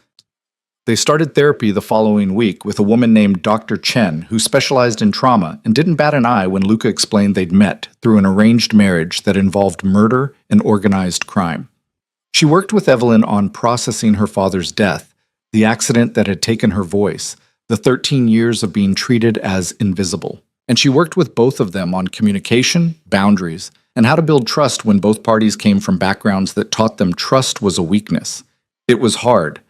They started therapy the following week with a woman named Dr. Chen, who specialized in trauma and didn't bat an eye when Luca explained they'd met through an arranged marriage that involved murder and organized crime. She worked with Evelyn on processing her father's death, the accident that had taken her voice, the 13 years of being treated as invisible. And she worked with both of them on communication, boundaries, and how to build trust when both parties came from backgrounds that taught them trust was a weakness. It was hard.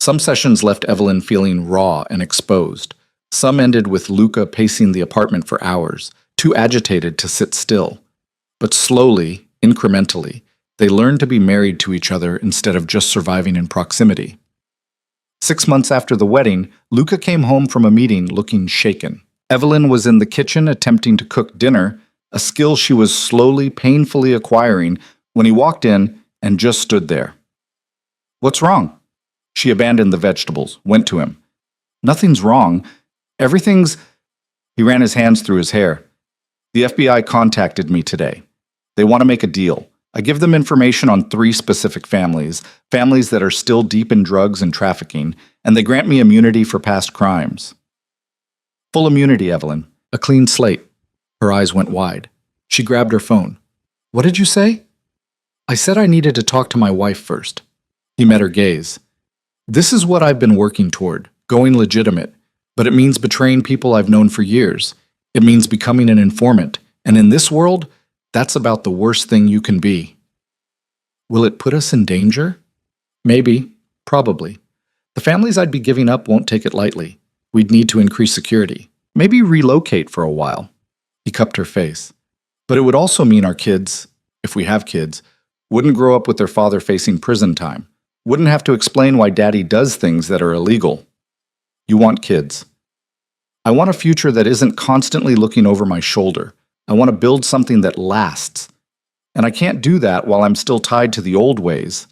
Some sessions left Evelyn feeling raw and exposed. Some ended with Luca pacing the apartment for hours, too agitated to sit still. But slowly, incrementally, they learned to be married to each other instead of just surviving in proximity. 6 months after the wedding, Luca came home from a meeting looking shaken. Evelyn was in the kitchen attempting to cook dinner, a skill she was slowly, painfully acquiring, when he walked in and just stood there. "What's wrong?" She abandoned the vegetables, went to him. "Nothing's wrong. Everything's—" He ran his hands through his hair. "The FBI contacted me today. They want to make a deal. I give them information on 3 specific families that are still deep in drugs and trafficking, and they grant me immunity for past crimes." "Full immunity, Evelyn. A clean slate." Her eyes went wide. She grabbed her phone. "What did you say?" "I said I needed to talk to my wife first." He met her gaze. "This is what I've been working toward, going legitimate. But it means betraying people I've known for years. It means becoming an informant. And in this world, that's about the worst thing you can be. Will it put us in danger? Maybe. Probably. The families I'd be giving up won't take it lightly. We'd need to increase security. Maybe relocate for a while. He cupped her face. But it would also mean our kids, if we have kids, wouldn't grow up with their father facing prison time. Wouldn't have to explain why daddy does things that are illegal. You want kids. I want a future that isn't constantly looking over my shoulder. I want to build something that lasts. And I can't do that while I'm still tied to the old ways.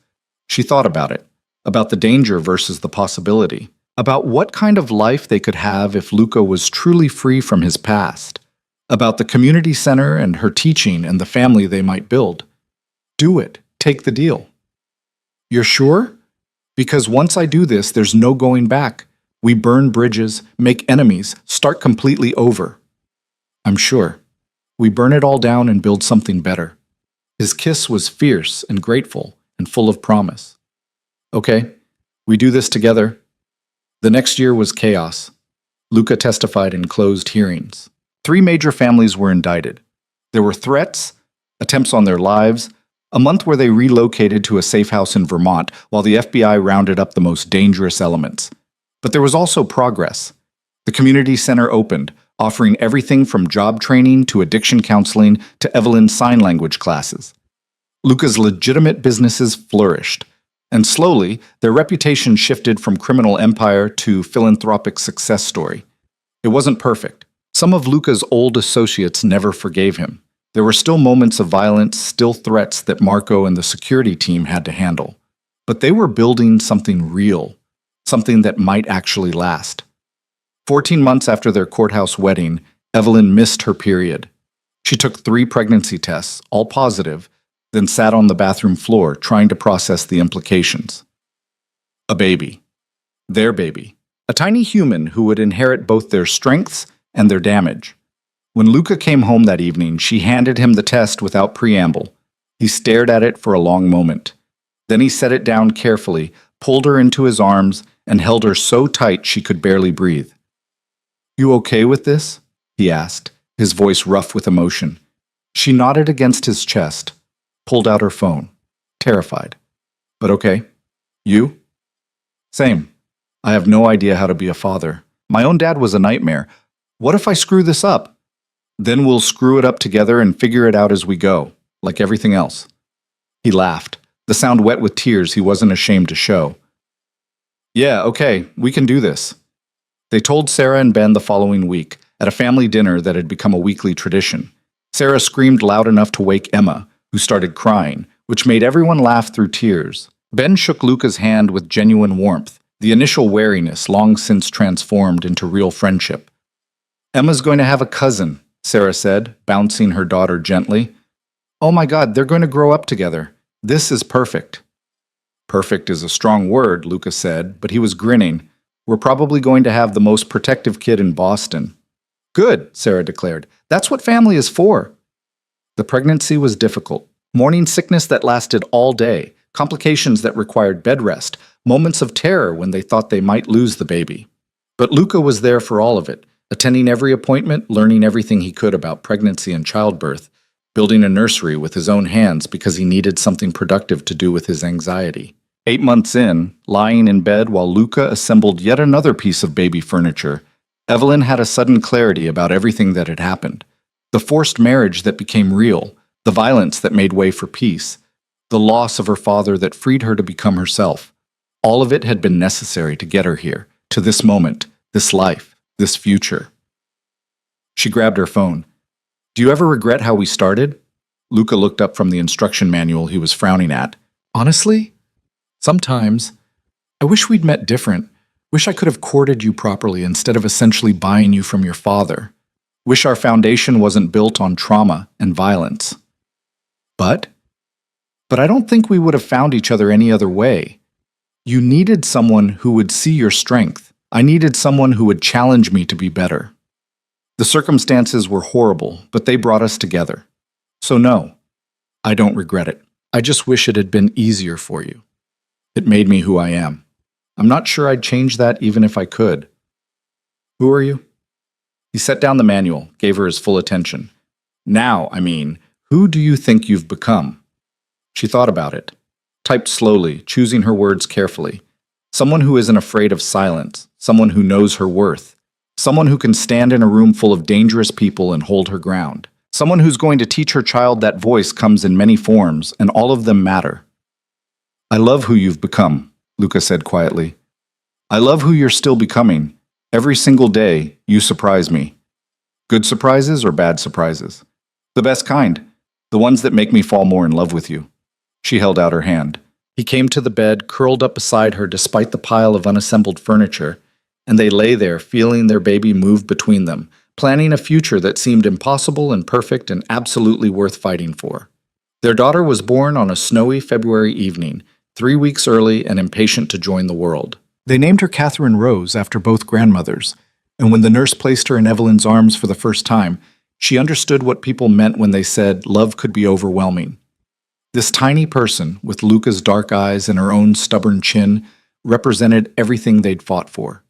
She thought about it, about the danger versus the possibility, about what kind of life they could have if Luca was truly free from his past, about the community center and her teaching and the family they might build. Do it. Take the deal. You're sure? Because once I do this, there's no going back. We burn bridges, make enemies, start completely over. I'm sure. We burn it all down and build something better. His kiss was fierce and grateful and full of promise. Okay, we do this together. The next year was chaos. Luca testified in closed hearings. 3 major families were indicted. There were threats, attempts on their lives, a month where they relocated to a safe house in Vermont while the FBI rounded up the most dangerous elements. But there was also progress. The community center opened, offering everything from job training to addiction counseling to Evelyn's sign language classes. Luca's legitimate businesses flourished, and slowly their reputation shifted from criminal empire to philanthropic success story. It wasn't perfect. Some of Luca's old associates never forgave him. There were still moments of violence, still threats that Marco and the security team had to handle. But they were building something real, something that might actually last. 14 months after their courthouse wedding, Evelyn missed her period. She took 3 pregnancy tests, all positive, then sat on the bathroom floor trying to process the implications. A baby. Their baby. A tiny human who would inherit both their strengths and their damage. When Luca came home that evening, she handed him the test without preamble. He stared at it for a long moment. Then he set it down carefully, pulled her into his arms, and held her so tight she could barely breathe. "You okay with this?" he asked, his voice rough with emotion. She nodded against his chest, pulled out her phone, terrified. "But okay. You?" "Same. I have no idea how to be a father. My own dad was a nightmare. What if I screw this up? Then we'll screw it up together and figure it out as we go, like everything else." He laughed, the sound wet with tears he wasn't ashamed to show. "Yeah, okay, we can do this." They told Sarah and Ben the following week, at a family dinner that had become a weekly tradition. Sarah screamed loud enough to wake Emma, who started crying, which made everyone laugh through tears. Ben shook Luca's hand with genuine warmth, the initial wariness long since transformed into real friendship. "Emma's going to have a cousin," Sarah said, bouncing her daughter gently. "Oh my God, they're going to grow up together. This is perfect." "Perfect is a strong word," Luca said, but he was grinning. "We're probably going to have the most protective kid in Boston." "Good," Sarah declared. "That's what family is for." The pregnancy was difficult. Morning sickness that lasted all day, complications that required bed rest, moments of terror when they thought they might lose the baby. But Luca was there for all of it, attending every appointment, learning everything he could about pregnancy and childbirth, building a nursery with his own hands because he needed something productive to do with his anxiety. 8 months in, lying in bed while Luca assembled yet another piece of baby furniture, Evelyn had a sudden clarity about everything that had happened. The forced marriage that became real, the violence that made way for peace, the loss of her father that freed her to become herself. All of it had been necessary to get her here, to this moment, this life, this future. She grabbed her phone. "Do you ever regret how we started?" Luca looked up from the instruction manual he was frowning at. "Honestly? Sometimes. I wish we'd met different. Wish I could have courted you properly instead of essentially buying you from your father. Wish our foundation wasn't built on trauma and violence. But I don't think we would have found each other any other way. You needed someone who would see your strength. I needed someone who would challenge me to be better. The circumstances were horrible, but they brought us together. So no, I don't regret it. I just wish it had been easier for you. It made me who I am. I'm not sure I'd change that even if I could." Who are you? He set down the manual, gave her his full attention. Now, who do you think you've become? She thought about it, typed slowly, choosing her words carefully. Someone who isn't afraid of silence, someone who knows her worth, someone who can stand in a room full of dangerous people and hold her ground, someone who's going to teach her child that voice comes in many forms and all of them matter. I love who you've become, Luca said quietly. I love who you're still becoming. Every single day, you surprise me. Good surprises or bad surprises? The best kind, the ones that make me fall more in love with you. She held out her hand. He came to the bed, curled up beside her despite the pile of unassembled furniture, and they lay there, feeling their baby move between them, planning a future that seemed impossible and perfect and absolutely worth fighting for. Their daughter was born on a snowy February evening, 3 weeks early and impatient to join the world. They named her Catherine Rose after both grandmothers, and when the nurse placed her in Evelyn's arms for the first time, she understood what people meant when they said love could be overwhelming. This tiny person, with Luca's dark eyes and her own stubborn chin, represented everything they'd fought for.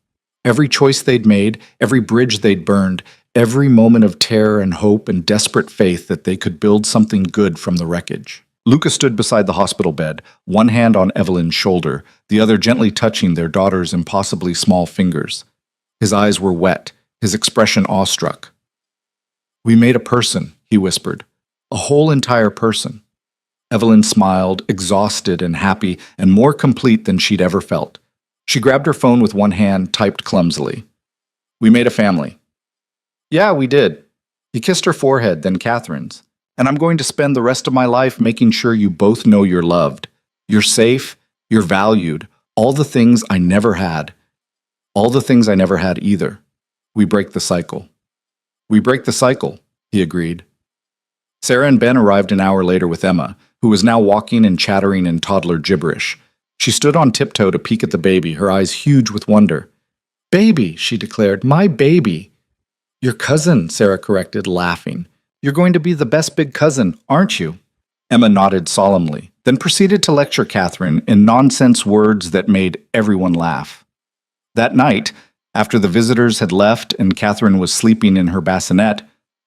Every choice they'd made, every bridge they'd burned, every moment of terror and hope and desperate faith that they could build something good from the wreckage. Luca stood beside the hospital bed, one hand on Evelyn's shoulder, the other gently touching their daughter's impossibly small fingers. His eyes were wet, his expression awestruck. "We made a person," he whispered. "A whole entire person." Evelyn smiled, exhausted and happy, and more complete than she'd ever felt. She grabbed her phone with one hand, typed clumsily. "We made a family." "Yeah, we did." He kissed her forehead, then Catherine's. "And I'm going to spend the rest of my life making sure you both know you're loved. You're safe, you're valued, all the things I never had. All the things I never had either. We break the cycle." "We break the cycle," he agreed. Sarah and Ben arrived an hour later with Emma, who was now walking and chattering in toddler gibberish. She stood on tiptoe to peek at the baby, her eyes huge with wonder. "Baby," she declared, "my baby." "Your cousin," Sarah corrected, laughing. "You're going to be the best big cousin, aren't you?" Emma nodded solemnly, then proceeded to lecture Catherine in nonsense words that made everyone laugh. That night, after the visitors had left and Catherine was sleeping in her bassinet,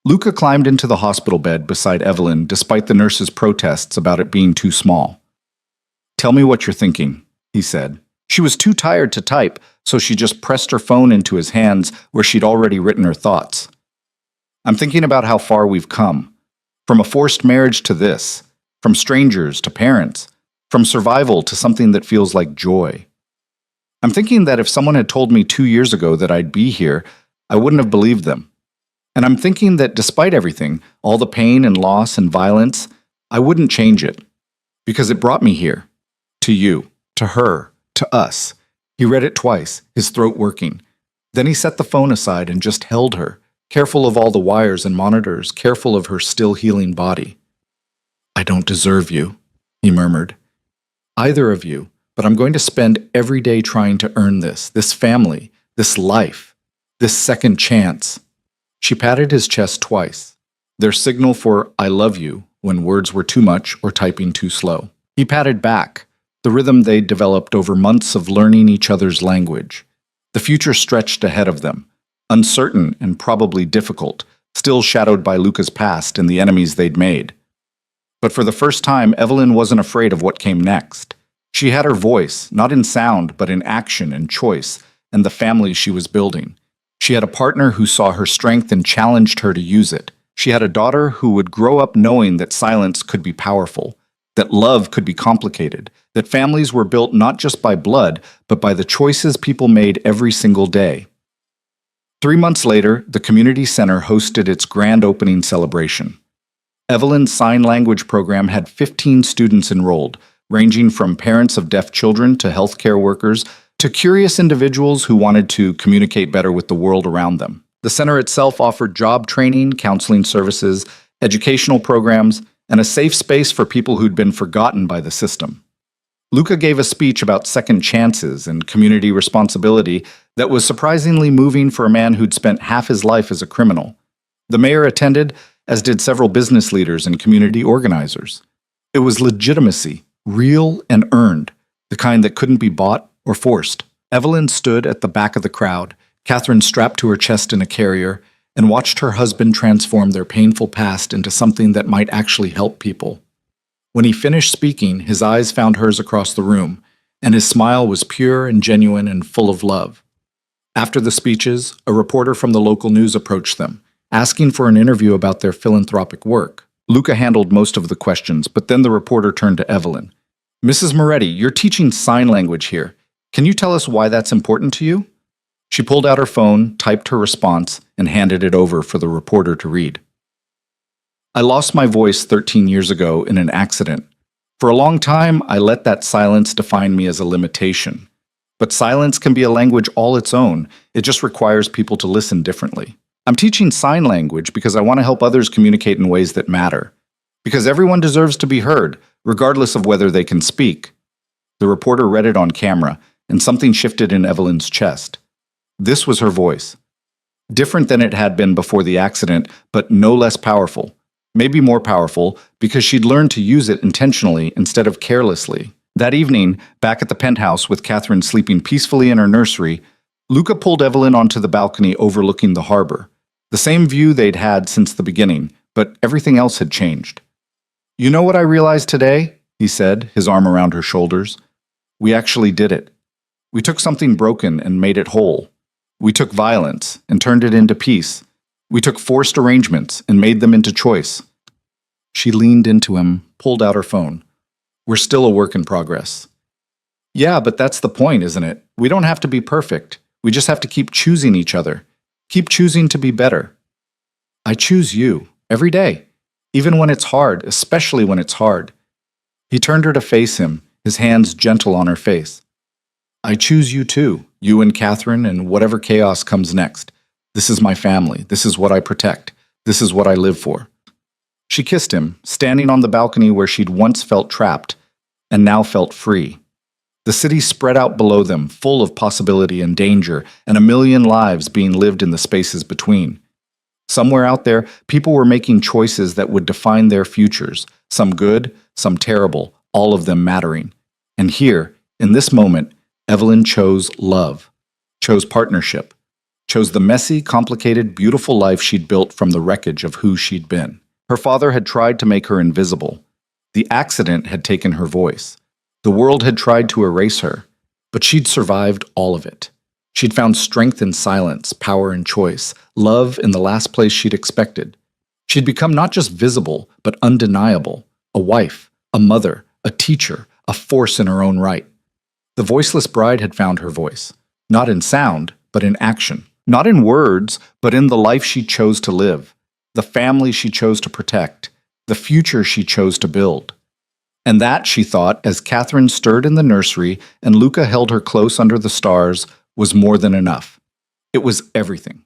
Luca climbed into the hospital bed beside Evelyn despite the nurse's protests about it being too small. "Tell me what you're thinking," he said. She was too tired to type, so she just pressed her phone into his hands where she'd already written her thoughts. "I'm thinking about how far we've come. From a forced marriage to this, from strangers to parents, from survival to something that feels like joy. I'm thinking that if someone had told me 2 years ago that I'd be here, I wouldn't have believed them. And I'm thinking that despite everything, all the pain and loss and violence, I wouldn't change it. Because it brought me here. To you, to her, to us." He read it twice, his throat working. Then he set the phone aside and just held her, careful of all the wires and monitors, careful of her still healing body. "I don't deserve you," he murmured. "Either of you, but I'm going to spend every day trying to earn this family, this life, this second chance." She patted his chest twice, their signal for "I love you" when words were too much or typing too slow. He patted back, the rhythm they'd developed over months of learning each other's language. The future stretched ahead of them, uncertain and probably difficult, still shadowed by Luca's past and the enemies they'd made. But for the first time, Evelyn wasn't afraid of what came next. She had her voice, not in sound, but in action and choice, and the family she was building. She had a partner who saw her strength and challenged her to use it. She had a daughter who would grow up knowing that silence could be powerful, that love could be complicated, that families were built not just by blood, but by the choices people made every single day. 3 months later, the community center hosted its grand opening celebration. Evelyn's sign language program had 15 students enrolled, ranging from parents of deaf children to healthcare workers to curious individuals who wanted to communicate better with the world around them. The center itself offered job training, counseling services, educational programs, and a safe space for people who'd been forgotten by the system. Luca gave a speech about second chances and community responsibility that was surprisingly moving for a man who'd spent half his life as a criminal. The mayor attended, as did several business leaders and community organizers. It was legitimacy, real and earned, the kind that couldn't be bought or forced. Evelyn stood at the back of the crowd, Catherine strapped to her chest in a carrier and watched her husband transform their painful past into something that might actually help people. When he finished speaking, his eyes found hers across the room, and his smile was pure and genuine and full of love. After the speeches, a reporter from the local news approached them, asking for an interview about their philanthropic work. Luca handled most of the questions, but then the reporter turned to Evelyn. "Mrs. Moretti, you're teaching sign language here. Can you tell us why that's important to you?" She pulled out her phone, typed her response, and handed it over for the reporter to read. "I lost my voice 13 years ago in an accident. For a long time, I let that silence define me as a limitation. But silence can be a language all its own. It just requires people to listen differently. I'm teaching sign language because I want to help others communicate in ways that matter. Because everyone deserves to be heard, regardless of whether they can speak." The reporter read it on camera, and something shifted in Evelyn's chest. This was her voice. Different than it had been before the accident, but no less powerful. Maybe more powerful, because she'd learned to use it intentionally instead of carelessly. That evening, back at the penthouse with Catherine sleeping peacefully in her nursery, Luca pulled Evelyn onto the balcony overlooking the harbor. The same view they'd had since the beginning, but everything else had changed. "You know what I realized today?" he said, his arm around her shoulders. "We actually did it. We took something broken and made it whole. We took violence and turned it into peace. We took forced arrangements and made them into choice." She leaned into him, pulled out her phone. "We're still a work in progress." "Yeah, but that's the point, isn't it? We don't have to be perfect. We just have to keep choosing each other. Keep choosing to be better." "I choose you, every day. Even when it's hard, especially when it's hard." He turned her to face him, his hands gentle on her face. "I choose you too, you and Catherine and whatever chaos comes next. This is my family. This is what I protect. This is what I live for." She kissed him, standing on the balcony where she'd once felt trapped and now felt free. The city spread out below them, full of possibility and danger, and a million lives being lived in the spaces between. Somewhere out there, people were making choices that would define their futures, some good, some terrible, all of them mattering. And here, in this moment, Evelyn chose love, chose partnership, chose the messy, complicated, beautiful life she'd built from the wreckage of who she'd been. Her father had tried to make her invisible. The accident had taken her voice. The world had tried to erase her, but she'd survived all of it. She'd found strength in silence, power in choice, love in the last place she'd expected. She'd become not just visible, but undeniable, a wife, a mother, a teacher, a force in her own right. The voiceless bride had found her voice, not in sound, but in action. Not in words, but in the life she chose to live, the family she chose to protect, the future she chose to build. And that, she thought, as Catherine stirred in the nursery and Luca held her close under the stars, was more than enough. It was everything.